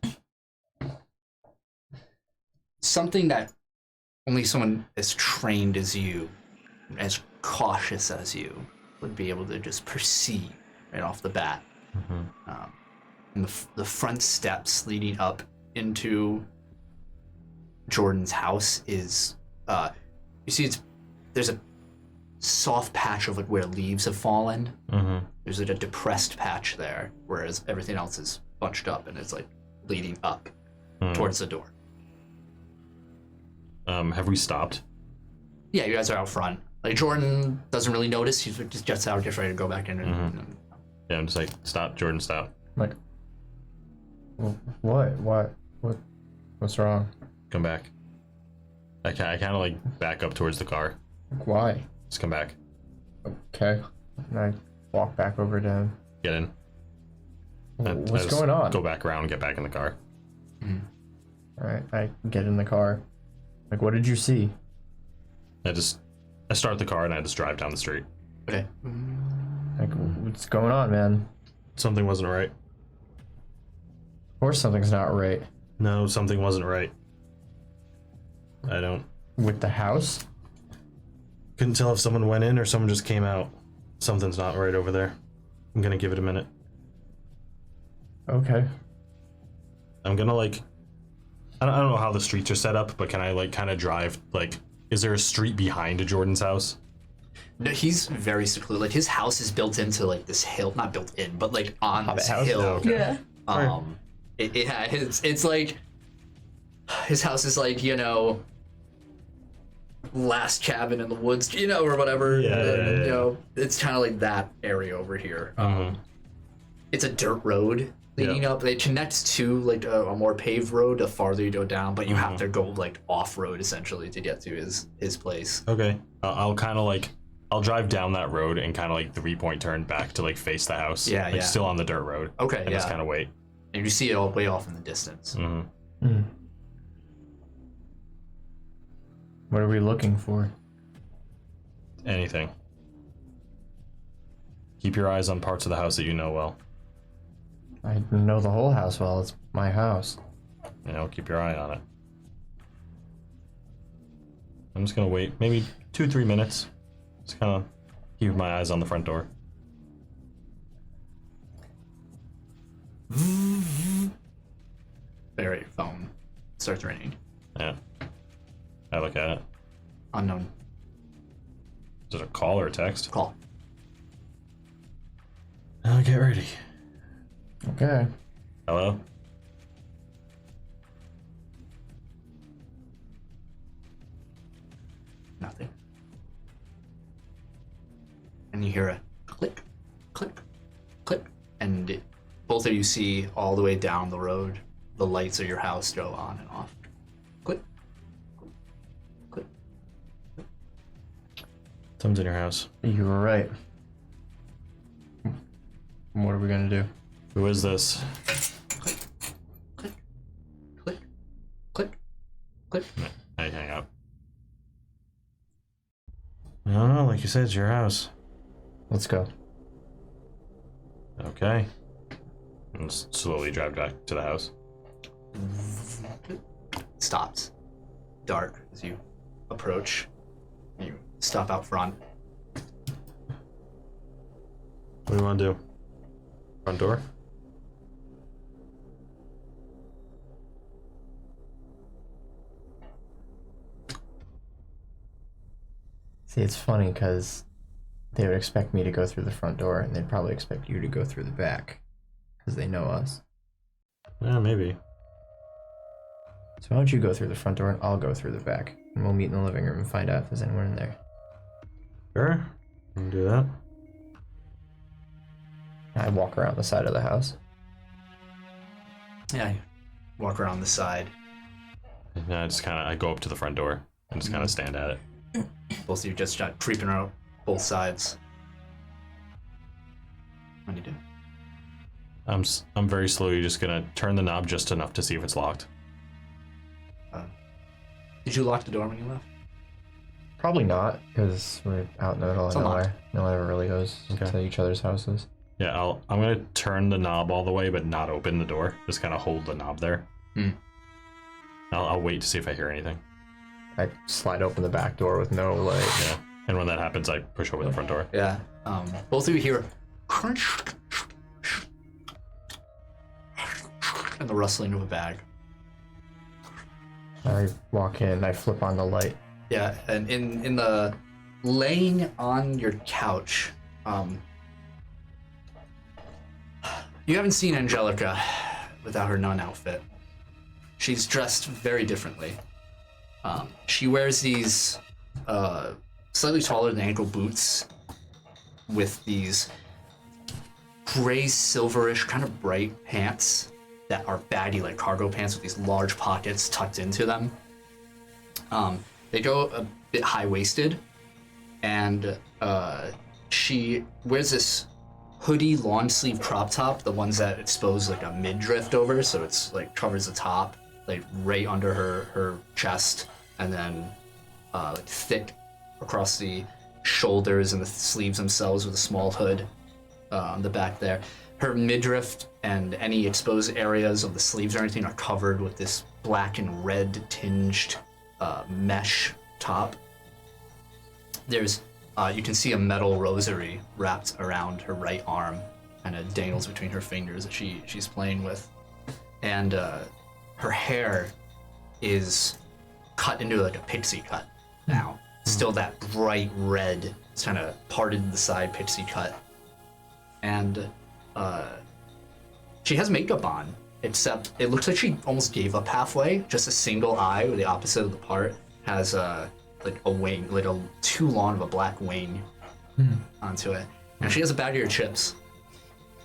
something that only someone as trained as you, as cautious as you, would be able to just perceive right off the bat. And the front steps leading up into Jordan's house is, you see, there's a soft patch of like where leaves have fallen. There's like a depressed patch there, whereas everything else is bunched up and it's like leading up towards the door. Have we stopped? Yeah, you guys are out front. Like Jordan doesn't really notice. He just gets out, gets ready to go back in. Yeah, I'm just like, stop, Jordan, stop. Like, what's wrong? Come back. I kind of like back up towards the car. Why? Just come back. Okay. And I walk back over to him. Get in. What's I just going on? Go back around and get back in the car. Alright, I get in the car. Like, what did you see? I start the car and I just drive down the street. Okay. Like, what's going on, man? Something wasn't right. Of course something's not right. No, something wasn't right. I don't... With the house? Couldn't tell if someone went in or someone just came out. Something's not right over there. I'm gonna give it a minute. Okay. I'm gonna like... I don't know how the streets are set up, but can I like kind of drive, like... Is there a street behind Jordan's house? No, he's very secluded. Like his house is built into like this hill, not built in, but like on this hill. Oh, okay. Yeah. It's like his house is like, you know, last cabin in the woods, you know, or whatever. Yeah. You know, it's kind of like that area over here. It's a dirt road leading up. It connects to like a more paved road the farther you go down, but you have to go like off road essentially to get to his place. Okay. I'll kind of like... I'll drive down that road and kind of like 3-point turn back to like face the house. Yeah, like yeah. Still on the dirt road. Okay, And yeah. just kind of wait. And you see it all way off in the distance. What are we looking for? Anything. Keep your eyes on parts of the house that you know well. I know the whole house well. It's my house. You know, keep your eye on it. I'm just gonna wait maybe 2-3 minutes. Just kind of keep my eyes on the front door. There, your phone starts ringing. Yeah. I look at it. Unknown Is it a call or a text? call. Get ready. Okay. Hello? Nothing. And you hear a click, click, click, and both of you see all the way down the road the lights of your house go on and off. Click, click. Someone's in your house. You were right. What are we gonna do? Who is this? Click, click, click, click, click. I hang up. I don't know, like you said, it's your house. Let's go. Okay. And slowly drive back to the house. Stops. Dark as you approach. You stop out front. What do you want to do? Front door? See, it's funny because they would expect me to go through the front door, and they'd probably expect you to go through the back because they know us. Yeah, maybe. So why don't you go through the front door, and I'll go through the back, and we'll meet in the living room and find out if there's anyone in there. Sure. We can do that. I walk around the side of the house. Yeah, you walk around the side. And I go up to the front door and just kind of stand at it. Both of you just start creeping around both sides. What do you do? I'm very slowly just gonna turn the knob just enough to see if it's locked. Did you lock the door when you left? Probably not, because we're out in the middle of It's unlocked. nowhere. No one ever really goes Okay. to each other's houses. Yeah, I'm gonna turn the knob all the way, but not open the door. Just kind of hold the knob there. Hmm. I'll wait to see if I hear anything. I slide open the back door with no Yeah, and when that happens, I push over the front door. Yeah. Both of you hear crunch and the rustling of a bag. I walk in, I flip on the light. Yeah, and in the laying on your couch, you haven't seen Angelica without her nun outfit. She's dressed very differently. She wears these slightly taller than ankle boots with these gray silverish kind of bright pants that are baggy like cargo pants with these large pockets tucked into them. They go a bit high-waisted, and she wears this hoodie long sleeve crop top, the ones that expose like a midriff over, so it's like covers the top, like right under her chest, and then like thick across the shoulders and the sleeves themselves with a small hood on the back there. Her midriff and any exposed areas of the sleeves or anything are covered with this black and red tinged mesh top. There's you can see a metal rosary wrapped around her right arm, kind of dangles between her fingers that she's playing with, and her hair is cut into like a pixie cut now. Still that bright red, it's kind of parted to the side pixie cut, and she has makeup on, except it looks like she almost gave up halfway. Just a single eye, where the opposite of the part has like a wing, like a too long of a black wing onto it. And she has a bag of your chips.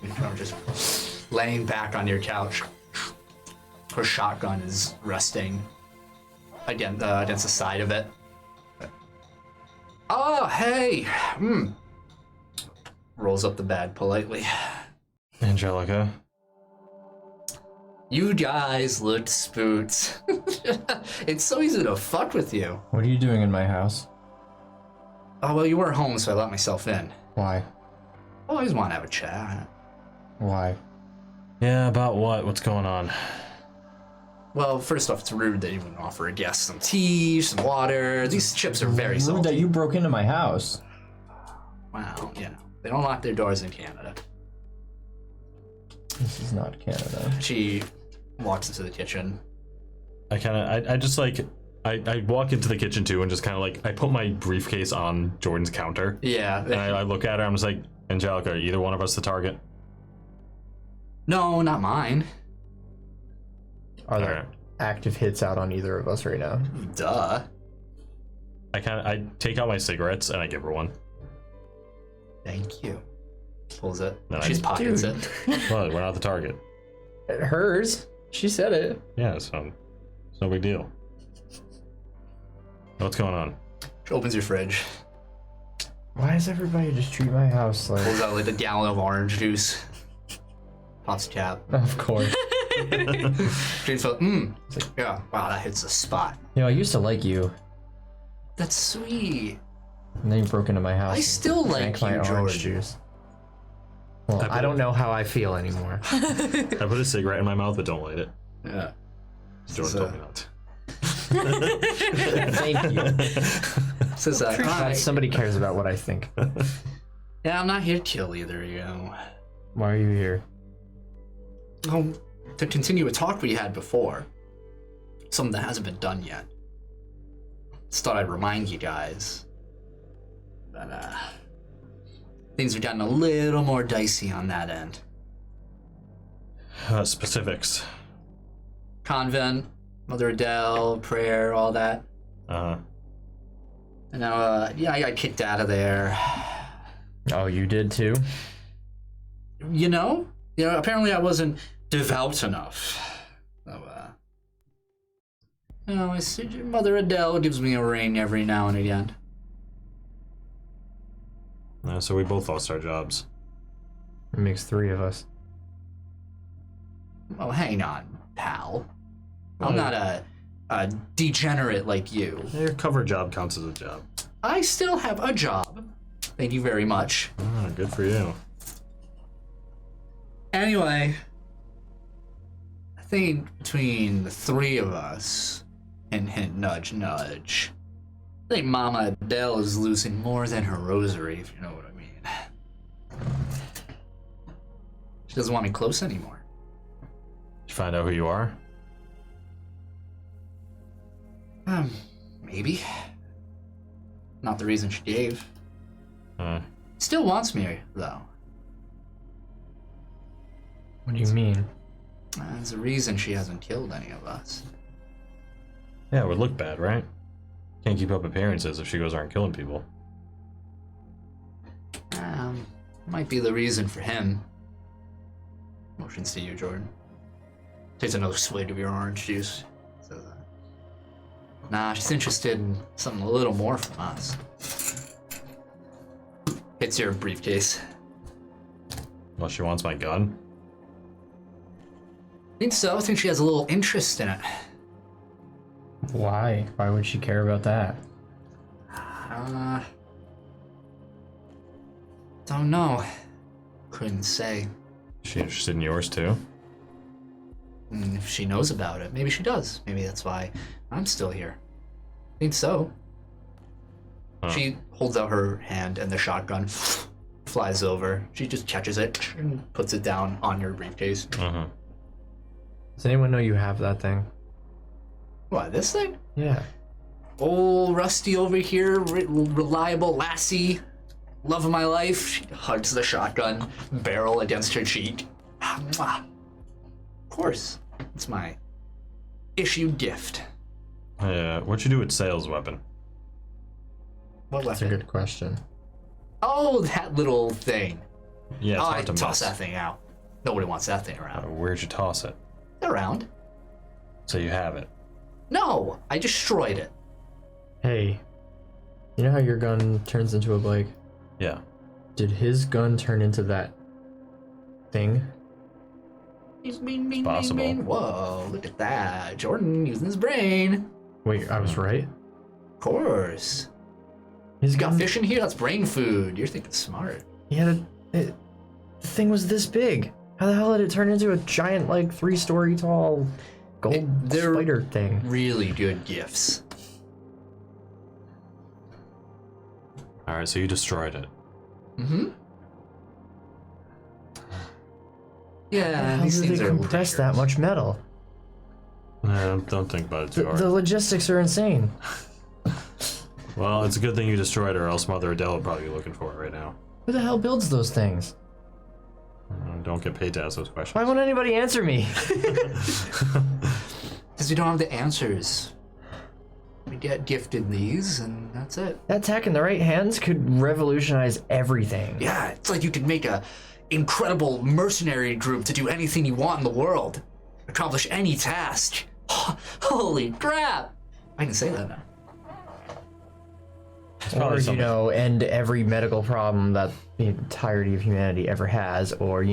You know, just laying back on your couch. Her shotgun is resting against the side of it. Oh, hey! Rolls up the bag politely. Angelica. You guys looked spooked. It's so easy to fuck with you. What are you doing in my house? Oh, well, you weren't home, so I let myself in. Why? I always want to have a chat. Why? Yeah, about what? What's going on? Well, first off, it's rude that you wouldn't offer a guest some tea, some water. These chips are very Rude salty. that you broke into my house. Wow, you know, they don't lock their doors in Canada. This is not Canada. She walks into the kitchen. I just like, I walk into the kitchen too and just kind of like, I put my briefcase on Jordan's counter. Yeah. And I look at her, I'm just like, Angelica, are either one of us the target? No, not mine. Are there Alright. active hits out on either of us right now? Duh. I take out my cigarettes and I give her one. Thank you. Pulls it. No, She's pockets dude. it. Well, we're not the target. Hers. She said it. Yeah, so it's no big deal. What's going on? She opens your fridge. Why does everybody just treat my house like? Pulls out like a gallon of orange juice. Pops the cap. Of course. James felt, yeah, wow, that hits the spot. You know, I used to like you, That's sweet. and then you broke into my house. I and still drank like my you, orange Jordan. juice. Well, I don't know how I feel anymore. I put a cigarette in my mouth, but don't light it. Yeah. Jordan So- told me not to. Thank you. Says that. Glad somebody cares about what I think. Yeah, I'm not here to kill either of you. Why are you here? Oh, to continue a talk we had before. Something that hasn't been done yet. Just thought I'd remind you guys that things are getting a little more dicey on that end. Specifics. Convent, Mother Adele, prayer, all that. Uh-huh. And now, yeah, I got kicked out of there. Oh, you did too? You know, apparently I wasn't devout enough. So, I said, Mother Adele gives me a ring every now and again. So we both lost our jobs. It makes 3 of us. Oh, hang on, pal. I'm not a degenerate like you. Your cover job counts as a job. I still have a job. Thank you very much. Oh, good for you. Anyway, I think between the 3 of us, hint, hint, nudge, nudge, I think Mama Adele is losing more than her rosary, if you know what I mean. She doesn't want me close anymore. Did you find out who you are? Maybe. Not the reason she gave. Uh, Still wants me, though. What do you mean? There's a reason she hasn't killed any of us. yeah, it would look bad, right? Can't keep up appearances if she goes around killing people. Might be the reason for him. Motions to you, Jordan. Takes another swig of your orange juice. Says that. Nah, she's interested in something a little more from us. Hits your briefcase. Well, she wants my gun. Think so. I think she has a little interest in it. Why? Why would she care about that? Don't know. Couldn't say. Is she interested in yours too? If she knows about it, maybe she does. Maybe that's why I'm still here. Think so. Huh. She holds out her hand and the shotgun flies over. She just catches it and puts it down on your briefcase. Uh-huh. Does anyone know you have that thing? What, this thing? Yeah. Old Rusty over here, reliable lassie, love of my life. She hugs the shotgun barrel against her cheek. Mwah. Of course, it's my issued gift. What'd you do with sales weapon? What That's a weapon? good question. Oh, that little thing. Yeah, it's Oh, I hard to toss miss. that thing out. Nobody wants that thing around. Where'd you toss it? Around? So you have it. No, I destroyed it. Hey, you know how your gun turns into a bike? Yeah. Did his gun turn into that thing? Bing, possible. bing. Whoa, look at that. Jordan using his brain. Wait, I was right? Of course. He's You got fish in here? That's brain food. You're thinking smart. Yeah, the thing was this big. How the hell did it turn into a giant, like, 3-story tall gold They're spider thing? really good gifts. Alright, so you destroyed it. Mm-hmm. Yeah, How these did things they are compress that much metal? Don't think about it too hard. The logistics are insane. Well, it's a good thing you destroyed it, or else Mother Adele would probably be looking for it right now. Who the hell builds those things? Don't get paid to ask those questions. Why won't anybody answer me? Because we don't have the answers. We get gifted these, and that's it. That tech in the right hands could revolutionize everything. Yeah, it's like you could make a incredible mercenary group to do anything you want in the world. Accomplish any task. Holy crap! I can say that now. Or, something. end every medical problem that the entirety of humanity ever has, or,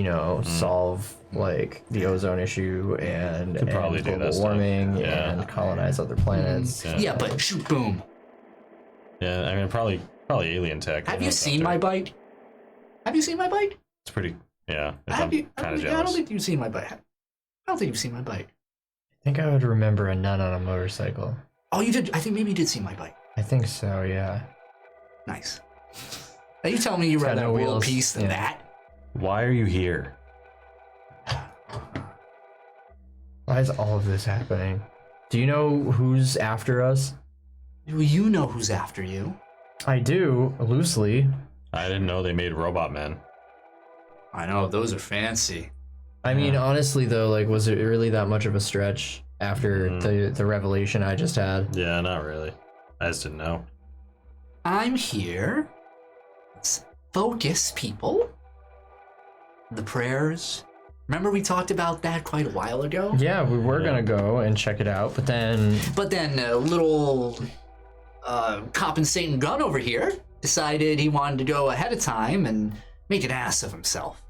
solve, like, the ozone issue and probably do that global stuff. warming Yeah. and colonize other planets. Yeah, but shoot, boom. Yeah, I mean, probably alien tech. Have you seen my bike? Have you seen my bike? It's pretty. Yeah, Have you? I'm kind of I don't jealous. think you've seen my bike. I don't think you've seen my bike. I think I would remember a nun on a motorcycle. Oh, you did? I think maybe you did see my bike. I think so, yeah. Nice. Now you tell me you It's got rather no world wheels, peace than yeah. that. Why are you here? Why is all of this happening? Do you know who's after us? Well, you know who's after you. I do, loosely. I didn't know they made robot men. I know, those are fancy. I mean, honestly, though, like, was it really that much of a stretch after the revelation I just had? Yeah, not really. I just didn't know. I'm here. Let's focus, people. The prayers. Remember we talked about that quite a while ago? Yeah, we were gonna go and check it out, but then But then little cop and Satan Gunn over here decided he wanted to go ahead of time and make an ass of himself.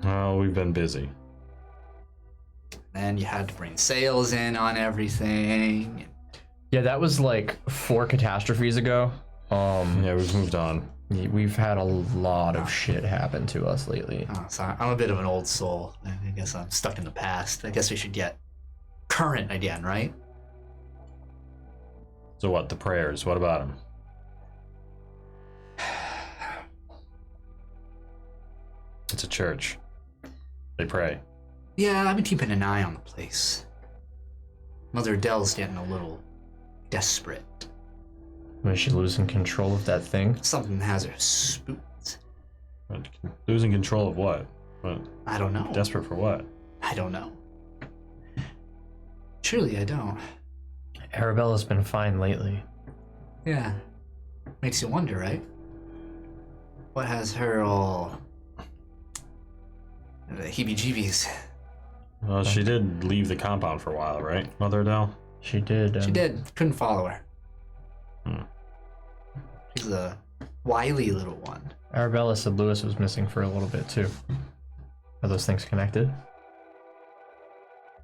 Oh, we've been busy. Then you had to bring sales in on everything. yeah, that was like 4 catastrophes ago. Yeah, we've moved on. We've had a lot of shit happen to us lately. Oh, sorry, I'm a bit of an old soul. I guess I'm stuck in the past. I guess we should get current again, right? So what? The prayers? What about them? It's a church. They pray. Yeah, I've been keeping an eye on the place. Mother Adele's getting a little desperate. Was she losing control of that thing? Something has her spooked. But losing control of what? What? I don't know. Desperate for what? I don't know. Truly, I don't. Arabella's been fine lately. Yeah. Makes you wonder, right? What has her all... the heebie-jeebies? Well, she did leave the compound for a while, right, Mother Adele? She did. She did. Couldn't follow her. Hmm. She's a wily little one. Arabella said Lewis was missing for a little bit too. Are those things connected?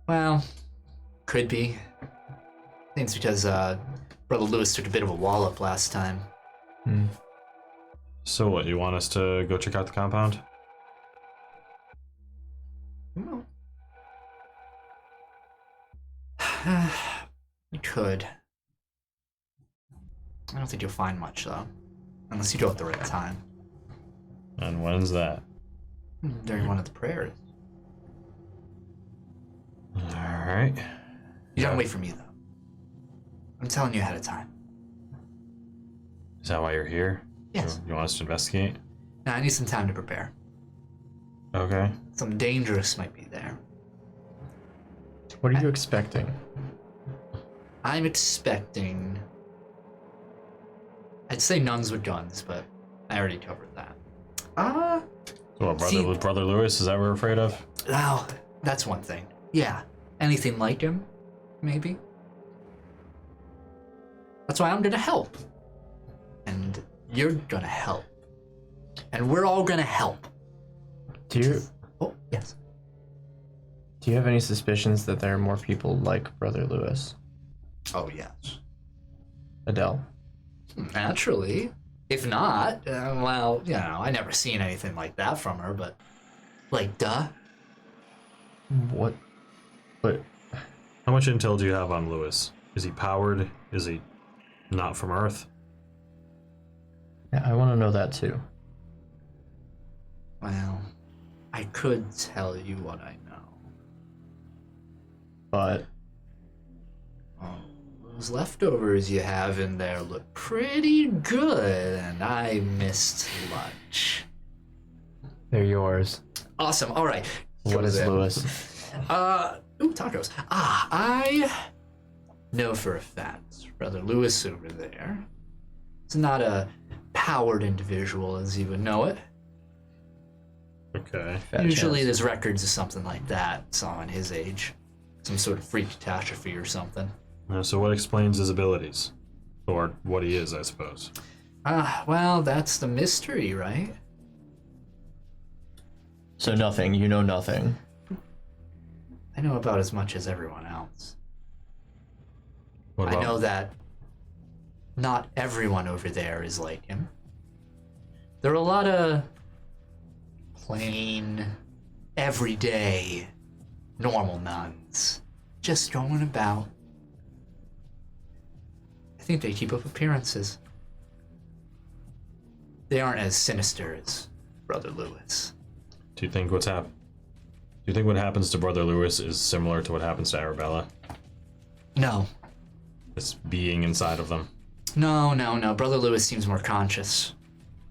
Well, could be. I think it's because Brother Lewis took a bit of a wallop last time. So what, you want us to go check out the compound? Well, you could. I don't think you'll find much, though. Unless you go at the right time. And when's that? During one of the prayers. Alright. You don't wait for me, though. I'm telling you ahead of time. Is that why you're here? Yes. You want us to investigate? Now, I need some time to prepare. Okay. Something dangerous might be there. What are you expecting? I'm expecting... I'd say nuns with guns, but I already covered that. So what, See- Brother Lewis, is that what we're afraid of? Oh, that's one thing. Yeah. Anything like him, maybe. That's why I'm gonna help. And you're gonna help. And we're all gonna help. Do you Oh, yes. Do you have any suspicions that there are more people like Brother Lewis? Oh, yes. Adele? Naturally. If not, well, you know, I never seen anything like that from her, but... Like, duh. What? But How much intel do you have on Lewis? Is he powered? Is he not from Earth? I want to know that too. Well, I could tell you what I know. But Those leftovers you have in there look pretty good, and I missed lunch. they're yours. Awesome, alright. What is Lewis? Tacos. I know for a fact Brother Lewis over there is not a powered individual as you would know it. Okay. Fat Usually chance. there's records of something like that, someone his age. Some sort of freak catastrophe or something. So what explains his abilities? Or what he is, I suppose. Well, that's the mystery, right? So nothing. You know nothing. I know about as much as everyone else. What I about, know that not everyone over there is like him. There are a lot of plain, everyday, normal nuns just going about. I think they keep up appearances. They aren't as sinister as Brother Lewis. Do you think what happens to Brother Lewis is similar to what happens to Arabella? No. This being inside of them? No. Brother Lewis seems more conscious.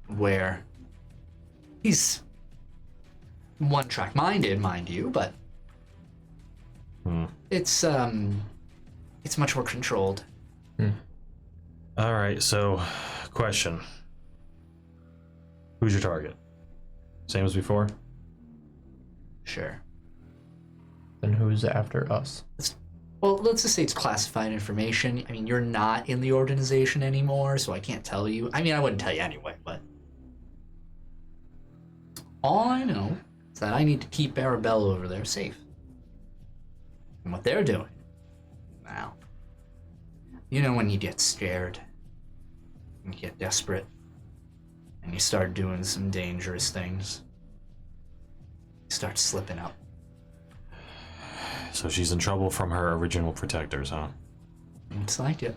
Where he's one-track minded, mind you, but it's much more controlled. Alright, so, question. Who's your target? Same as before? Sure. Then who's after us? Well, let's just say it's classified information. I mean, you're not in the organization anymore, so I can't tell you. I mean, I wouldn't tell you anyway, but all I know is that I need to keep Arabella over there safe. And what they're doing now, you know, when you get scared, and you get desperate, and you start doing some dangerous things, you start slipping up. So she's in trouble from her original protectors, huh? It's like it.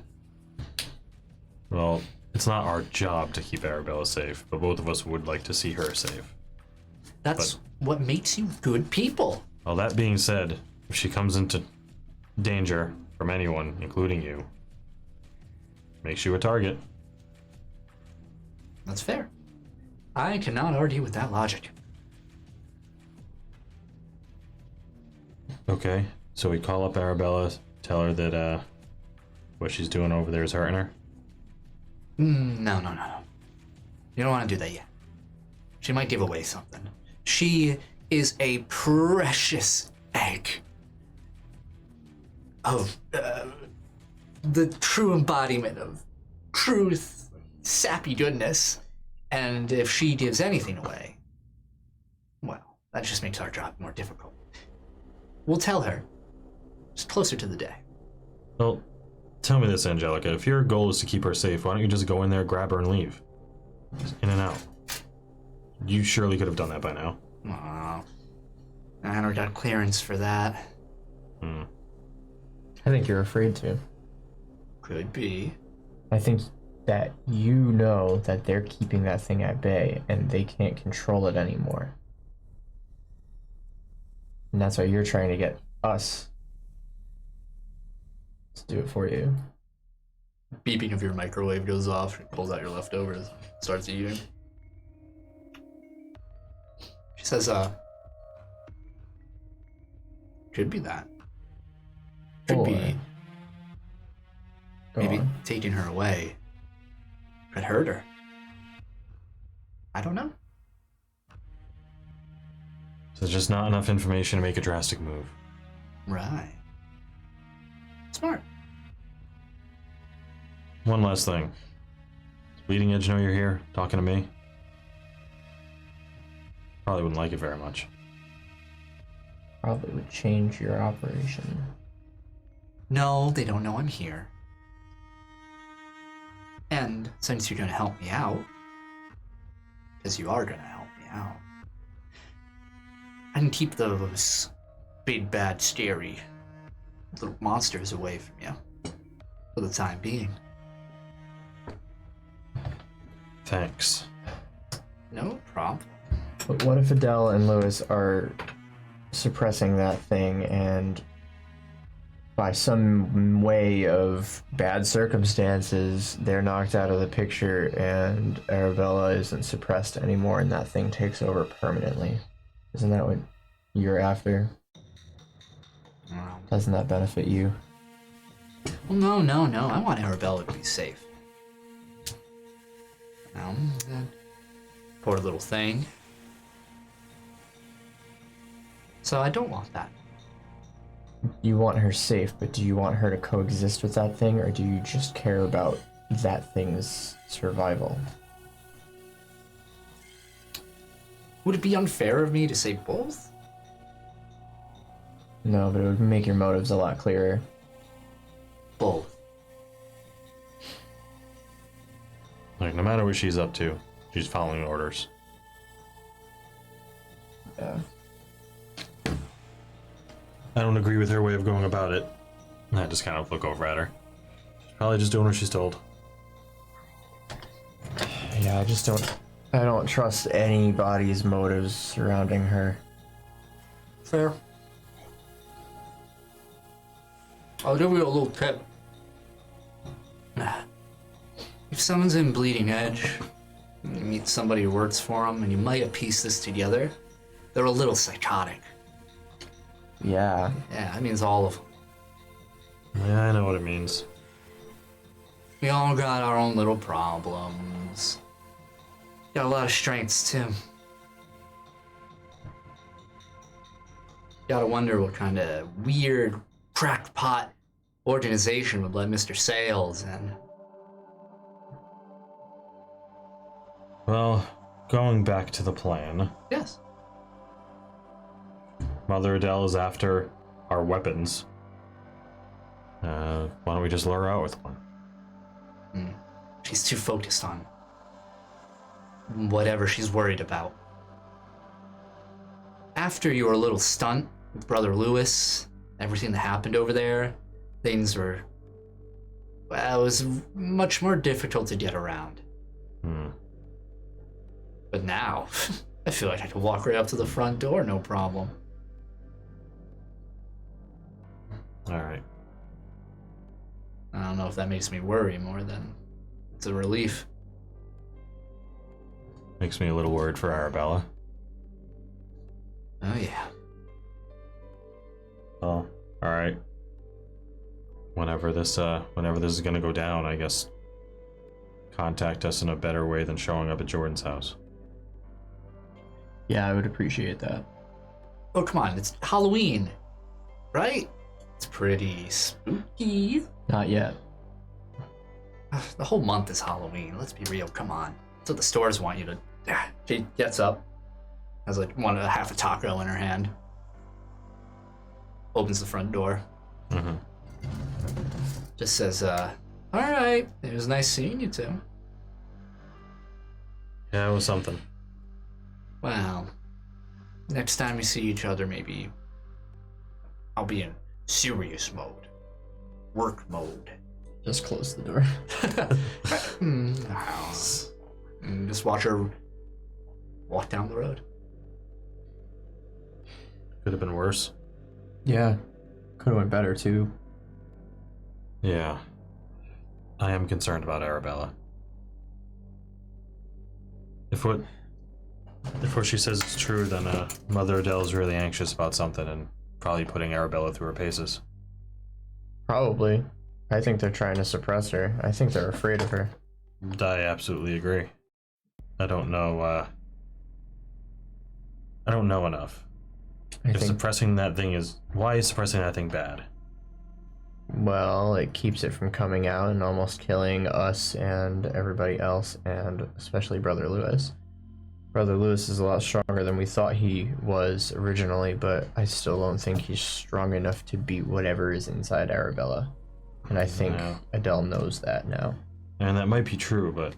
Well, it's not our job to keep Arabella safe, but both of us would like to see her safe. That's what makes you good people. Well, that being said, if she comes into danger from anyone, including you, makes you a target. That's fair. I cannot argue with that logic. Okay, so we call up Arabella, tell her that what she's doing over there is hurting her. No. You don't want to do that yet. She might give away something. She is a precious egg of the true embodiment of truth, sappy goodness, and if she gives anything away, well, that just makes our job more difficult. We'll tell her, just closer to the day. Well, tell me this, Angelica. If your goal is to keep her safe, why don't you just go in there, grab her, and leave? Just in and out. You surely could have done that by now. Aw, I don't got clearance for that. I think you're afraid to. Could be. I think that you know that they're keeping that thing at bay and they can't control it anymore. And that's why you're trying to get us to do it for you. Beeping of your microwave goes off, pulls out your leftovers, starts eating. She says, could be that. Could be Go maybe on. taking her away could hurt her. I don't know. So there's just not enough information to make a drastic move. Right. Smart. One last thing. Does Bleeding Edge know you're here, talking to me? Probably wouldn't like it very much. probably would change your operation. No, they don't know I'm here. And since you're gonna help me out, because you are gonna help me out, I can keep those big, bad, scary little monsters away from you for the time being. Thanks. No problem. But what if Adele and Lewis are suppressing that thing and by some way of bad circumstances, they're knocked out of the picture and Arabella isn't suppressed anymore and that thing takes over permanently? Isn't that what you're after? Well, Doesn't that benefit you? no. I want Arabella to be safe. That poor little thing. So I don't want that. You want her safe, but do you want her to coexist with that thing, or do you just care about that thing's survival? Would it be unfair of me to say both? No, but it would make your motives a lot clearer. Both. Like, no matter what she's up to, she's following orders. Yeah. I don't agree with her way of going about it. I just kind of look over at her. She's probably just doing what she's told. Yeah, I don't trust anybody's motives surrounding her. Fair. I'll give you a little tip. If someone's in Bleeding Edge, and you meet somebody who works for them, and you might have pieced this together, they're a little psychotic. Yeah. Yeah, that means all of them. Yeah, I know what it means. We all got our own little problems. Got a lot of strengths, too. Gotta wonder what kind of weird, crackpot organization would let Mr. Sales in. Well, going back to the plan, Yes. Mother Adele is after our weapons. Why don't we just lure her out with one? She's too focused on whatever she's worried about. After your little stunt with Brother Lewis, everything that happened over there, things were, well, it was much more difficult to get around. But now, I feel like I could walk right up to the front door, no problem. Alright. I don't know if that makes me worry more than it's a relief. Makes me a little worried for Arabella. Oh yeah. Well, alright. Whenever this is gonna go down, I guess contact us in a better way than showing up at Jordan's house. Yeah, I would appreciate that. Oh come on, it's Halloween, right? It's pretty spooky. Not yet. The whole month is Halloween. Let's be real. Come on. That's what the stores want you to. She gets up, has like half a taco in her hand, opens the front door. Just says, "All right. It was nice seeing you two." Yeah, it was something. Well, next time we see each other, maybe I'll be in serious mode, work mode. Just close the door. And just watch her walk down the road. Could have been worse. Yeah. Could have went better too. Yeah. I am concerned about Arabella. If what she says is true, then Mother Adele's really anxious about something and probably putting Arabella through her paces. Probably. I think they're trying to suppress her. I think they're afraid of her. I absolutely agree. I don't know enough. I If think, suppressing that thing why is suppressing that thing bad? well, it keeps it from coming out and almost killing us and everybody else, and especially Brother Lewis. Brother Lewis is a lot stronger than we thought he was originally, but I still don't think he's strong enough to beat whatever is inside Arabella. And I think Adele knows that now. And that might be true, but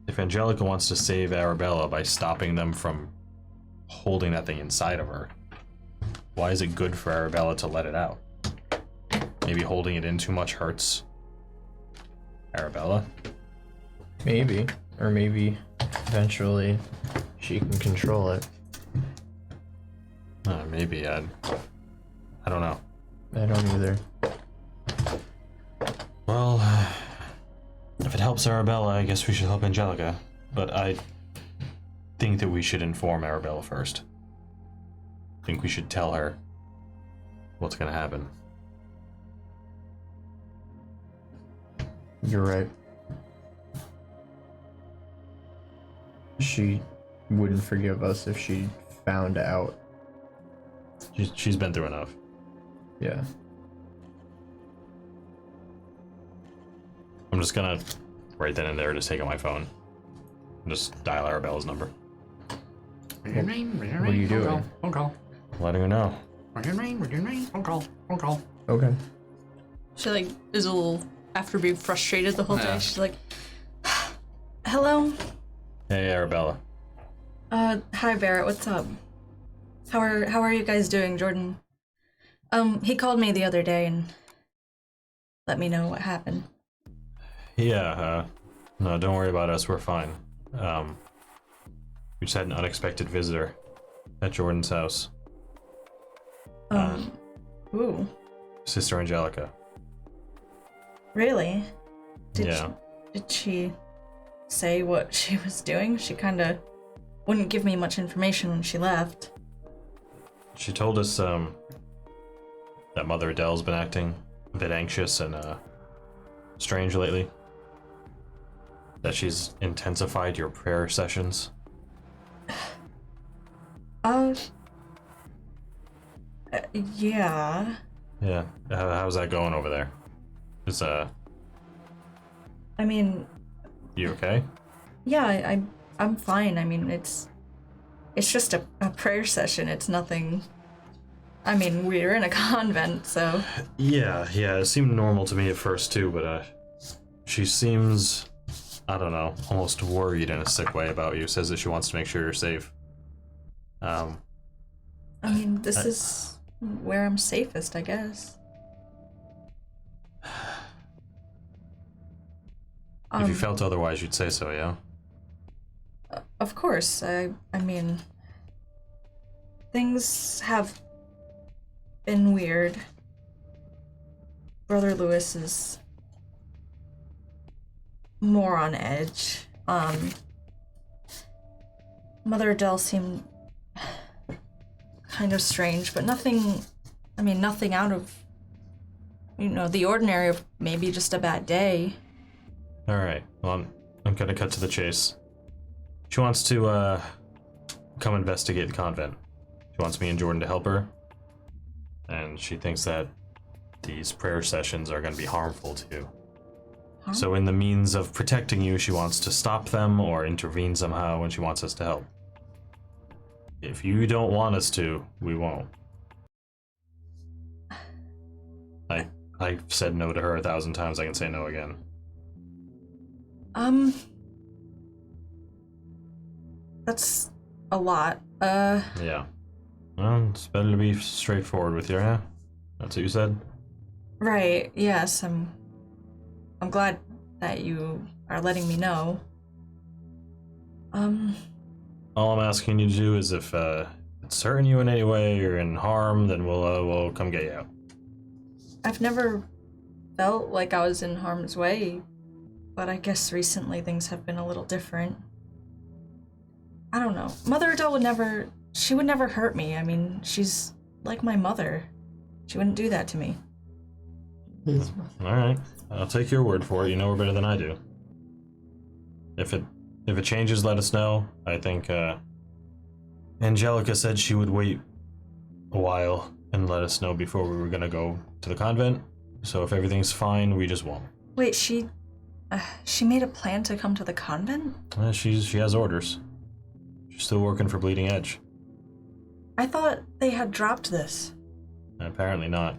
if Angelica wants to save Arabella by stopping them from holding that thing inside of her, why is it good for Arabella to let it out? Maybe holding it in too much hurts Arabella? Maybe. Or maybe eventually she can control it. Maybe. I don't know. I don't either. Well, if it helps Arabella, I guess we should help Angelica. But I think that we should inform Arabella first. I think we should tell her what's gonna happen. You're right. She wouldn't forgive us if she found out. She's been through enough. Yeah. I'm just gonna, right then and there, just take out my phone. And just dial Arabella's number. What's your name? What's your What are name? you doing? Phone call. Letting her know. What's your name? What's your name? Phone call. Phone call. Okay. She like is a little after being frustrated the whole Yeah. day. She's like, "Hello, Hey, Arabella. hi Barrett, what's up? How are you guys doing, Jordan? He called me the other day and let me know what happened. Yeah, no, don't worry about us. We're fine. We just had an unexpected visitor at Jordan's house. Ooh, Sister Angelica. really? Yeah. Did she say what she was doing? She kind of wouldn't give me much information when she left. She told us, that Mother Adele's been acting a bit anxious and, strange lately. That she's intensified your prayer sessions. Yeah. Yeah. How's that going over there? Is, I mean, you okay? yeah, I'm fine. I mean, it's just a prayer session. It's nothing. I mean, we're in a convent, so. Yeah, it seemed normal to me at first too, but she seems, I don't know, almost worried in a sick way about you. Says that she wants to make sure you're safe. I mean, this is where I'm safest, I guess. If you felt otherwise, you'd say so, yeah? Of course. I mean, things have been weird. Brother Lewis is more on edge. Mother Adele seemed kind of strange, but nothing out of, the ordinary of maybe just a bad day. Alright, well, I'm gonna cut to the chase. She wants to, come investigate the convent. She wants me and Jordan to help her. And she thinks that these prayer sessions are gonna be harmful to you. So in the means of protecting you, she wants to stop them or intervene somehow, and she wants us to help. If you don't want us to, we won't. I've said no to her 1,000 times, I can say no again. That's a lot. Yeah. Well, it's better to be straightforward with you, yeah? That's what you said? Right, yes, I'm glad that you are letting me know. All I'm asking you to do is if it's hurting you in any way or in harm, then we'll come get you out. I've never felt like I was in harm's way, but I guess recently things have been a little different. I don't know. Mother Adele would never hurt me. I mean, she's like my mother. She wouldn't do that to me. Alright, I'll take your word for it. You know her better than I do. If it changes, let us know. I think Angelica said she would wait a while and let us know before we were gonna go to the convent. So if everything's fine, we just won't. Wait, she made a plan to come to the convent? She has orders. You're still working for Bleeding Edge. I thought they had dropped this. Apparently not.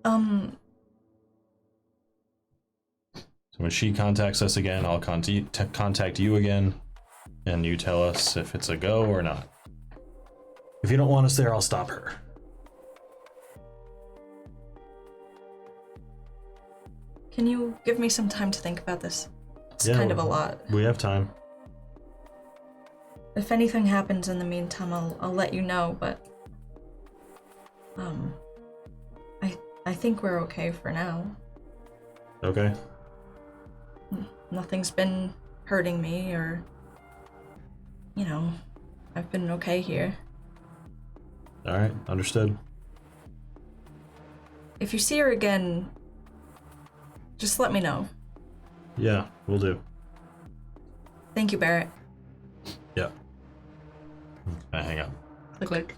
So when she contacts us again, I'll contact you again, and you tell us if it's a go or not. If you don't want us there, I'll stop her. Can you give me some time to think about this? It's kind of a lot. We have time. If anything happens in the meantime, I'll let you know, but I think we're okay for now. Okay. Nothing's been hurting me, or I've been okay here. All right, understood. If you see her again, just let me know. Yeah, we'll do. Thank you, Barrett. Yeah. I hang up. Click.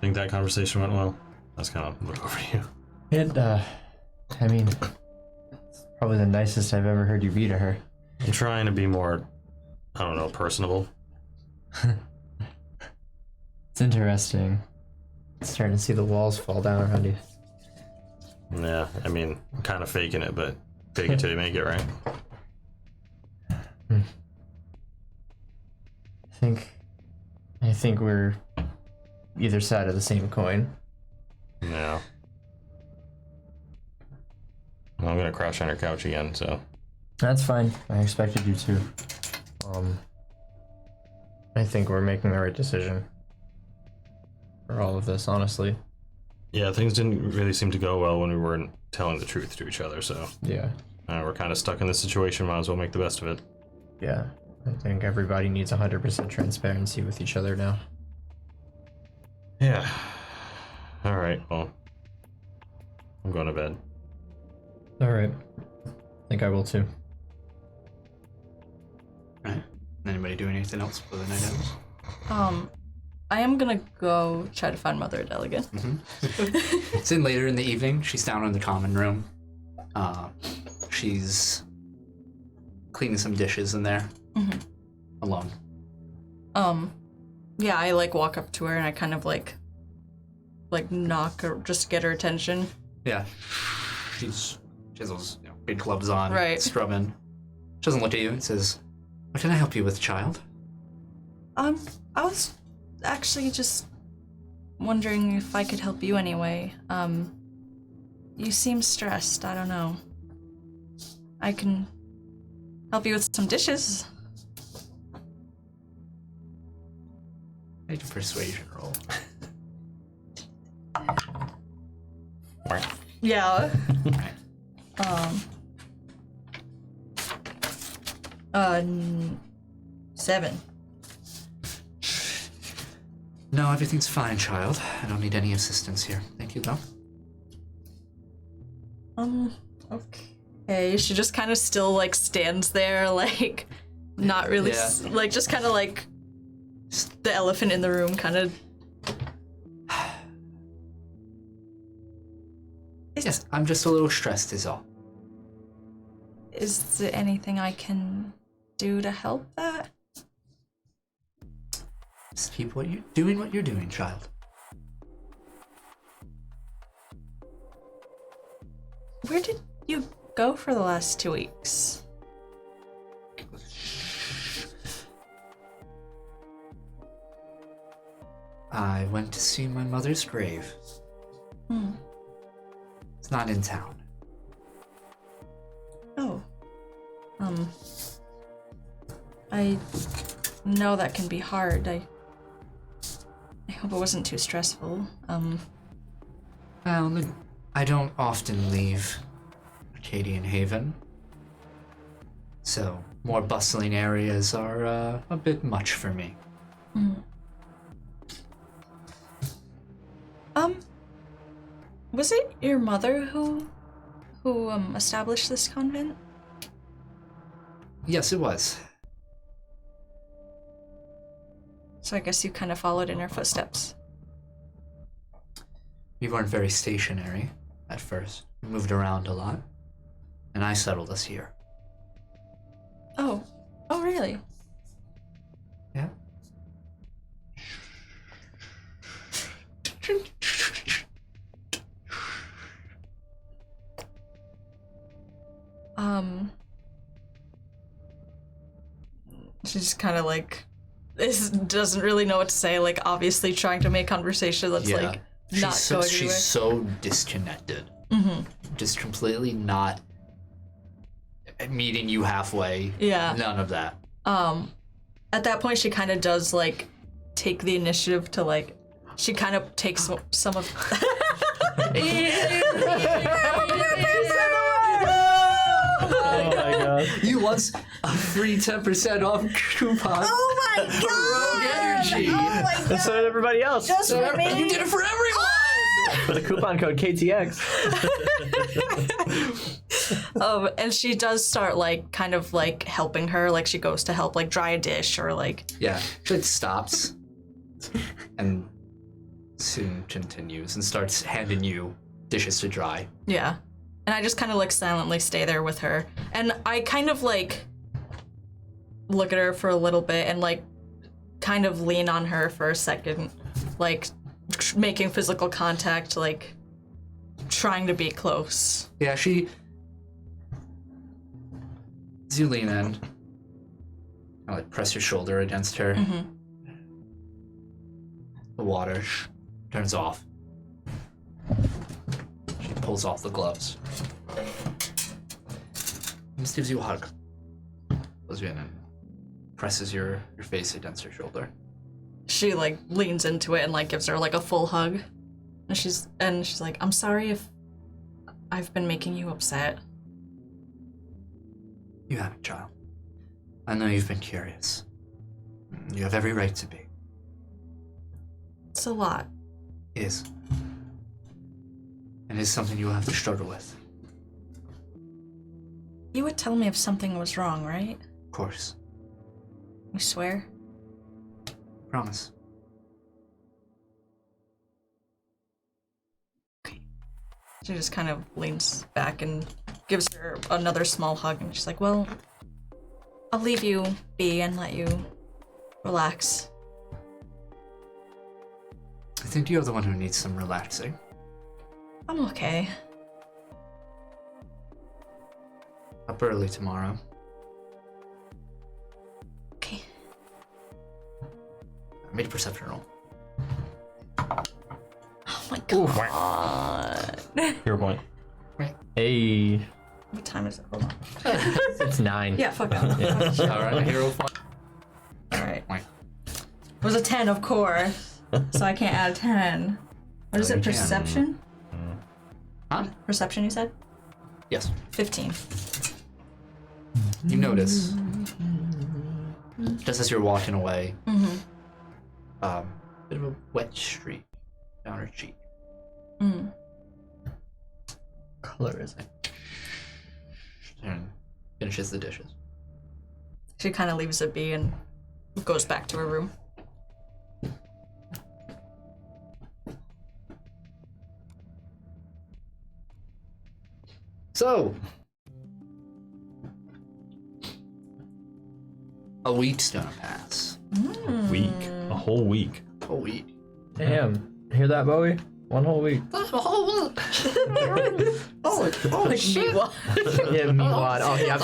Think that conversation went well? That's kind of look over to you. It, I mean, it's probably the nicest I've ever heard you be to her. I'm trying to be more, I don't know, personable. It's interesting. Starting to see the walls fall down around you. Yeah, I mean, I'm kind of faking it, but fake it till you make it, right? I think we're either side of the same coin. Yeah. Well, I'm gonna crash on her couch again, so. That's fine. I expected you to. I think we're making the right decision for all of this, honestly. Yeah, things didn't really seem to go well when we weren't telling the truth to each other, so. Yeah. We're kind of stuck in this situation, might as well make the best of it. Yeah. I think everybody needs 100% transparency with each other now. Yeah. Alright, well. I'm going to bed. Alright. I think I will too. Right. Anybody do anything else for the night ends? I am gonna go try to find Mother Adele again. It's in later in the evening. She's down in the common room. She's cleaning some dishes in there. Alone. Yeah, I walk up to her and I kind of like knock her, just get her attention. Yeah. She has those big gloves on, right? Strumming. She doesn't look at you and says, "What can I help you with, child?" I was actually just wondering if I could help you anyway. You seem stressed. I don't know. I can help you with some dishes. Make a persuasion roll. Yeah. Right. 7. No, everything's fine, child. I don't need any assistance here. Thank you, though. Okay. She just kind of still stands there, not really, Yeah. just kind of the elephant in the room, kind of. Yes, I'm just a little stressed, is all. Is there anything I can do to help that? Just keep what you're doing, child. Where did you go for the last 2 weeks? I went to see my mother's grave. It's not in town. Oh. I know that can be hard. I hope it wasn't too stressful. Well, I don't often leave Acadian Haven. So, more bustling areas are a bit much for me. Was it your mother who established this convent? Yes, it was. So I guess you kind of followed in her footsteps. We weren't very stationary at first. We moved around a lot. and I settled us here. Oh. Oh, really? Yeah. She's kind of like, doesn't really know what to say. Like, obviously trying to make conversation that's like not she's going she's anywhere. so disconnected. Just completely not meeting you halfway. Yeah. None of that. At that point, she kind of does like take the initiative to like. She kind of takes some of. Oh my god. You want a free 10% off coupon. Oh my Rogue god! Energy. Oh my And god! so did everybody else. Just for me. You did it for everyone. For the coupon code KTX. And she does start like kind of like helping her. Like she goes to help like dry a dish or like. Yeah, it stops and soon continues and starts handing you dishes to dry. Yeah. And I just kind of like silently stay there with her. And I kind of like look at her for a little bit and like kind of lean on her for a second, like making physical contact, like trying to be close. Yeah, she. As you lean in, I like press your shoulder against her. The water turns off. She pulls off the gloves. Just gives you a hug. Pulls you in and presses your face against her shoulder. She like leans into it and like gives her like a full hug. And she's like, I'm sorry if I've been making you upset. You haven't, child. I know you've been curious. You have every right to be. It's a lot. It is. It is something you will have to struggle with. You would tell me if something was wrong, right? Of course. You swear? Promise. She just kind of leans back and gives her another small hug, and she's like, well, I'll leave you be and let you relax. I think you're the one who needs some relaxing. I'm okay. Up early tomorrow. Okay. Make a perception roll. Oh my god. Hero point. Hey. What time is it? Hold on. It's 9. Yeah, fuck that. Alright, hero point. Alright. Wait. It was a 10, of course. So I can't add a 10. What is No, it? you can. Perception? Huh? Perception, you said? Yes. 15. You notice, just as you're walking away, bit of a wet streak down her cheek. Color is it? And finishes the dishes. She kind of leaves it be and goes back to her room. So, a week's gonna pass. Week. A whole week. A week. Damn. Hear that, Bowie? 1 whole week. Oh shit! Yeah, meatwad. Oh, yeah.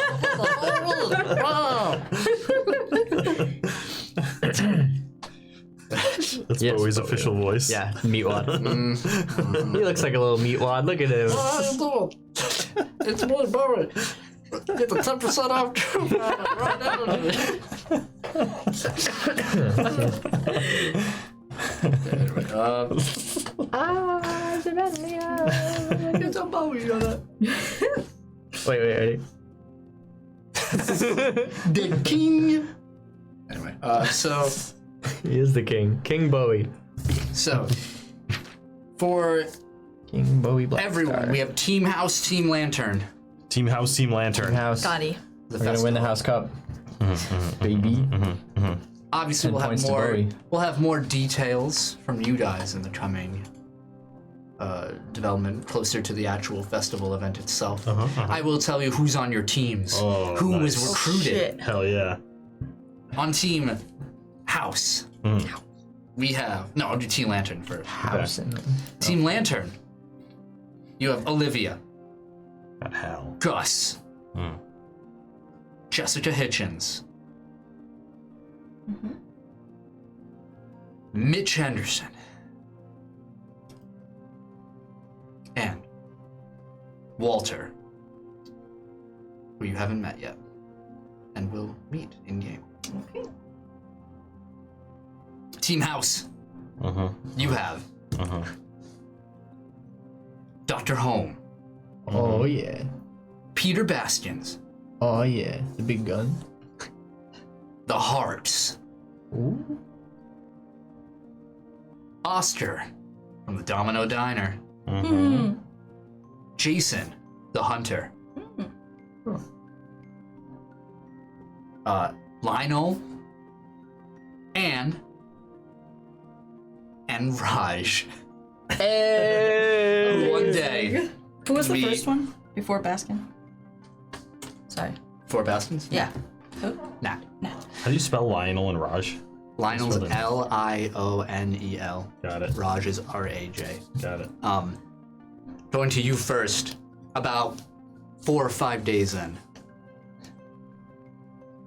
That's Yes, Bowie's Bowie. official voice. Yeah, meatwad. He looks like a little meatwad. Look at him. It's really boring. Get the 10% off right now. It's a Bowie, you know that. Wait, ready? The king. Anyway, so He is the king. King Bowie. for King Bowie Black everyone, Star. we have Team House, Team Lantern. Team House, Team Lantern. House. Gotti. The We're gonna win the festival. House Cup. Baby. Obviously, 10 we'll have points to more. Bowie. We'll have more details from you guys in the coming development closer to the actual festival event itself. Uh-huh. I will tell you who's on your teams, who was nice. recruited. Shit. Hell yeah. On Team House, we have... No, I'll do Team Lantern first. House and Team Lantern, you have Olivia, At hell. Gus, Jessica Hitchens, Mitch Henderson, and Walter, who you haven't met yet, and will meet in-game. Okay. Team House, you have Dr. Home, Oh yeah. Peter Baskins, Oh yeah. The big gun. The Harps, Ooh. Oscar from the Domino Diner, Jason, the Hunter, Lionel, and Raj. One day, Who was the We- first one before Baskin? Sorry. Four Baskins? Yeah. Who? Nah. How do you spell Lionel and Raj? Lionel's Spell it. Lionel. Got it. Raj is Raj. Got it. Going to you first. About 4 or 5 days in,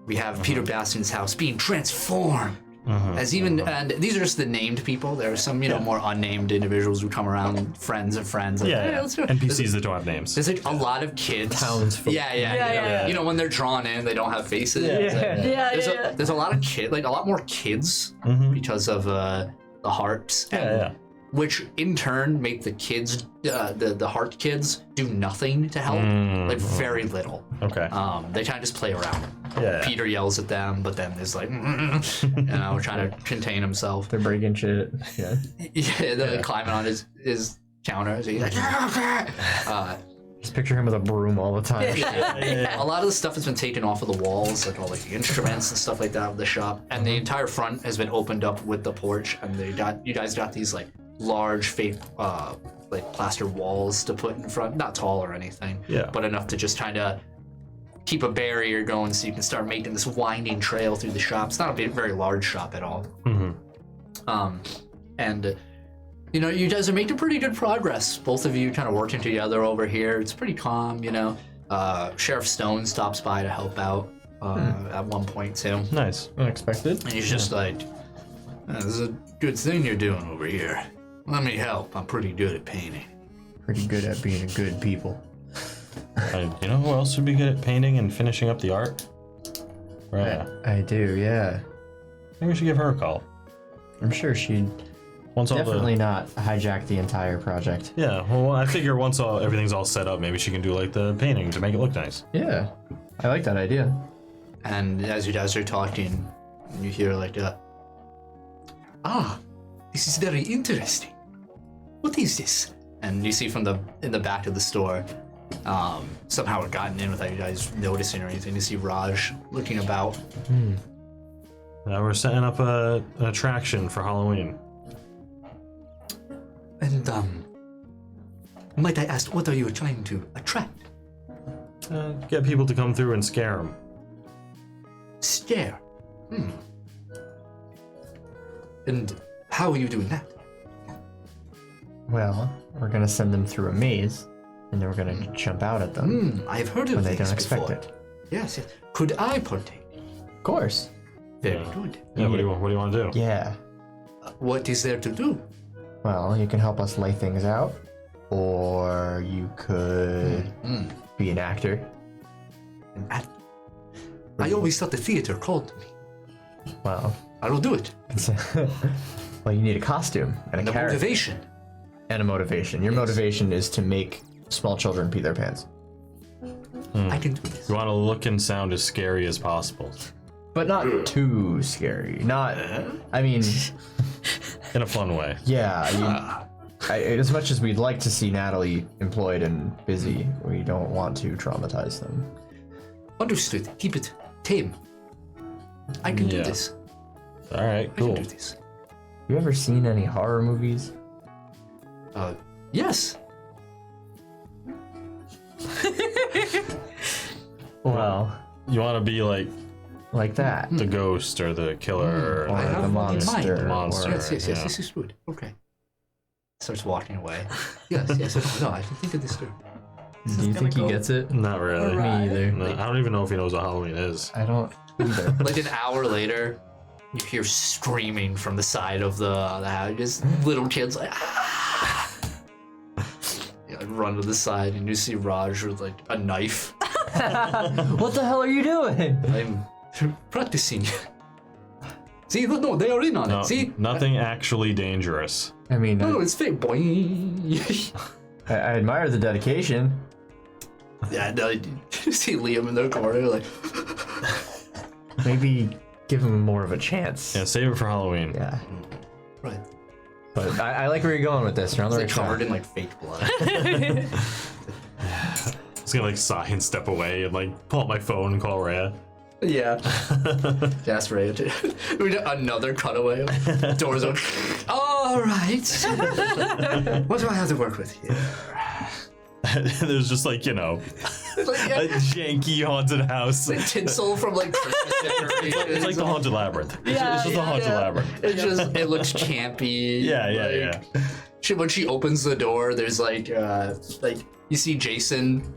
we have Peter Bastin's house being transformed. As even, and these are just the named people. There are some, more unnamed individuals who come around, friends of friends. Like, Yeah, "Hey, let's do it." NPCs that don't have names. There's like a lot of kids. Townsfolk. Yeah. You know, when they're drawn in, they don't have faces. Yeah. There's a lot of a lot more kids because of the Harps. And which in turn make the kids, the Heart kids, do nothing to help. Like very little. Okay. They kind of just play around. Yeah. Peter yells at them, but then is like, trying to contain himself. They're breaking shit. Yeah. Yeah, they're climbing on his counter. So he's like, Just picture him with a broom all the time. A lot of the stuff has been taken off of the walls, like all like the instruments and stuff like that of the shop, and the entire front has been opened up with the porch, and you guys got these like large fake like plaster walls to put in front, not tall or anything, but enough to just kind of keep a barrier going so you can start making this winding trail through the shop. It's not a very large shop at all. And you guys are making pretty good progress. Both of you kind of working together over here. It's pretty calm, Sheriff Stone stops by to help out at one point too. Nice. Unexpected. And he's just like, "This is a good thing you're doing over here. Let me help. I'm pretty good at painting." Pretty good at being a good people. You know who else would be good at painting and finishing up the art? Right. I do, yeah. I think we should give her a call. I'm sure she'd Once definitely all not hijack the entire project. Yeah, well, I figure once everything's all set up, maybe she can do like the painting to make it look nice. Yeah. I like that idea. And as you guys are talking, you hear like this is very interesting. What is this? And you see in the back of the store, somehow it gotten in without you guys noticing or anything. You see Raj looking about. We're setting up an attraction for Halloween. And might I ask, what are you trying to attract? Get people to come through and scare them. Scare. And how are you doing that? Well, we're gonna send them through a maze, and then we're gonna jump out at them I've heard of when they this don't expect before. it. Yes. Could I partake? Of course. Very good. Yeah, what do you want to do? Yeah. What is there to do? Well, you can help us lay things out, or you could be an actor. An act. I always thought the theater called me. Well, I will do it. well, you need a costume and a The character motivation. and a motivation. Your motivation is to make small children pee their pants, I can do this. You want to look and sound as scary as possible. but not too scary. Not, I mean, In a fun way. yeah. As much as we'd like to see Natalie employed and busy, we don't want to traumatize them. Understood. Keep it tame. I can do Yeah. this. Alright, I can cool. do this. You ever seen any horror movies? Yes. Well, You want to be like like that. the ghost or the killer Or I have the one in mind. monster. The monster. Yes, yeah. this is good. Okay. Starts walking away. Yes. No, I can think of this too. Do you think he gets it? Not really. Me either. No, I don't even know if he knows what Halloween is. I don't either. Like an hour later, you hear screaming from the side of the house. Just little kids like, ah! Yeah, run to the side, and you see Raj with like a knife. What the hell are you doing? I'm practicing. See, look, no, they are in on No, it. See, nothing actually dangerous. I mean, no, it's fake. Boing. I admire the dedication. Yeah, no, you see Liam in the corner, like, Maybe give him more of a chance. Yeah, save it for Halloween. Yeah. right. But I like where you're going with this. You're on the It's right like covered track. in like fake blood. Just gonna like sigh and step away and like pull out my phone and call Rhea. Yeah. That's right. We did another cutaway. Doors open. All right. What do I have to work with here? There's just like, you know, Like, a janky haunted house. like tinsel from like Christmas decorations. It's like the haunted labyrinth. It's just the haunted labyrinth. It looks campy. Yeah. When she opens the door, there's like you see Jason.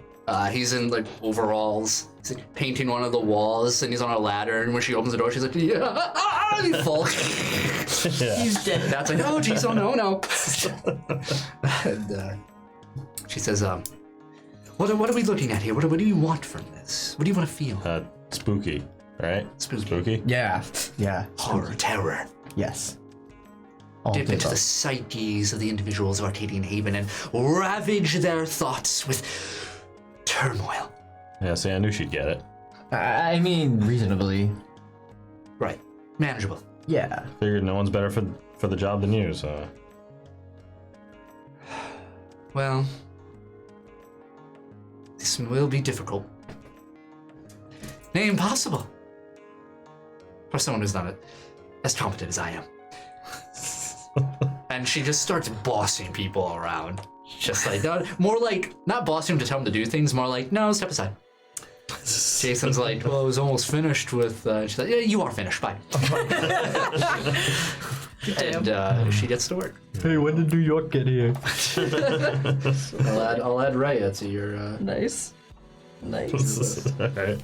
He's in like overalls. He's like, painting one of the walls, and he's on a ladder. And when she opens the door, she's like, "Yeah!" And he falls. Yeah. He's dead. That's like, "Oh, geez, oh no." And she says, "What are we looking at here? What do you want from this? What do you want to feel? Spooky, right? Spooky. Spooky? Yeah. Yeah. Horror, terror. Yes. All Dip the into the above. psyches of the individuals of Arcadian Haven and ravage their thoughts with turmoil." Yeah, see, I knew she'd get it. I mean, reasonably. Right. Manageable. Yeah. Figured no one's better for the job than you, so. Well, this will be difficult. Nay, impossible. For someone who's not as competent as I am. And she just starts bossing people around. Just like, more like, not bossing them to tell them to do things, more like, no, step aside. Jason's like, well, I was almost finished with, she's like, yeah, you are finished, bye. And she gets to work. Hey, when did New York get here? I'll add Raya to your, Nice. Alright.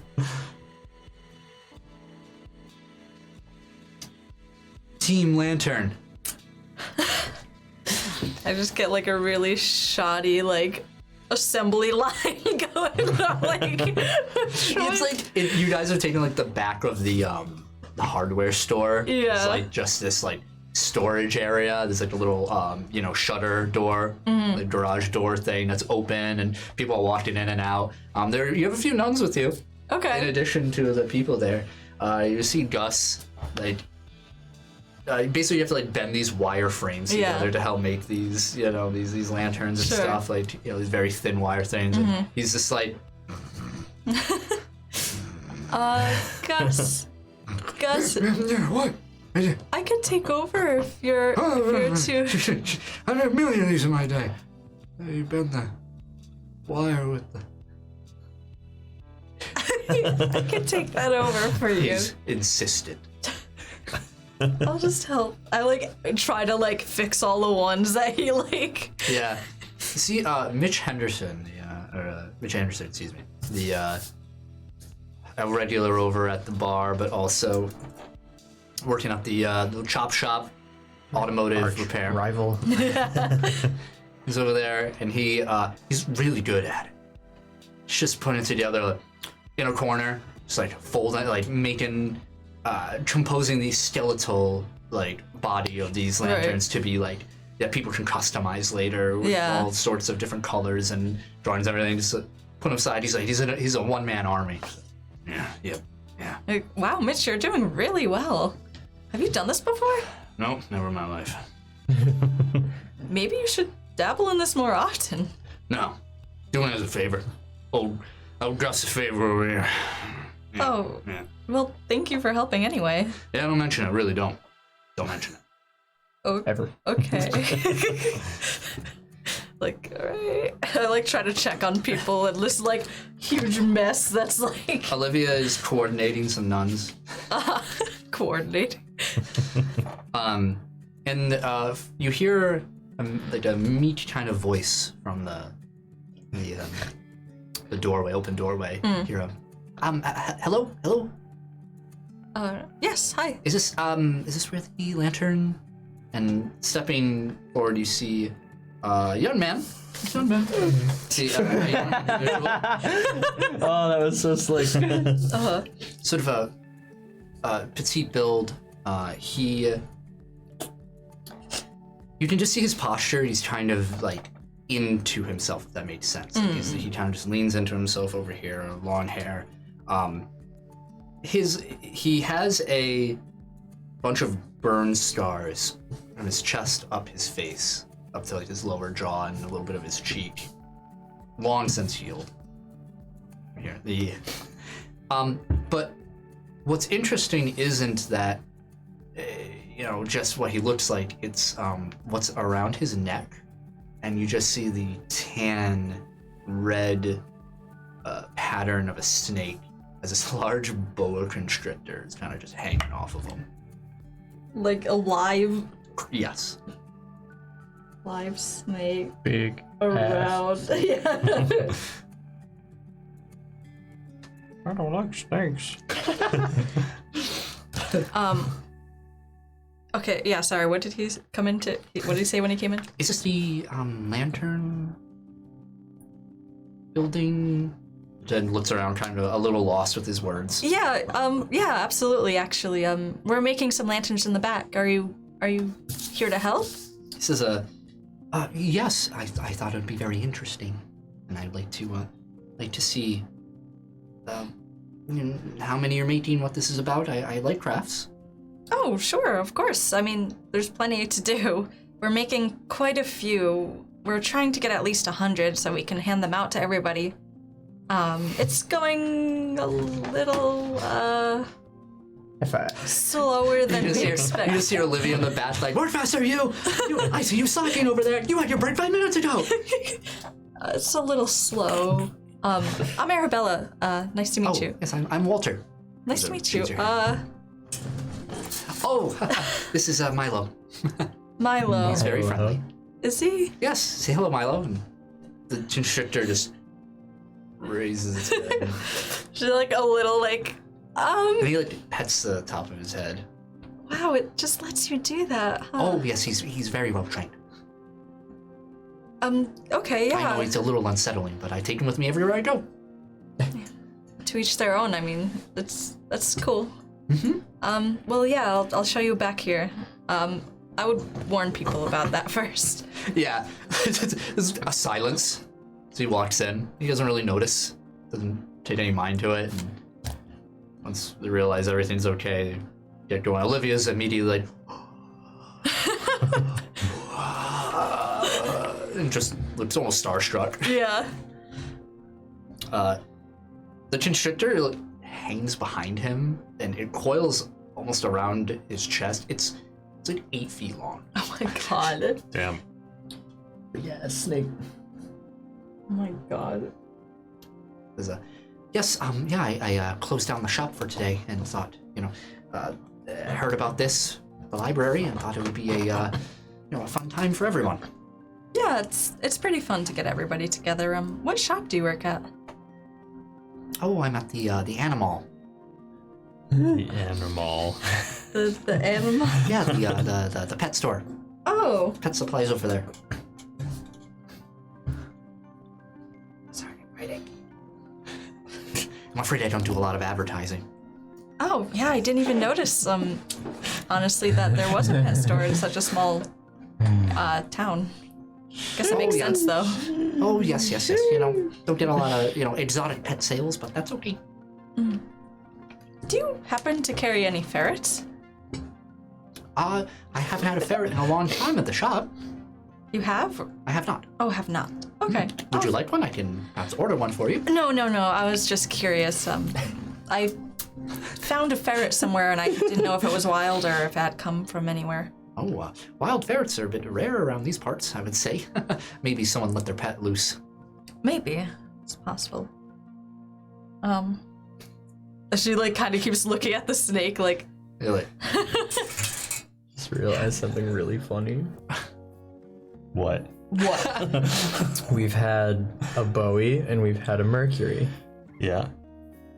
Team Lantern. I just get like a really shoddy like assembly line going on, like It's like you guys are taking like the back of the hardware store. Yeah. It's like just this like storage area. There's like a little shutter door, like garage door thing that's open, and people are walking in and out. There you have a few nuns with you. In okay. addition to the people there, you see Gus like. Basically, you have to like bend these wire frames together to help make these, these lanterns and Sure. stuff. Like, these very thin wire things. And he's just like, Gus. yeah, what? I could take over if you're too. I've had a million of these in my day. You bend the wire with the. I could take that over for you. He's insistent. I'll just help. I like try to like fix all the ones that he like. Yeah. See, Mitch Anderson, excuse me, a regular over at the bar, but also working at the chop shop, automotive repair. Rival. He's over there, and he's really good at it. He's just putting it together like, in a corner, just like folding, like making, composing the skeletal like body of these lanterns to be like that people can customize later with all sorts of different colors and drawings and everything. Just put him aside. He's like he's a one-man army. Yeah. Like, wow, Mitch, you're doing really well. Have you done this before? Nope, never in my life. Maybe you should dabble in this more often. No, doing it as a favor. Old Gus a favor over here. Yeah, Oh, yeah. well, thank you for helping anyway. Yeah, don't mention it. Really, don't mention it. Oh, Ever. okay. Like, alright. I like try to check on people and this like huge mess that's like Olivia is coordinating some nuns. coordinating. And you hear like a meek kind of voice from the doorway, open doorway. You hear a, hello? Yes, hi. Is this where the lantern? And stepping forward, you see young man. See, Oh, that was so slick. sort of a petite build. You can just see his posture. He's kind of like into himself, if that makes sense. Like he kind of just leans into himself over here, long hair. He has a bunch of burn scars from his chest up his face, up to like his lower jaw and a little bit of his cheek. Long since healed. Here, but what's interesting isn't that, just what he looks like. It's what's around his neck, and you just see the tan, red pattern of a snake as this large boa constrictor is kind of just hanging off of him. Like a live snake Big around. Yeah. I don't like snakes. Okay, yeah, sorry, what did he come into? What did he say when he came in? Is this the lantern building? Jen looks around, kind of a little lost with his words. Yeah, absolutely, actually. We're making some lanterns in the back. Are you here to help? He says, yes, I thought it would be very interesting, and I'd like to see how many you're making, what this is about. I like crafts. Oh, sure, of course. I mean, there's plenty to do. We're making quite a few. We're trying to get at least 100 so we can hand them out to everybody. It's going a little, slower than we expected. You just hear Olivia in the back, like, where fast are you? I see you slacking over there. You had your break 5 minutes ago. It's a little slow. I'm Arabella. Nice to meet you. Yes, I'm Walter. Nice to meet you. This is Milo. Milo. He's very friendly. Is he? Yes, say hello, Milo. And the constrictor just raises its head. She's like a little like, And he like pets the top of his head. Wow, it just lets you do that, huh? Oh yes, he's very well trained. Okay, yeah. I know it's a little unsettling, but I take him with me everywhere I go. To each their own. I mean, that's cool. Well, yeah, I'll show you back here. I would warn people about that first. Yeah, there's a silence. So he walks in. He doesn't really notice. Doesn't take any mind to it. And once they realize everything's okay, they get going. Olivia's immediately like, and just looks almost starstruck. Yeah. The constrictor like, hangs behind him, and it coils almost around his chest. It's like 8 feet long. Oh my god. Damn. Yeah, a snake. Oh my god. There's a yes, I closed down the shop for today and thought, heard about this, the library, and thought it would be a fun time for everyone. Yeah, it's pretty fun to get everybody together. What shop do you work at? Oh, I'm at the animal. The animal. The animal? Yeah, the pet store. Oh. Pet supplies over there. Sorry, writing. I'm afraid I don't do a lot of advertising. Oh, yeah, I didn't even notice, honestly, that there was a pet store in such a small, town. Guess it makes sense, though. Oh, yes. Don't get a lot of, exotic pet sales, but that's okay. Do you happen to carry any ferrets? I haven't had a ferret in a long time at the shop. You have? I have not. Oh, have not. Okay. Would you like one? I can perhaps order one for you. No. I was just curious. I found a ferret somewhere, and I didn't know if it was wild or if it had come from anywhere. Wild ferrets are a bit rare around these parts, I would say. Maybe someone let their pet loose. Maybe. It's possible. She like kind of keeps looking at the snake like... Really? Just realized something really funny. What? What? We've had a Bowie and we've had a Mercury. Yeah.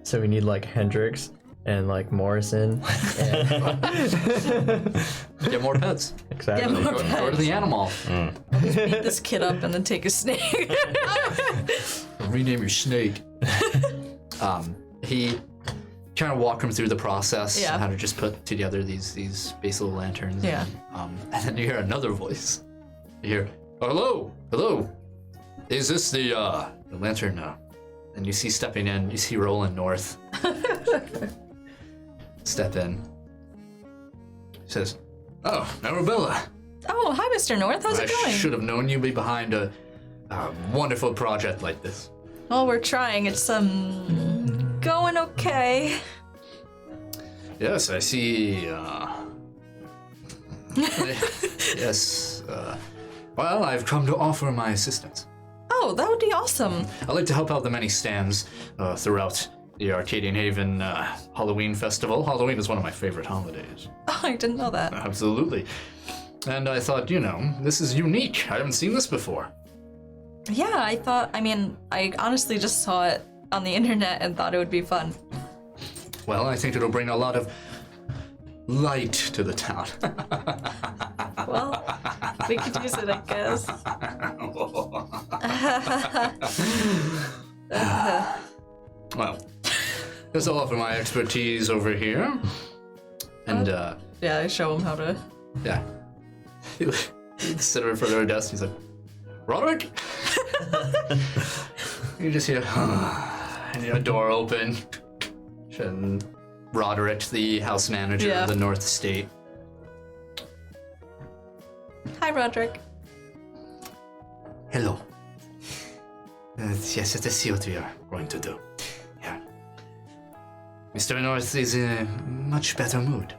So we need like Hendrix and like Morrison. And... Get more pets. exactly. Yeah, more Go to the animal. Beat this kid up and then take a snake. Rename your snake. He kind of walk him through the process, Yeah. how to just put together these base little lanterns. Yeah. And then you hear another voice. You hear, hello, hello. Is this the lantern? And you see stepping in, you see Roland North. Step in. Says, oh, Arabella. Oh, hi, Mr. North. How's I it going? should have known you'd be behind a wonderful project like this. Well, we're trying. It's going okay. Yes, I see. Yes. Well, I've come to offer my assistance. Oh, that would be awesome. I'd like to help out the many stands throughout the Arcadian Haven Halloween Festival. Halloween is one of my favorite holidays. Oh, I didn't know that. Absolutely. And I thought, this is unique. I haven't seen this before. Yeah, I honestly just saw it on the internet and thought it would be fun. Well, I think it'll bring a lot of light to the town. Well, we could use it, I guess. Well, guess I'll offer my expertise over here. And, Yeah, I show him how to. yeah. He'd sit over further desk. He's like, Roderick? You just hear, and a door open. And Roderick, the house manager of the North Estate. Hi, Roderick. Hello. Yes, let's see what we are going to do. Yeah. Mr. North is in a much better mood.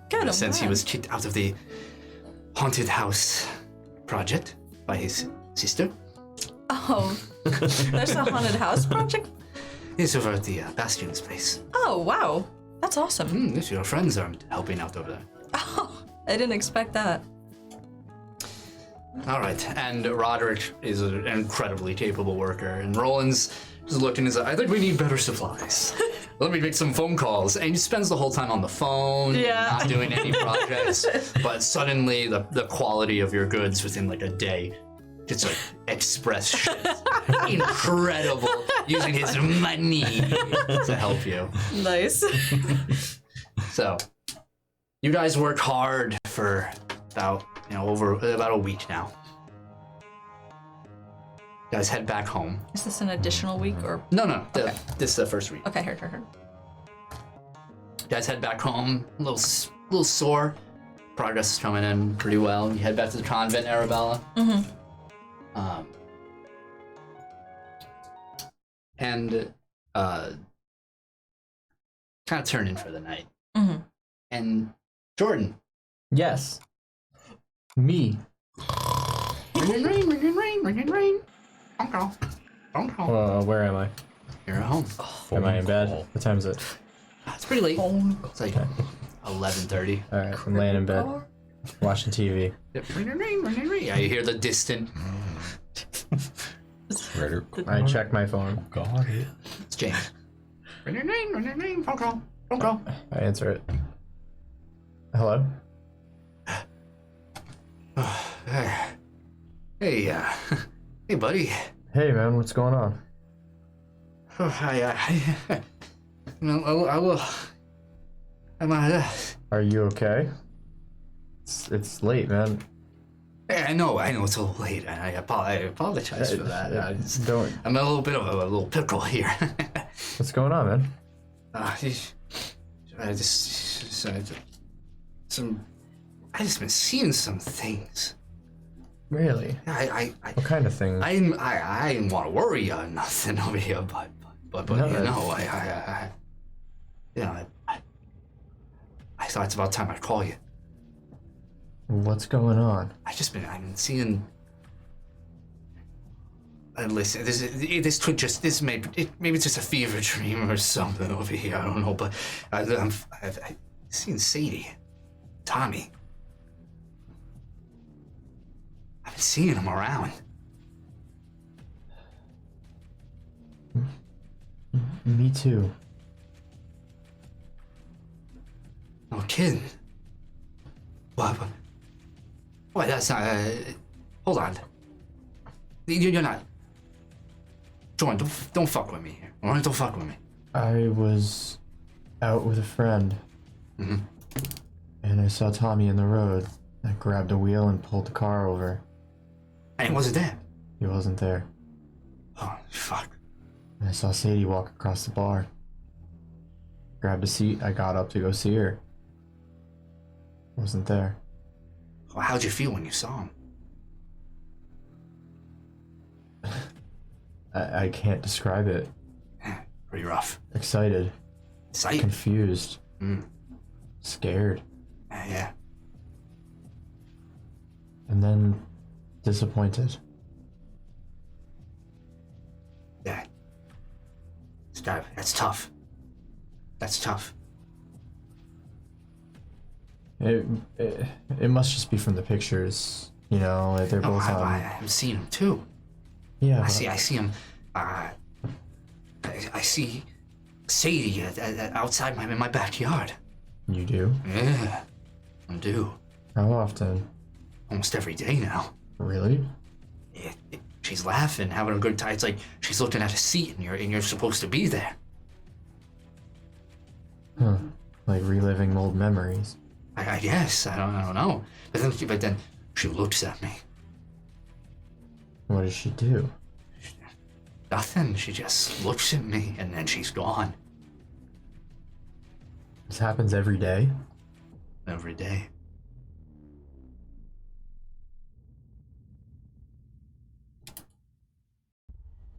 Good. Since he was kicked out of the haunted house project by his sister. Oh, there's a haunted house project? He's over at the Bastion's place. Oh, wow. That's awesome. If your friends are helping out over there. Oh, I didn't expect that. All right, and Roderick is an incredibly capable worker, and Roland's just looking and says, I think we need better supplies. Let me make some phone calls. And he spends the whole time on the phone, not doing any projects, but suddenly the quality of your goods within like a day gets like express shit. Incredible, using his money to help you. Nice. So, you guys work hard for about a week now. You guys head back home. Is this an additional week or? No. This is the first week. Okay, heard. You guys head back home, a little sore. Progress is coming in pretty well. You head back to the convent, Arabella. Mm-hmm. And kind of turn in for the night. Mm-hmm. And Jordan. Yes. Me. Ring. Phone call. Where am I? You're at home. Am I in bed? What time is it? It's pretty late. It's like 11:30. All right, I'm laying in bed, watching TV. Ring. Yeah, you hear the distant. I check my phone. God. It's James. Ring. Phone call. I answer it. Hello? Hey, hey, buddy. Hey, man, what's going on? I will. Are you okay? It's late, man. I know it's a little late, and I apologize for that. I'm in a little bit of a little pickle here. What's going on, man? I just been seeing some things. Really? What kind of things? I didn't want to worry you or nothing over here, but No, I thought it's about time I call you. What's going on? I've been seeing. Listen, maybe it's just a fever dream or something over here. I don't know, but I've seen Sadie, Tommy. I've been seeing them around. Me too. No kidding. What? That's not. Hold on. You're not. Jordan, don't fuck with me here. All right, don't fuck with me. I was out with a friend, Mm-hmm. and I saw Tommy in the road. I grabbed a wheel and pulled the car over. And he wasn't there. He wasn't there. Oh, fuck. And I saw Sadie walk across the bar. Grabbed a seat. I got up to go see her. Wasn't there. Well, how'd you feel when you saw him? I can't describe it. Pretty rough. Excited. Sight. Confused. Mm. Scared. Yeah. And then disappointed. Yeah. That's tough. That's tough. It must just be from the pictures. You know, they're both on. I've seen him too. Yeah. I see him. I see Sadie outside my backyard. You do? Yeah, I do. How often? Almost every day now. Really? She's laughing, having a good time. It's like she's looking at a seat, and you're supposed to be there. Huh. Like reliving old memories. I guess I don't know. But then she looks at me. What does she do? Nothing. She just looks at me, and then she's gone. This happens every day? Every day.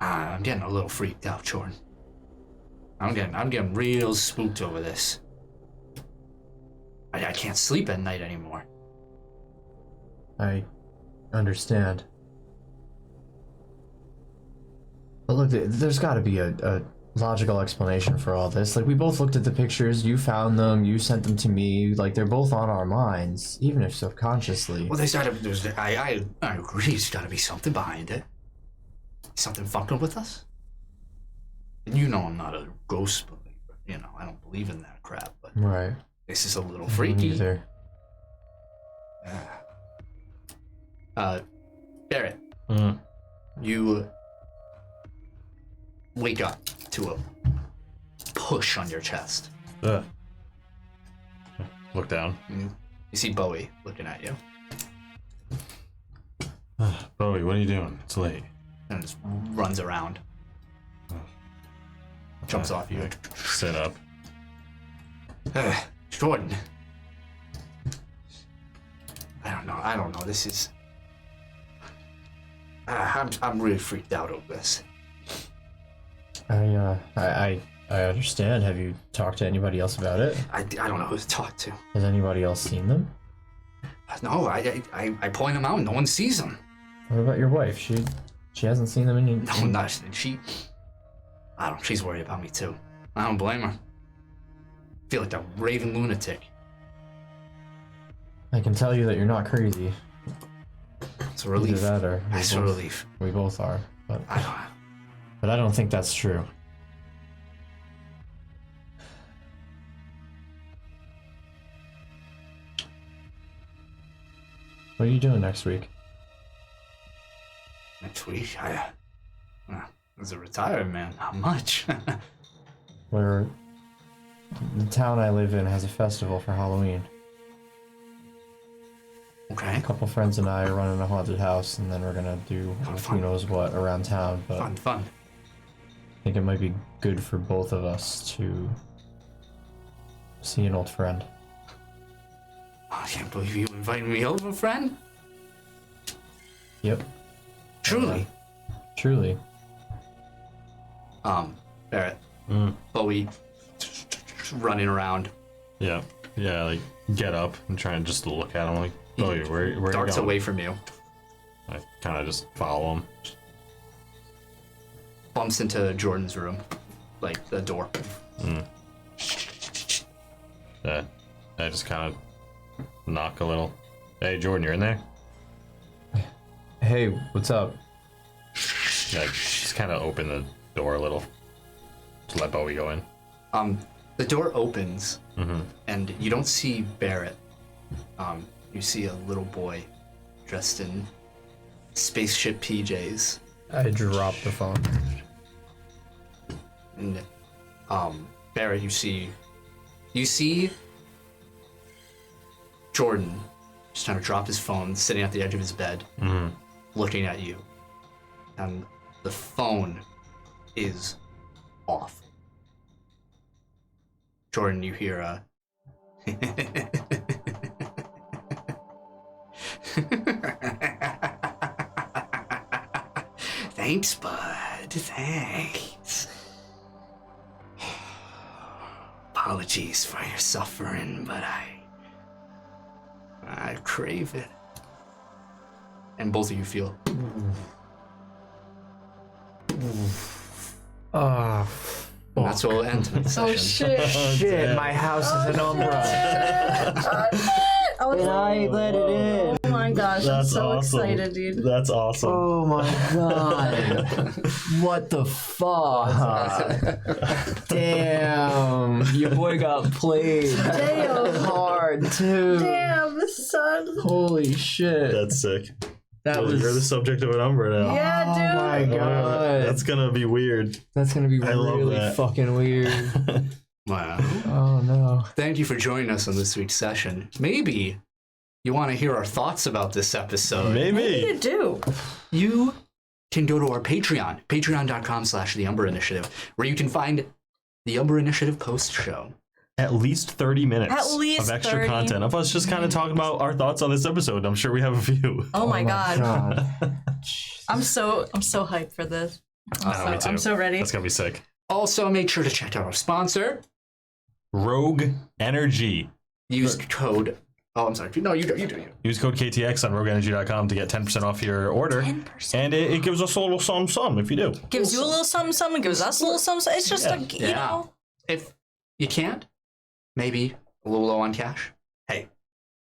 I'm getting a little freaked out, Jordan. I'm getting real spooked over this. I can't sleep at night anymore. I understand. But look, there's got to be a logical explanation for all this. Like, we both looked at the pictures, you found them, you sent them to me. Like, they're both on our minds, even if subconsciously. Well, I agree, there's gotta be something behind it. Something fucking with us? And you know I'm not a ghost believer. You know, I don't believe in that crap, but Right. this is a little freaky. Either. Barrett, Mm. you wake up to a push on your chest. Ugh. Look down. You see Bowie looking at you, Bowie, what are you doing? It's late. and just runs around, jumps off you. Sit up. Jordan. I don't know. This is. I'm really freaked out over this. I understand. Have you talked to anybody else about it? I don't know who to talk to. Has anybody else seen them? No, I point them out. No one sees them. What about your wife? She hasn't seen them in. No, not she. I don't. She's worried about me too. I don't blame her. I feel like a raving lunatic. I can tell you that you're not crazy. It's a relief. Either that or It's a relief. we both are. But I I don't think that's true. What are you doing next week? Next week, as a retired man, not much. Where the town I live in has a festival for Halloween. Okay. A couple friends and I are running a haunted house, and then we're gonna do Fun. who knows what around town. But Fun. I think it might be good for both of us to see an old friend. I can't believe you invited me over, friend. Yep, Truly. truly. Barrett. Mm. Bowie running around. Yeah. Yeah, like, get up and try and just look at him like, Oh, where Darts you going? away from you. I kind of just follow him. Bumps into Jordan's room. Like, the door. I just kind of knock a little. Hey, Jordan, you're in there? Hey, what's up? Yeah, just kind of open the door a little. Just let Bowie go in. The door opens, and you don't see Barrett. You see a little boy dressed in spaceship PJs. I dropped the phone. And Barrett, you see Jordan just kind of drop his phone, sitting at the edge of his bed, looking at you. And the phone is off. Jordan, you hear a thanks, bud. Thanks. Apologies for your suffering, but I crave it. And both of you feel. Oh, And that's what will end tonight's Oh session. shit! shit, my house is an Umbra. And I let it in. Oh my gosh, I'm so excited, dude. That's awesome. Oh my god. What the fuck? Damn. Your boy got played. Damn. Hard too. Damn, son. Holy shit. That's sick. That was. You're the subject of an Umbra now. Yeah, Oh dude. my god. That's gonna be weird. That's gonna be love really that. fucking weird. Wow. Oh no. Thank you for joining us on this week's session. Maybe you want to hear our thoughts about this episode. Maybe. You do. You can go to our Patreon, patreon.com/The Umbra Initiative, where you can find the Umbra Initiative post-show. At least 30 minutes At least of extra 30. content of us just kind of talking about our thoughts on this episode. I'm sure we have a few. Oh my god. God. I'm so hyped for this. Me too. I'm so ready. That's gonna be sick. Also, make sure to check out our sponsor. Rogue Energy. Use code. Oh, I'm sorry. No, you do. You. Use code KTX on rogueenergy.com to get 10% off your order. 10%. And it gives us a little sum if you do. Gives you a little something, gives us a little something. It's just you know. If you can't, maybe a little low on cash. Hey,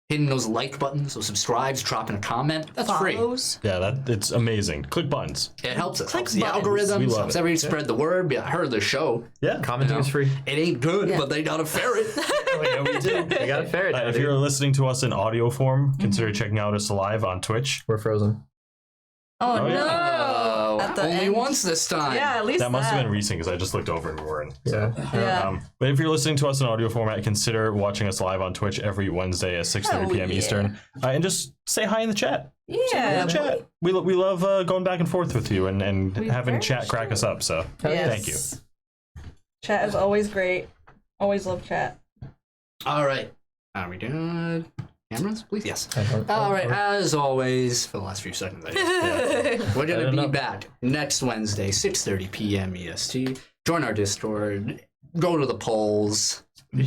hitting those like buttons, those subscribes, dropping a comment, that's free. Follows. Yeah, it's amazing. Click buttons. It helps us. Click Helps the buttons. We algorithms. love Helps it. everybody spread the word. Yeah, I heard the show. Yeah. Commenting is free. It ain't good, Yeah. but they got a ferret. Oh yeah, we do. We got a ferret. If you're listening to us in audio form, consider checking out us live on Twitch. We're frozen. Oh, Oh, no. yeah. At the Only end. once this time. Yeah, at least That must have been recent because I just looked over and we weren't. Yeah. Yeah. But if you're listening to us in audio format, consider watching us live on Twitch every Wednesday at 6:30 Hell p.m. yeah. Eastern. And just say hi in the chat. Yeah. Chat. We love going back and forth with you and We having very chat much crack do. us up. So Yes. thank you. Chat is always great. Always love chat. All right. Are we done? Cameras, please? Yes. Oh, All right. As always, for the last few seconds, we're going to be back next Wednesday, 6:30 p.m. EST. Join our Discord. Go to the polls. You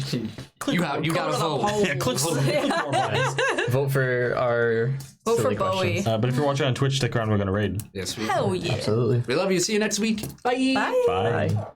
got to vote. Yeah, click more buttons. Vote for our Vote for silly Bowie. questions. But if you're watching on Twitch, stick around. We're gonna raid. Yes, Hell yeah. Absolutely. we love you. See you next week. Bye. Bye. Bye. Bye.